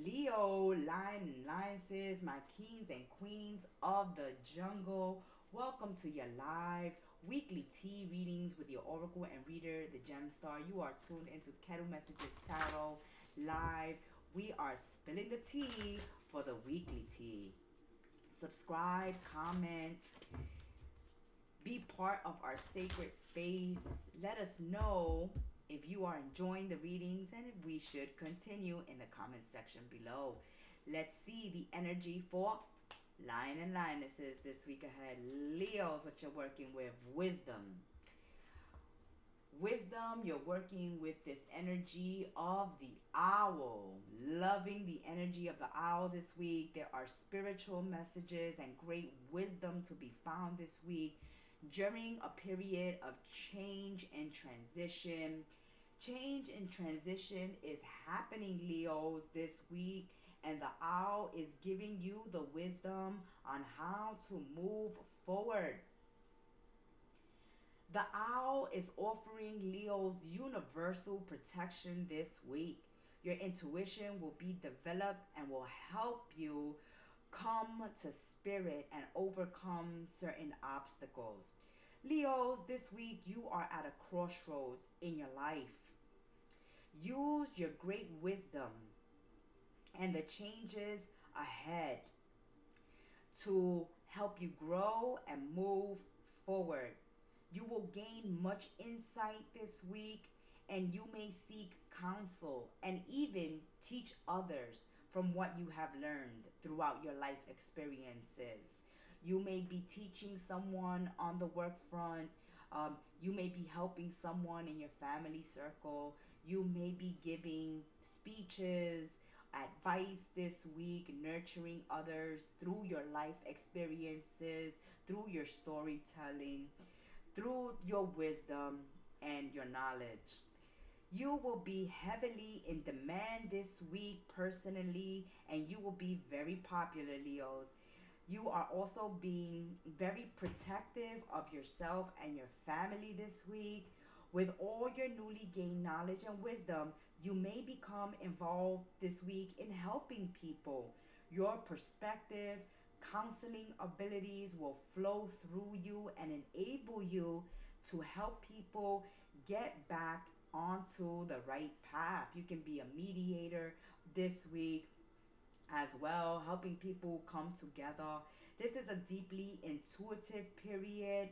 Leo, lion and lionesses, my kings and queens of the jungle, welcome to your live weekly tea readings with your oracle and reader, the gem star. You are tuned into Kettle Messages Tarot live. We are spilling the tea for the weekly tea. Subscribe, comment, be part of our sacred space. Let us know if you are enjoying the readings and if we should continue in the comment section below. Let's see the energy for lion and lionesses this week ahead. Leos, what you're working with. Wisdom. Wisdom, you're working with this energy of the owl. Loving the energy of the owl this week. There are spiritual messages and great wisdom to be found this week during a period of change and transition. Change and transition is happening, Leos, this week, and the owl is giving you the wisdom on how to move forward. The owl is offering Leo's universal protection this week. Your intuition will be developed and will help you come to spirit and overcome certain obstacles. Leos, this week you are at a crossroads in your life. Use your great wisdom and the changes ahead to help you grow and move forward. You will gain much insight this week, and you may seek counsel and even teach others from what you have learned throughout your life experiences. You may be teaching someone on the work front. You may be helping someone in your family circle. You may be giving speeches, advice this week, nurturing others through your life experiences, through your storytelling, through your wisdom and your knowledge. You will be heavily in demand this week personally, and you will be very popular, Leos. You are also being very protective of yourself and your family this week. With all your newly gained knowledge and wisdom, you may become involved this week in helping people. Your perspective, counseling abilities will flow through you and enable you to help people get back onto the right path. You can be a mediator this week as well, helping people come together. This is a deeply intuitive period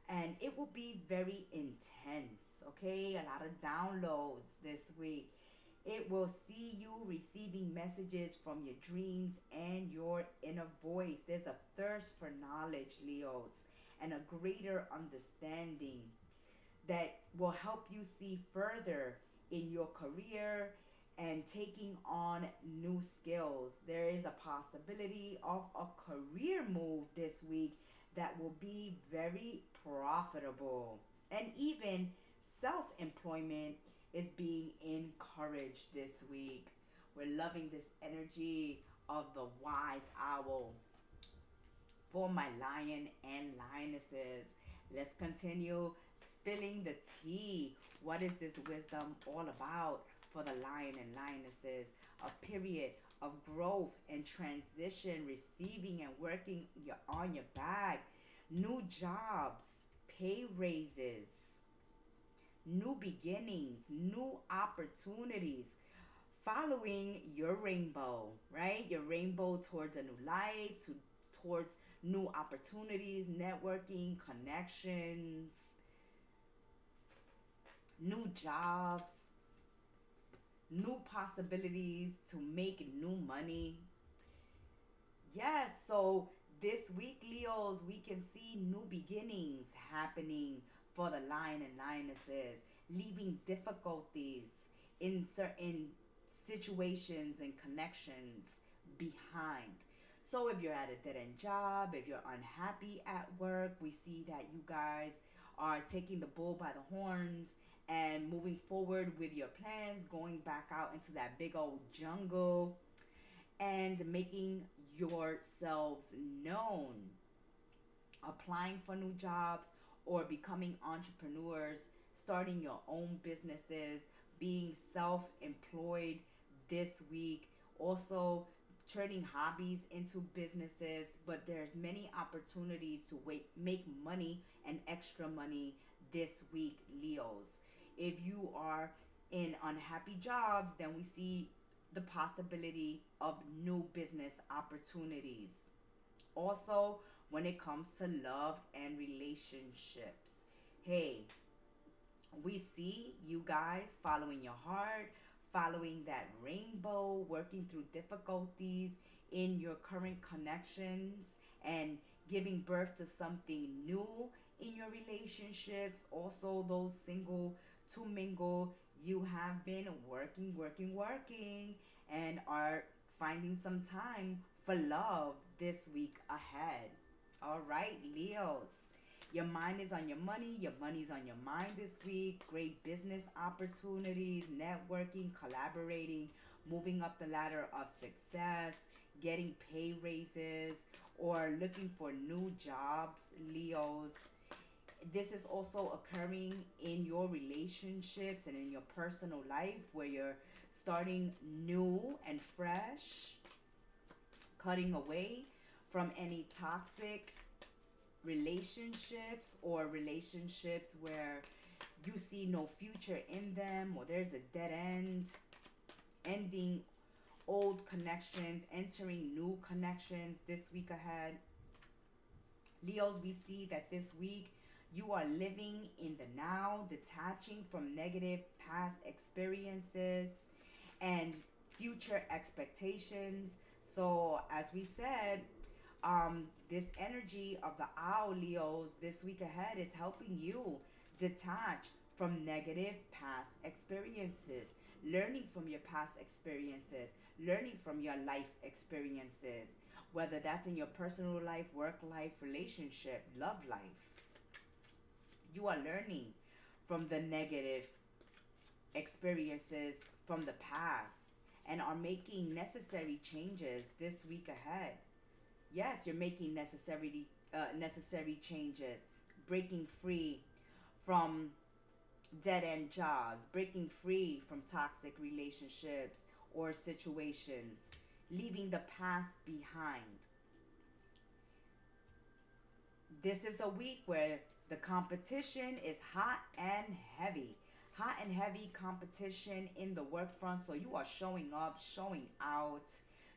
and it will be very intense, okay? A lot of downloads this week. It will see you receiving messages from your dreams and your inner voice. There's a thirst for knowledge, Leos, and a greater understanding that will help you see further in your career and taking on new skills. There is a possibility of a career move this week that will be very profitable. And even self-employment is being encouraged this week. We're loving this energy of the wise owl. For my lion and lionesses, let's continue spilling the tea. What is this wisdom all about for the lion and lionesses? A period of growth and transition, receiving and working on your bag, new jobs, pay raises, new beginnings, new opportunities, following your rainbow, right? Your rainbow towards a new light, towards new opportunities, networking, connections, new jobs, new possibilities to make new money. Yes, so this week, Leos, we can see new beginnings happening for the lion and lionesses, leaving difficulties in certain situations and connections behind. So if you're at a dead end job, if you're unhappy at work, we see that you guys are taking the bull by the horns and moving forward with your plans, going back out into that big old jungle and making yourselves known, applying for new jobs or becoming entrepreneurs, starting your own businesses, being self employed this week. Also, turning hobbies into businesses, but there's many opportunities to make money and extra money this week, Leos. If you are in unhappy jobs, then we see the possibility of new business opportunities. Also, when it comes to love and relationships, hey, we see you guys following your heart, following that rainbow, working through difficulties in your current connections, and giving birth to something new in your relationships. Also, those single to mingle, you have been working, and are finding some time for love this week ahead. All right, Leos. Your mind is on your money. Your money's on your mind this week. Great business opportunities, networking, collaborating, moving up the ladder of success, getting pay raises, or looking for new jobs, Leos. This is also occurring in your relationships and in your personal life where you're starting new and fresh, cutting away from any toxic relationships or relationships where you see no future in them, or there's a dead end, ending old connections, entering new connections this week ahead. Leos, we see that this week you are living in the now, detaching from negative past experiences and future expectations. So, as we said, this energy of the owl, Leos, this week ahead is helping you detach from negative past experiences, learning from your past experiences, learning from your life experiences, whether that's in your personal life, work life, relationship, love life. You are learning from the negative experiences from the past and are making necessary changes this week ahead. Yes, you're making necessary changes, breaking free from dead end jobs, breaking free from toxic relationships or situations, leaving the past behind. This is a week where the competition is hot and heavy. Hot and heavy competition in the work front. So you are showing up, showing out.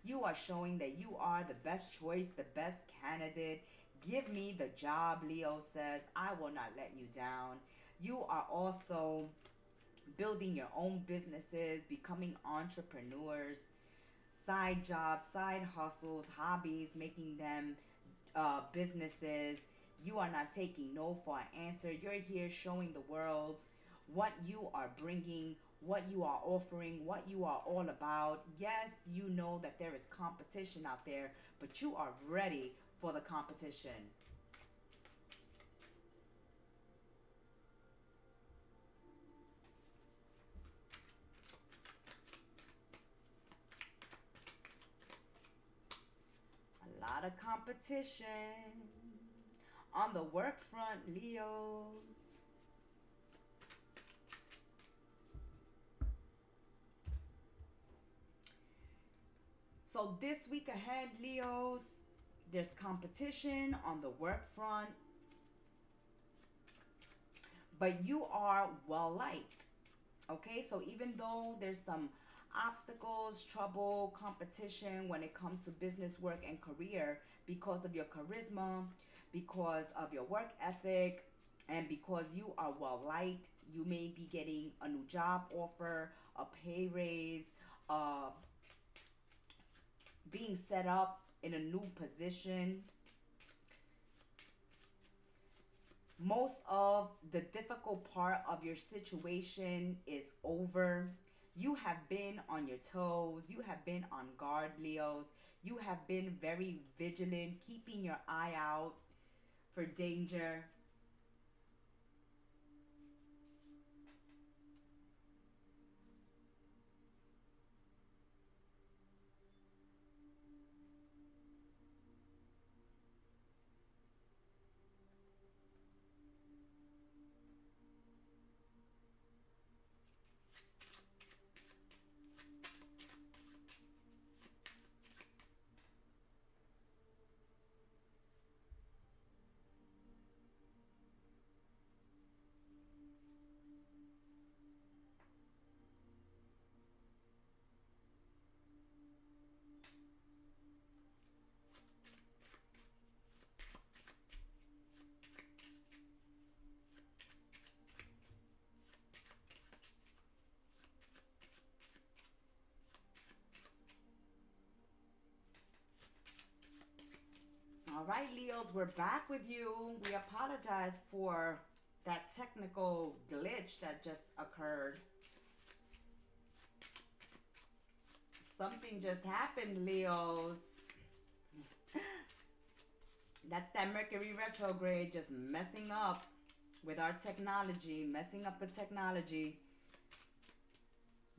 You are showing that you are the best choice, the best candidate. Give me the job, Leo says. I will not let you down. You are also building your own businesses, becoming entrepreneurs, side jobs, side hustles, hobbies, making them businesses. You are not taking no for an answer. You're here showing the world what you are bringing, what you are offering, what you are all about. Yes, you know that there is competition out there, but you are ready for the competition. A lot of competition on the work front, Leos. So this week ahead, Leos, there's competition on the work front, but you are well liked. Okay, so even though there's some obstacles, trouble, competition when it comes to business, work, and career, because of your charisma, because of your work ethic, and because you are well liked, you may be getting a new job offer, a pay raise, being set up in a new position. Most of the difficult part of your situation is over. You have been on your toes. You have been on guard, Leos. You have been very vigilant, keeping your eye out for danger. All right, Leos, we're back with you. We apologize for that technical glitch that just occurred. Something just happened, Leos. That's that Mercury retrograde just messing up with our technology, messing up the technology,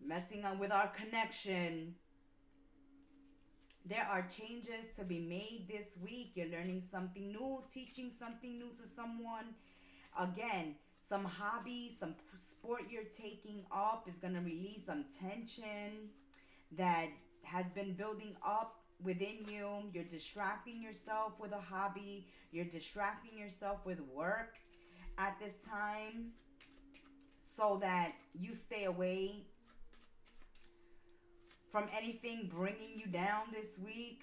messing up with our connection. There are changes to be made this week. You're learning something new, teaching something new to someone. Again, some hobby, some sport you're taking up is going to release some tension that has been building up within you. You're distracting yourself with a hobby. You're distracting yourself with work at this time so that you stay away from anything bringing you down this week.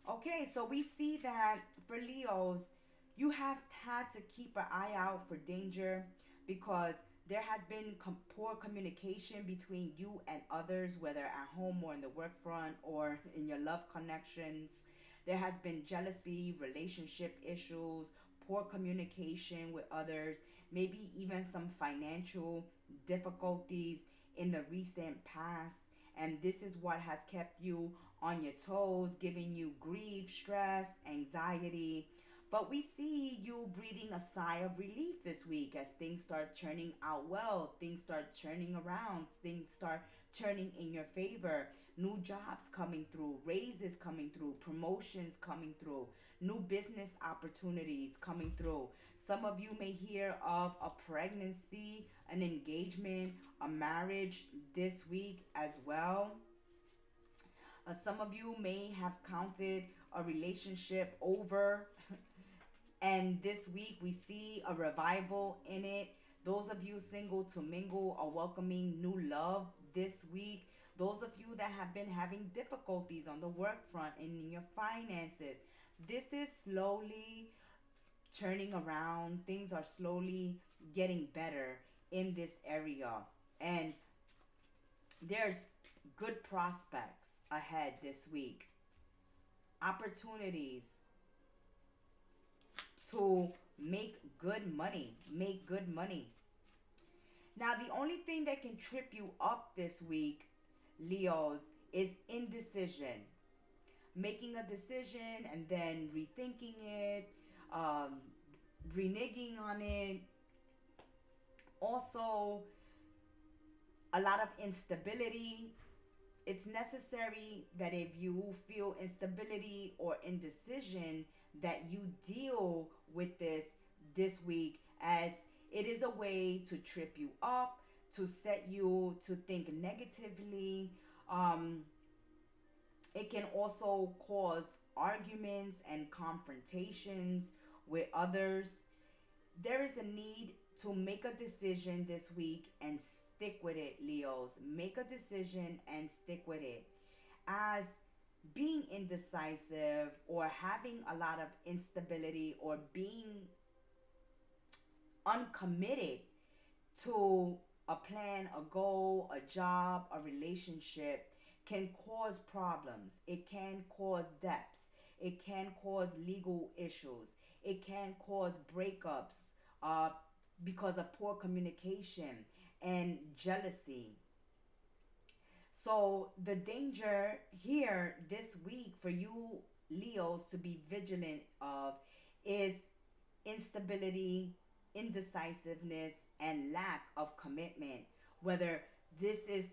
Okay, so we see that for Leos, you have had to keep an eye out for danger because there has been poor communication between you and others, whether at home or in the work front or in your love connections. There has been jealousy, relationship issues, poor communication with others, maybe even some financial difficulties in the recent past. And this is what has kept you on your toes, giving you grief, stress, anxiety. But we see you breathing a sigh of relief this week as things start turning out well, things start turning around, things start turning in your favor. New jobs coming through, raises coming through, promotions coming through, new business opportunities coming through. Some of you may hear of a pregnancy, an engagement, a marriage this week as well. Some of you may have counted a relationship over, and this week we see a revival in it. Those of you single to mingle are welcoming new love this week. Those of you that have been having difficulties on the work front and in your finances, this is slowly turning around. Things are slowly getting better in this area. And there's good prospects ahead this week. Opportunities to make good money. Make good money. Now, the only thing that can trip you up this week, Leos, is indecision. Making a decision and then rethinking it, reneging on it. Also, a lot of instability. It's necessary that if you feel instability or indecision, that you deal with this week, as it is a way to trip you up, to set you to think negatively. It can also cause arguments and confrontations with others. There is a need to make a decision this week and stick with it, Leos. Make a decision and stick with it. As being indecisive or having a lot of instability or being uncommitted to a plan, a goal, a job, a relationship can cause problems. It can cause debts. It can cause legal issues. It can cause breakups, because of poor communication and jealousy. So, the danger here this week for you Leos to be vigilant of is instability, indecisiveness, and lack of commitment, whether this is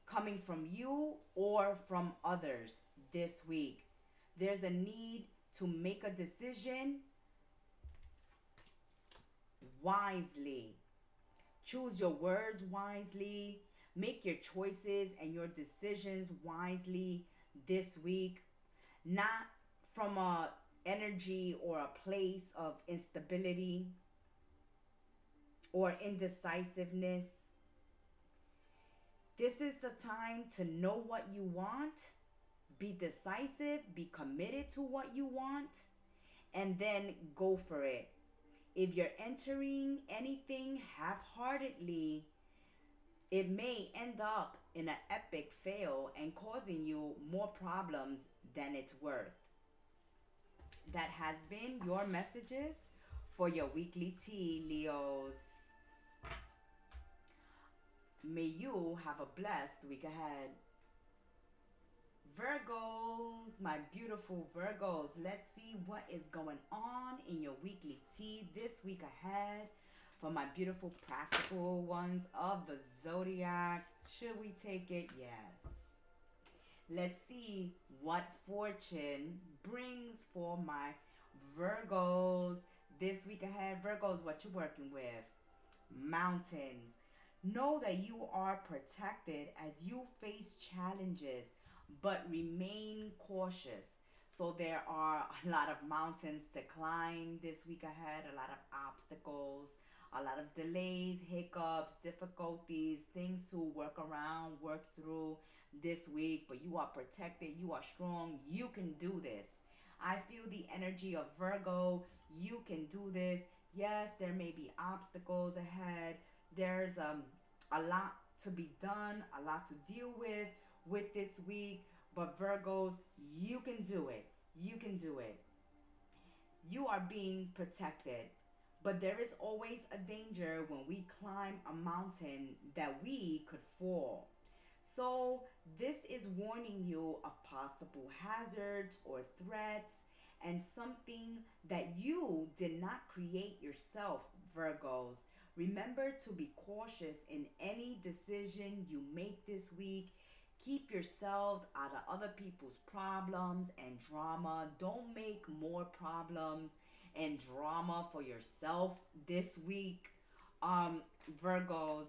coming from you or from others this week. There's a need to make a decision wisely. Choose your words wisely. Make your choices and your decisions wisely this week. Not from a energy or a place of instability or indecisiveness. This is the time to know what you want, be decisive, be committed to what you want, and then go for it. If you're entering anything half heartedly, it may end up in an epic fail and causing you more problems than it's worth. That has been your messages for your weekly tea, Leos. May you have a blessed week ahead. Virgos, my beautiful Virgos, let's see what is going on in your weekly tea this week ahead for my beautiful practical ones of the zodiac. Should we take it? Yes. Let's see what fortune brings for my Virgos this week ahead. Virgos, what you working with? Mountains. Know that you are protected as you face challenges, but remain cautious. So there are a lot of mountains to climb this week ahead, a lot of obstacles, a lot of delays, hiccups, difficulties, things to work around, work through this week, but you are protected, you are strong, you can do this. I feel the energy of Virgo, you can do this. Yes, there may be obstacles ahead. There's a lot to be done, a lot to deal with this week, but Virgos, you can do it. You can do it. You are being protected. But there is always a danger when we climb a mountain that we could fall. So, this is warning you of possible hazards or threats and something that you did not create yourself, Virgos. Remember to be cautious in any decision you make this week. Keep yourselves out of other people's problems and drama. Don't make more problems and drama for yourself this week, Virgos.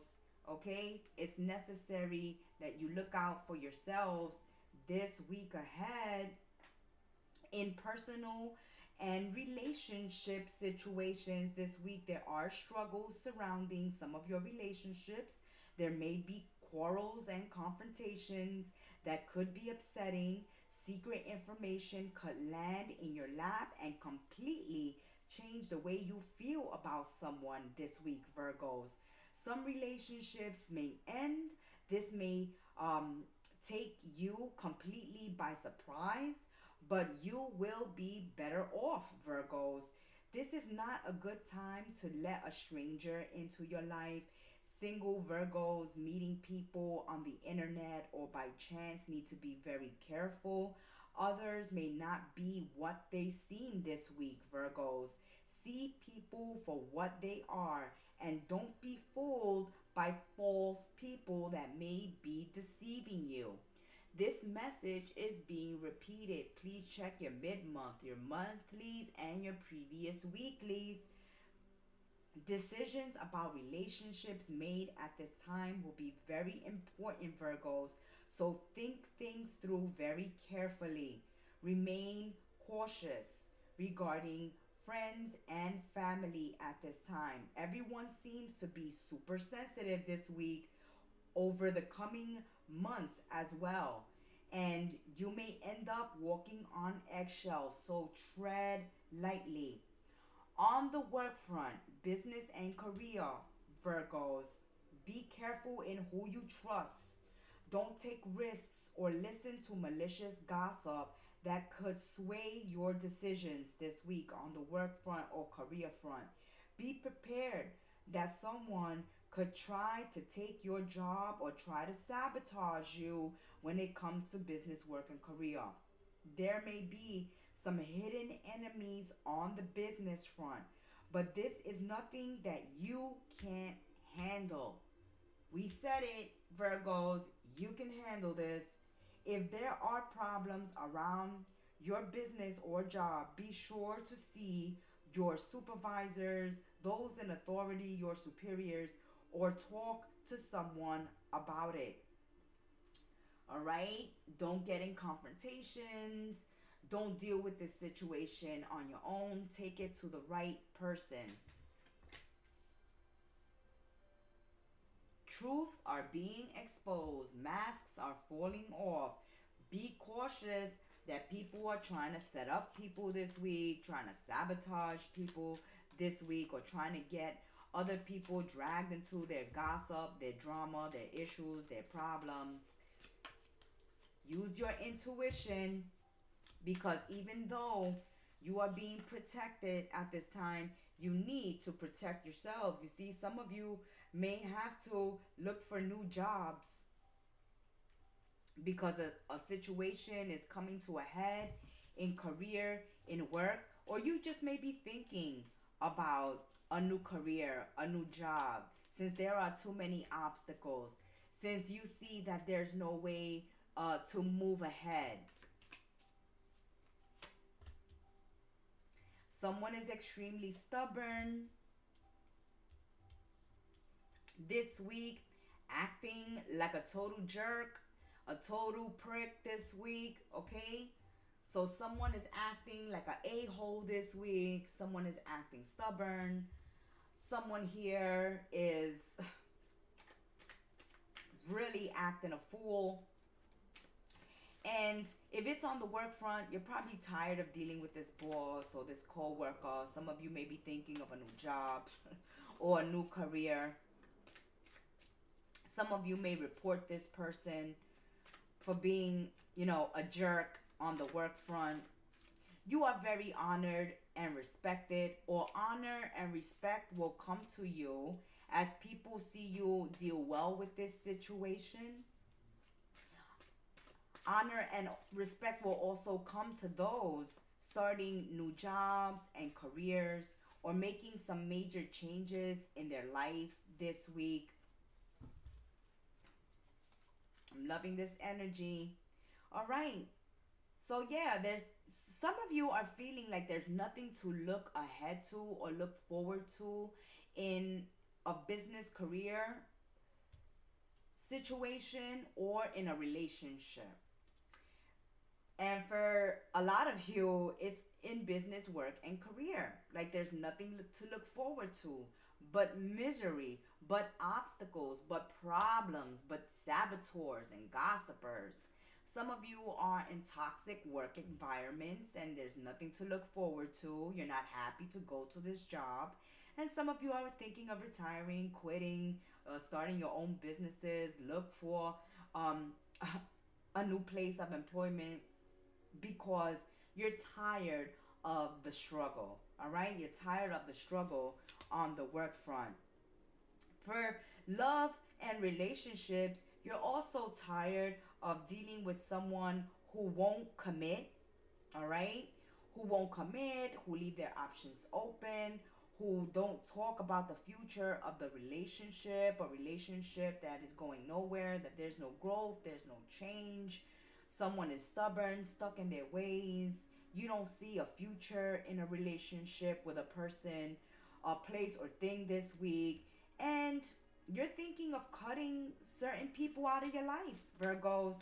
Okay, it's necessary that you look out for yourselves this week ahead in personal and relationship situations this week. There are struggles surrounding some of your relationships. There may be quarrels and confrontations that could be upsetting. Secret information could land in your lap and completely change the way you feel about someone this week, Virgos. Some relationships may end. This may take you completely by surprise, but you will be better off, Virgos. This is not a good time to let a stranger into your life. Single Virgos meeting people on the internet or by chance need to be very careful. Others may not be what they seem this week, Virgos. See people for what they are and don't be fooled by false people that may be deceiving you. This message is being repeated. Please check your mid-month, your monthlies, and your previous weeklies. Decisions about relationships made at this time will be very important, Virgos. So think things through very carefully. Remain cautious regarding friends and family at this time. Everyone seems to be super sensitive this week over the coming months as well. And you may end up walking on eggshells, so tread lightly. On the work front, business and career, Virgos, be careful in who you trust. Don't take risks or listen to malicious gossip that could sway your decisions this week on the work front or career front. Be prepared that someone could try to take your job or try to sabotage you when it comes to business, work, and career. There may be some hidden enemies on the business front, but this is nothing that you can't handle. We said it, Virgos, you can handle this. If there are problems around your business or job, be sure to see your supervisors, those in authority, your superiors, or talk to someone about it. All right? Don't get in confrontations. Don't deal with this situation on your own. Take it to the right person. Truths are being exposed. Masks are falling off. Be cautious that people are trying to set up people this week, trying to sabotage people this week, or trying to get other people dragged into their gossip, their drama, their issues, their problems. Use your intuition, because even though you are being protected at this time, you need to protect yourselves. You see, some of you may have to look for new jobs because a situation is coming to a head in career, in work, or you just may be thinking about a new career, a new job, since there are too many obstacles, since you see that there's no way to move ahead. Someone is extremely stubborn this week, acting like a total jerk, a total prick this week, okay? So someone is acting like a a-hole this week. Someone is acting stubborn. Someone here is really acting a fool. And if it's on the work front, you're probably tired of dealing with this boss or this co-worker. Some of you may be thinking of a new job or a new career. Some of you may report this person for being, a jerk on the work front. You are very honored and respected, or honor and respect will come to you as people see you deal well with this situation. Honor and respect will also come to those starting new jobs and careers, or making some major changes in their life this week. I'm loving this energy. All right. So yeah, there's some of you are feeling like there's nothing to look ahead to or look forward to in a business career situation or in a relationship. And for a lot of you, it's in business, work, and career. Like there's nothing to look forward to but misery, but obstacles, but problems, but saboteurs and gossipers. Some of you are in toxic work environments and there's nothing to look forward to. You're not happy to go to this job. And some of you are thinking of retiring, quitting, starting your own businesses, look for a new place of employment because you're tired of the struggle. All right? You're tired of the struggle on the work front. For love and relationships, you're also tired of dealing with someone who won't commit, all right? Who won't commit, who leave their options open, who don't talk about the future of the relationship, a relationship that is going nowhere, that there's no growth, there's no change. Someone is stubborn, stuck in their ways. You don't see a future in a relationship with a person, a place, or thing this week. And you're thinking of cutting certain people out of your life, Virgos.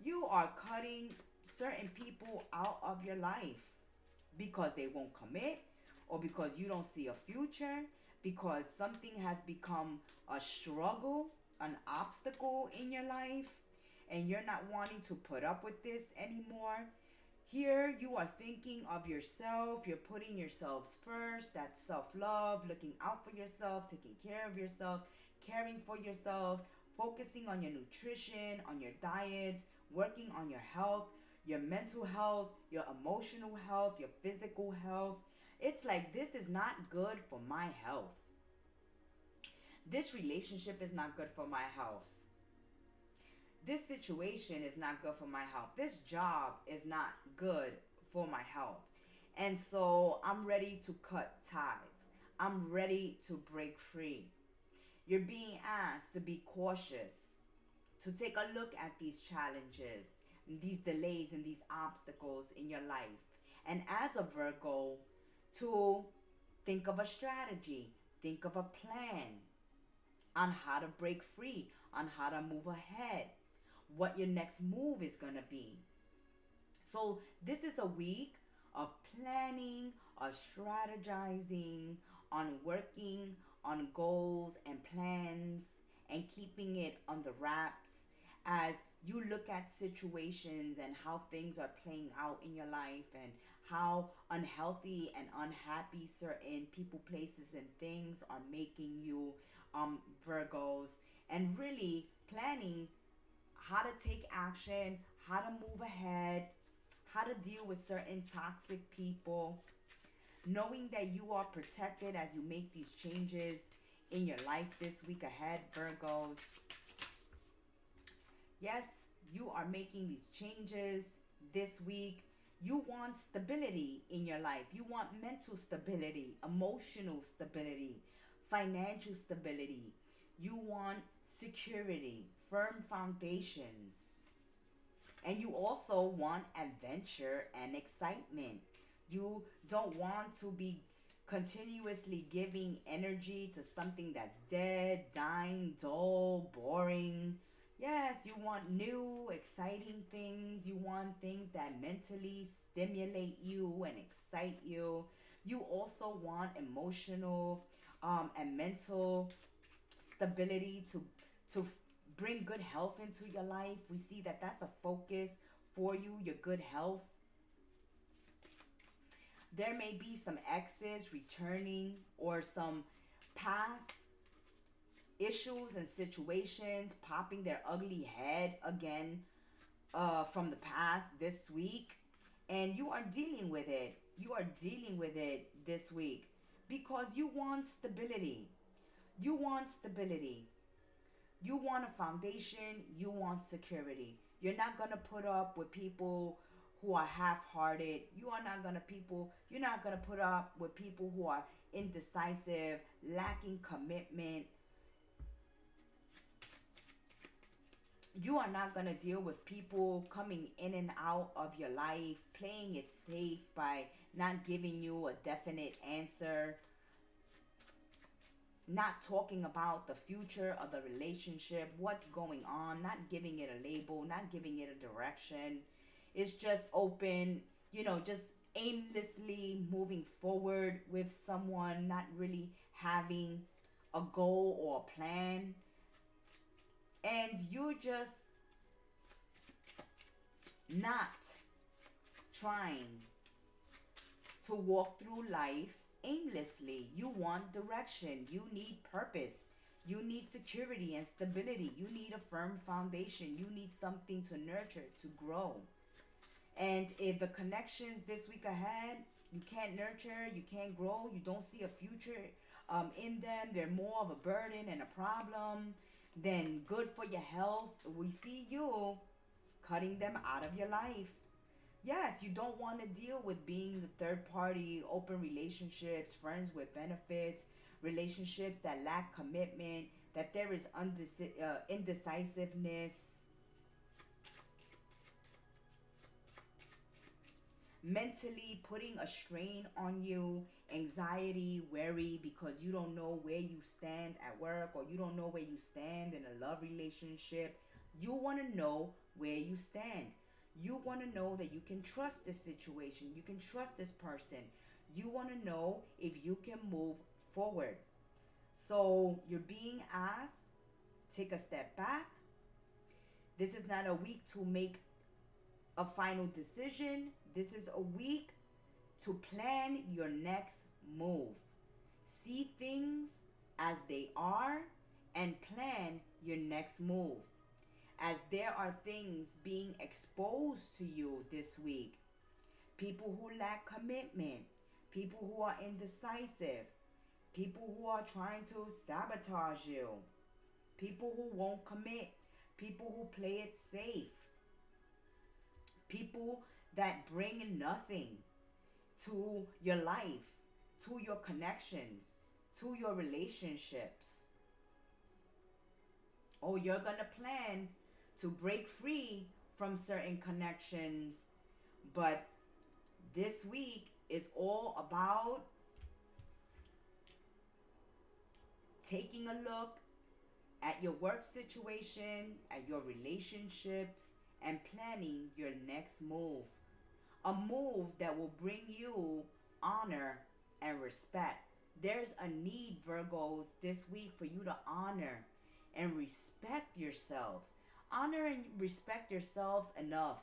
You are cutting certain people out of your life because they won't commit, or because you don't see a future, because something has become a struggle, an obstacle in your life, and you're not wanting to put up with this anymore. Here you are thinking of yourself. You're putting yourselves first. That's self-love, looking out for yourself, taking care of yourself, caring for yourself, focusing on your nutrition, on your diets, working on your health, your mental health, your emotional health, your physical health. It's like, this is not good for my health. This relationship is not good for my health. This situation is not good for my health. This job is not good for my health. And so I'm ready to cut ties. I'm ready to break free. You're being asked to be cautious, to take a look at these challenges, these delays, and these obstacles in your life. And as a Virgo, to think of a strategy, think of a plan on how to break free, on how to move ahead, what your next move is going to be. So, this is a week of planning, of strategizing, on working on goals and plans and keeping it on the wraps as you look at situations and how things are playing out in your life and how unhealthy and unhappy certain people, places, and things are making you, Virgos, and really planning how to take action, how to move ahead, how to deal with certain toxic people, knowing that you are protected as you make these changes in your life this week ahead, Virgos. Yes, you are making these changes this week. You want stability in your life. You want mental stability, emotional stability, financial stability. You want security, firm foundations. And you also want adventure and excitement. You don't want to be continuously giving energy to something that's dead, dying, dull, boring. Yes, you want new, exciting things. You want things that mentally stimulate you and excite you. You also want emotional and mental stability to bring good health into your life. We see that that's a focus for you, your good health. There may be some exes returning or some past issues and situations popping their ugly head again from the past this week. And you are dealing with it. You are dealing with it this week because you want stability. You want stability. You want a foundation. You want security. You're not going to put up with people who are half-hearted. You're not gonna put up with people who are indecisive, lacking commitment. You are not gonna deal with people coming in and out of your life, playing it safe by not giving you a definite answer, not talking about the future of the relationship, what's going on, not giving it a label, not giving it a direction. It's just open, just aimlessly moving forward with someone, not really having a goal or a plan. And you're just not trying to walk through life aimlessly. You want direction. You need purpose. You need security and stability. You need a firm foundation. You need something to nurture, to grow. And if the connections this week ahead, you can't nurture, you can't grow, you don't see a future in them, they're more of a burden and a problem than good for your health, we see you cutting them out of your life. Yes, you don't want to deal with being third party, open relationships, friends with benefits, relationships that lack commitment, that there is indecisiveness, mentally putting a strain on you, anxiety, worry, because you don't know where you stand at work or you don't know where you stand in a love relationship. You want to know where you stand. You want to know that you can trust this situation. You can trust this person. You want to know if you can move forward. So you're being asked, take a step back. This is not a week to make a final decision. This is a week to plan your next move. See things as they are and plan your next move. As there are things being exposed to you this week. People who lack commitment, people who are indecisive, people who are trying to sabotage you, people who won't commit, people who play it safe, people that bring nothing to your life, to your connections, to your relationships. Oh, you're gonna plan to break free from certain connections, but this week is all about taking a look at your work situation, at your relationships, and planning your next move. A move that will bring you honor and respect. There's a need, Virgos, this week for you to honor and respect yourselves. Honor and respect yourselves enough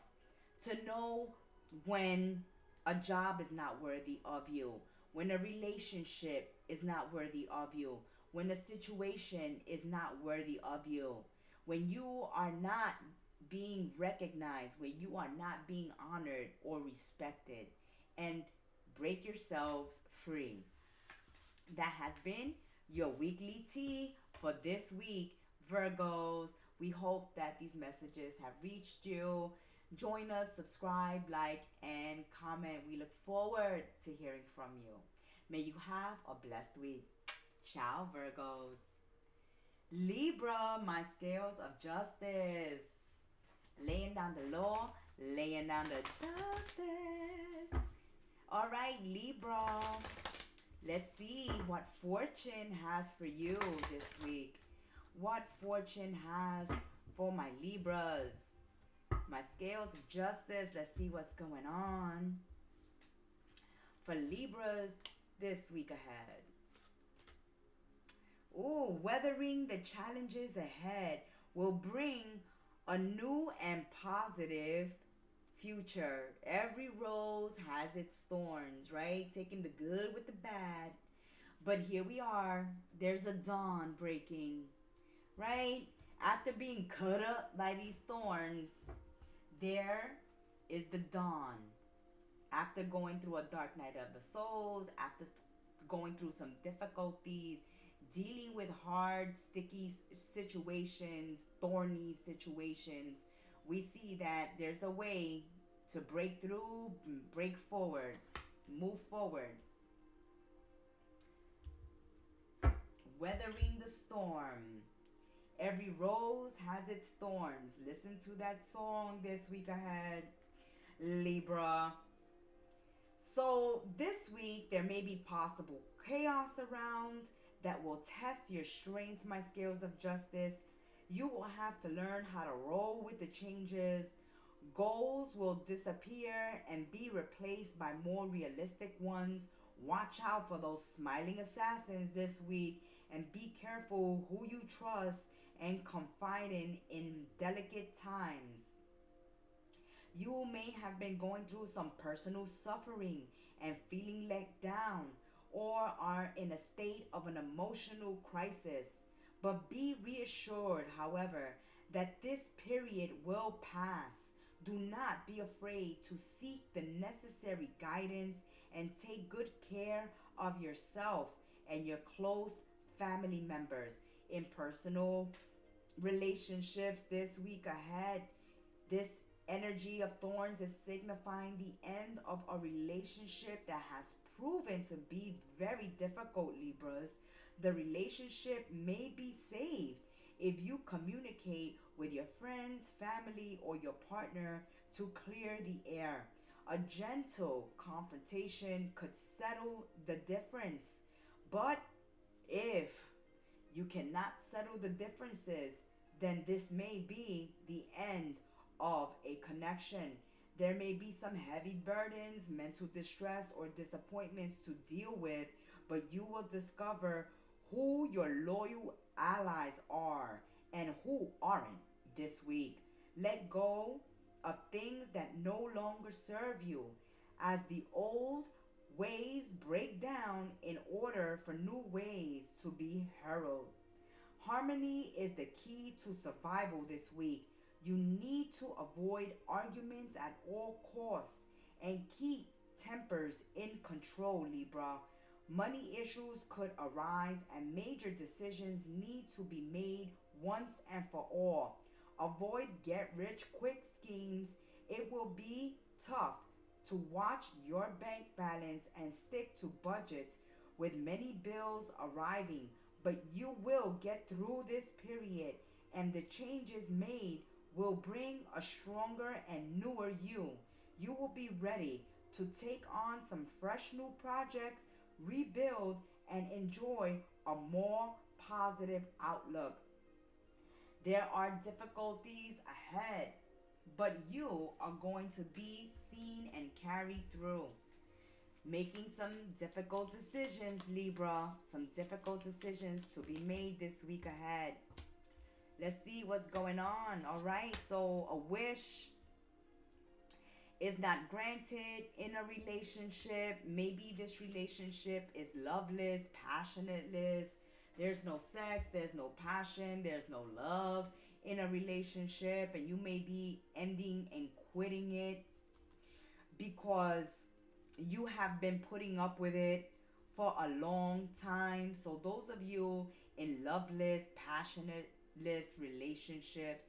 to know when a job is not worthy of you, when a relationship is not worthy of you, when a situation is not worthy of you, when you are not being recognized, when you are not being honored or respected, and break yourselves free. That has been your weekly tea for this week, Virgos. We hope that these messages have reached you. Join us, subscribe, like, and comment. We look forward to hearing from you. May you have a blessed week. Ciao, Virgos. Libra, my scales of justice. Laying down the law, laying down the justice. All right, Libra. Let's see what fortune has for you this week. What fortune has for my Libras. My scales of justice. Let's see what's going on for Libras this week ahead. Ooh, weathering the challenges ahead will bring a new and positive future. Every rose has its thorns, right? Taking the good with the bad. But here we are. There's a dawn breaking, right? After being cut up by these thorns, there is the dawn. After going through a dark night of the souls, after going through some difficulties, dealing with hard, sticky situations, thorny situations, we see that there's a way to break through, break forward, move forward. Weathering the storm. Every rose has its thorns. Listen to that song this week ahead, Libra. So this week there may be possible chaos around that will test your strength, my scales of justice. You will have to learn how to roll with the changes. Goals will disappear and be replaced by more realistic ones. Watch out for those smiling assassins this week, and be careful who you trust and confide in delicate times. You may have been going through some personal suffering and feeling let down, or are in a state of an emotional crisis. But be reassured, however, that this period will pass. Do not be afraid to seek the necessary guidance and take good care of yourself and your close family members. In personal relationships this week ahead, this energy of thorns is signifying the end of a relationship that has proven to be very difficult, Libras. The relationship may be saved if you communicate with your friends, family, or your partner to clear the air. A gentle confrontation could settle the difference. But if you cannot settle the differences, then this may be the end of a connection. There may be some heavy burdens, mental distress, or disappointments to deal with, but you will discover who your loyal allies are and who aren't this week. Let go of things that no longer serve you as the old ways break down in order for new ways to be heralded. Harmony is the key to survival this week. You need to avoid arguments at all costs and keep tempers in control, Libra. Money issues could arise and major decisions need to be made once and for all. Avoid get rich quick schemes. It will be tough to watch your bank balance and stick to budgets with many bills arriving, but you will get through this period and the changes made will bring a stronger and newer you. You will be ready to take on some fresh new projects, rebuild, and enjoy a more positive outlook. There are difficulties ahead, but you are going to be seen and carried through. Making some difficult decisions, Libra. Some difficult decisions to be made this week ahead. Let's see what's going on. All right. So, a wish is not granted in a relationship. Maybe this relationship is loveless, passionateless. There's no sex, there's no passion, there's no love in a relationship, and you may be ending and quitting it because you have been putting up with it for a long time. So, those of you in loveless, passionateless relationships,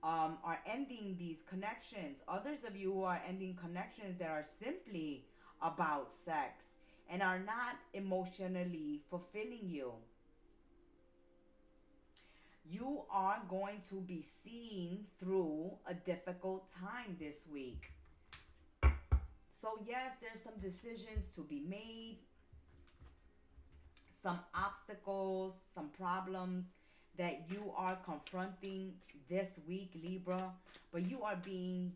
are ending these connections. Others of you who are ending connections that are simply about sex and are not emotionally fulfilling you. You are going to be seen through a difficult time this week. So, yes, there's some decisions to be made, some obstacles, some problems that you are confronting this week, Libra, but you are being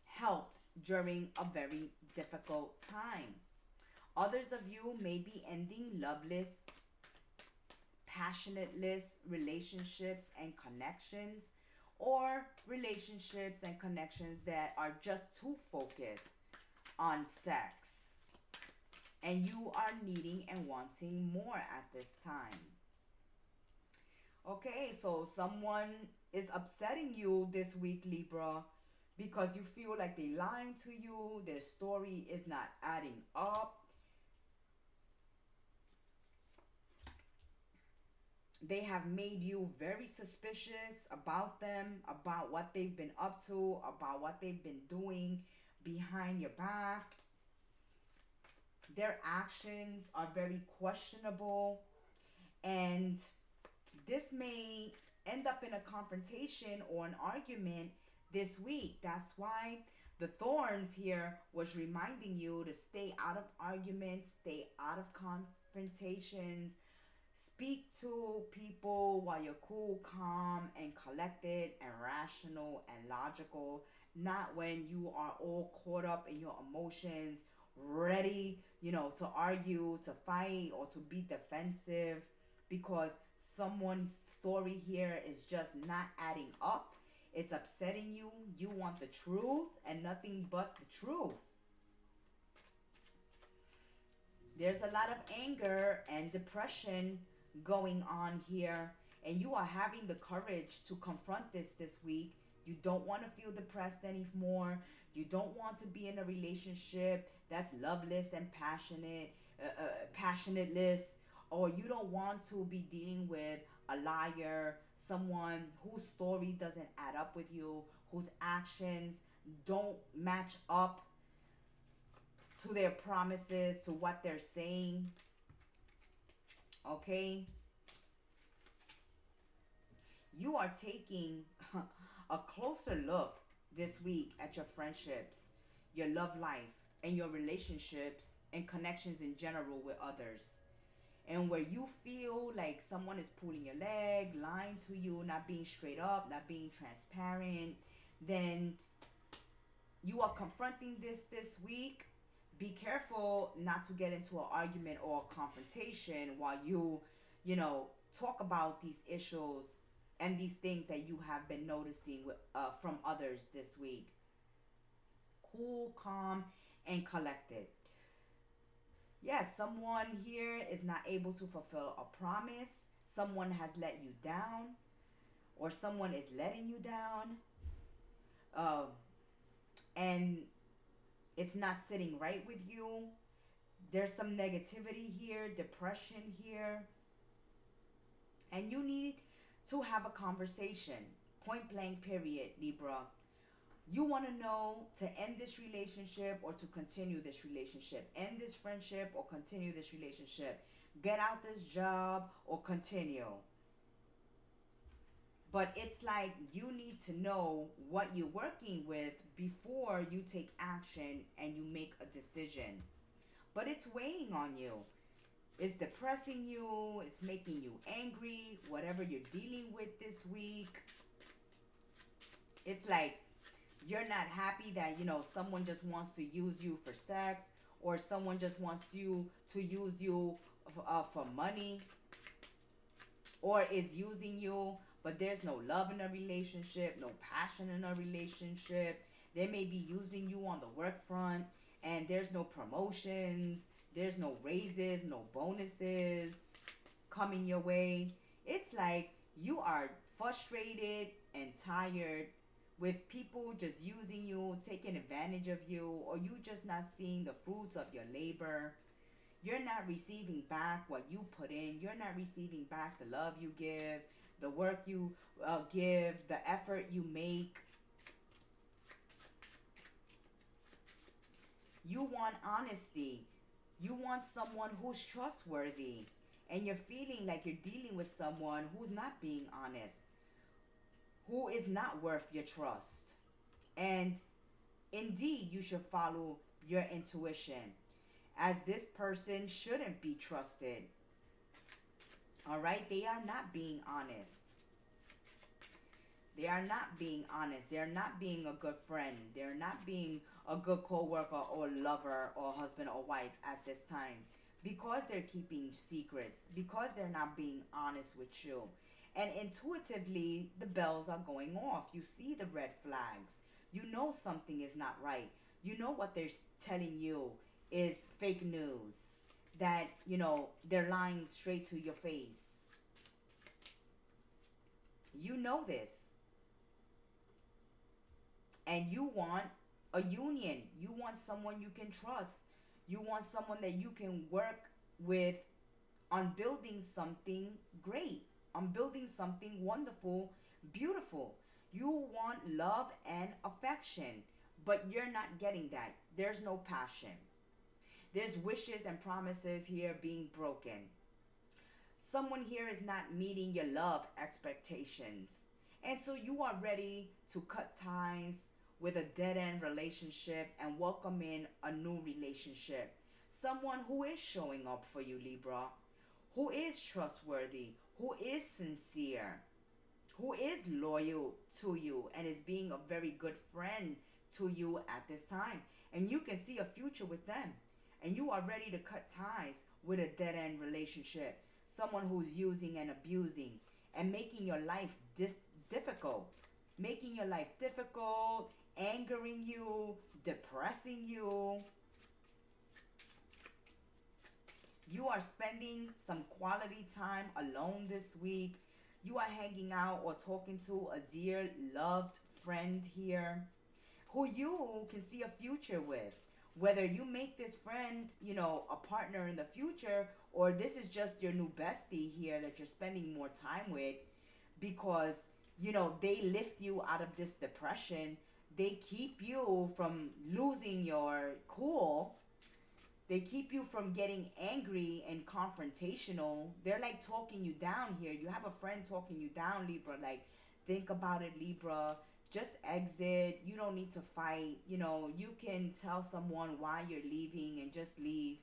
helped during a very difficult time. Others of you may be ending loveless, passionateless relationships and connections, or relationships and connections that are just too focused on sex, and you are needing and wanting more at this time. Okay, so someone is upsetting you this week, Libra, because you feel like they're lying to you, their story is not adding up. They have made you very suspicious about them, about what they've been up to, about what they've been doing behind your back. Their actions are very questionable, and this may end up in a confrontation or an argument this week. That's why the thorns here was reminding you to stay out of arguments, stay out of confrontations. Speak to people while you're cool, calm, and collected, and rational and logical. Not when you are all caught up in your emotions, ready, to argue, to fight, or to be defensive because someone's story here is just not adding up. It's upsetting you. You want the truth and nothing but the truth. There's a lot of anger and depression going on here, and you are having the courage to confront this week. You don't want to feel depressed anymore. You don't want to be in a relationship that's loveless and passionateless, or you don't want to be dealing with a liar, someone whose story doesn't add up with you, whose actions don't match up to their promises, to what they're saying. Okay? You are taking a closer look this week at your friendships, your love life, and your relationships and connections in general with others. And where you feel like someone is pulling your leg, lying to you, not being straight up, not being transparent, then you are confronting this week. Be careful not to get into an argument or a confrontation while you talk about these issues and these things that you have been noticing from others this week. Cool, calm, and collected. Yes, someone here is not able to fulfill a promise. Someone has let you down, or someone is letting you down. And it's not sitting right with you. There's some negativity here, depression here, and you need to have a conversation. Point blank, period, Libra. You want to know to end this relationship or to continue this relationship, end this friendship or continue this relationship, get out this job or continue. But it's like you need to know what you're working with before you take action and you make a decision. But it's weighing on you. It's depressing you. It's making you angry. Whatever you're dealing with this week. It's like you're not happy that, someone just wants to use you for sex, or someone just wants you to use you for money, or is using you, but there's no love in a relationship, no passion in a relationship. They may be using you on the work front, and there's no promotions, there's no raises, no bonuses coming your way. It's like you are frustrated and tired with people just using you, taking advantage of you, or you just not seeing the fruits of your labor. You're not receiving back what you put in. You're not receiving back the love you give, the work you give, the effort you make. You want honesty. You want someone who's trustworthy. And you're feeling like you're dealing with someone who's not being honest, who is not worth your trust. And indeed, you should follow your intuition, as this person shouldn't be trusted. All right? They are not being honest. They are not being honest. They're not being a good friend. They're not being a good co-worker or lover or husband or wife at this time, because they're keeping secrets, because they're not being honest with you. And intuitively, the bells are going off. You see the red flags. You know something is not right. You know what they're telling you is fake news. That, they're lying straight to your face. You know this. And you want a union. You want someone you can trust. You want someone that you can work with on building something great, on building something wonderful, beautiful. You want love and affection, but you're not getting that. There's no passion. There's wishes and promises here being broken. Someone here is not meeting your love expectations. And so you are ready to cut ties with a dead-end relationship and welcome in a new relationship. Someone who is showing up for you, Libra, who is trustworthy, who is sincere, who is loyal to you and is being a very good friend to you at this time. And you can see a future with them. And you are ready to cut ties with a dead-end relationship. Someone who's using and abusing and making your life difficult. Making your life difficult, angering you, depressing you. You are spending some quality time alone this week. You are hanging out or talking to a dear, loved friend here who you can see a future with. Whether you make this friend, a partner in the future, or this is just your new bestie here that you're spending more time with because, they lift you out of this depression. They keep you from losing your cool. They keep you from getting angry and confrontational. They're like talking you down here. You have a friend talking you down, Libra. Like, think about it, Libra. Just exit. You don't need to fight. You can tell someone why you're leaving and just leave.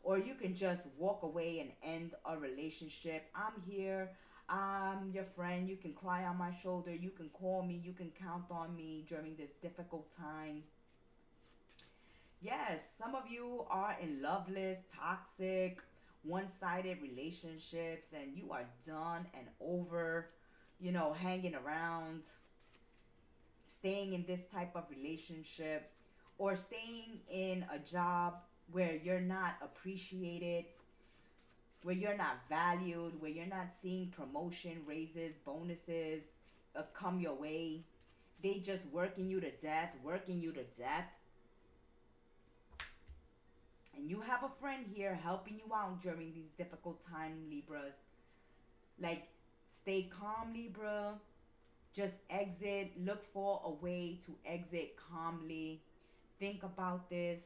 Or you can just walk away and end a relationship. I'm here. I'm your friend. You can cry on my shoulder. You can call me. You can count on me during this difficult time. Yes, some of you are in loveless, toxic, one-sided relationships, and you are done and over, hanging around, staying in this type of relationship, or staying in a job where you're not appreciated, where you're not valued, where you're not seeing promotion, raises, bonuses come your way. They just working you to death, working you to death. and you have a friend here helping you out during these difficult times, Libras, like stay calm, Libra. Just exit, look for a way to exit calmly. Think about this.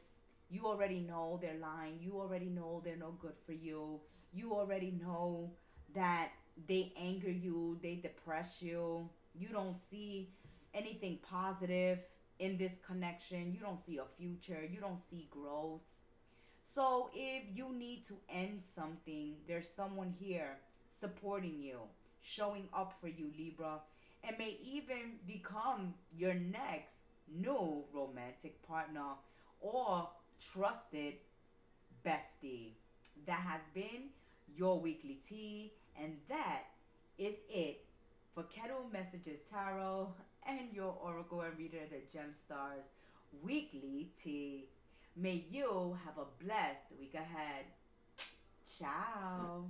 You already know they're lying. You already know they're no good for you. You already know that they anger you, they depress you. You don't see anything positive in this connection. You don't see a future. You don't see growth. So if you need to end something, there's someone here supporting you, showing up for you, Libra, and may even become your next new romantic partner or trusted bestie. That has been your weekly tea, and that is it for Kettle Messages Tarot and your Oracle and Reader of the Gem Stars weekly tea. May you have a blessed week ahead. Ciao.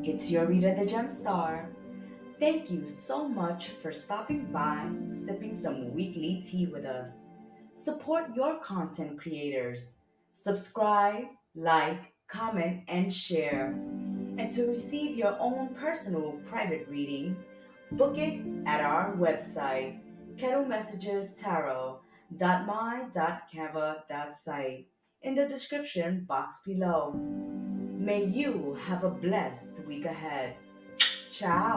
It's your Reader the Gem Star. Thank you so much for stopping by, sipping some weekly tea with us. Support your content creators. Subscribe, like, comment, and share. And to receive your own personal private reading, book it at our website, kettlemessagestarot.my.canva.site, in the description box below. May you have a blessed week ahead. Ciao.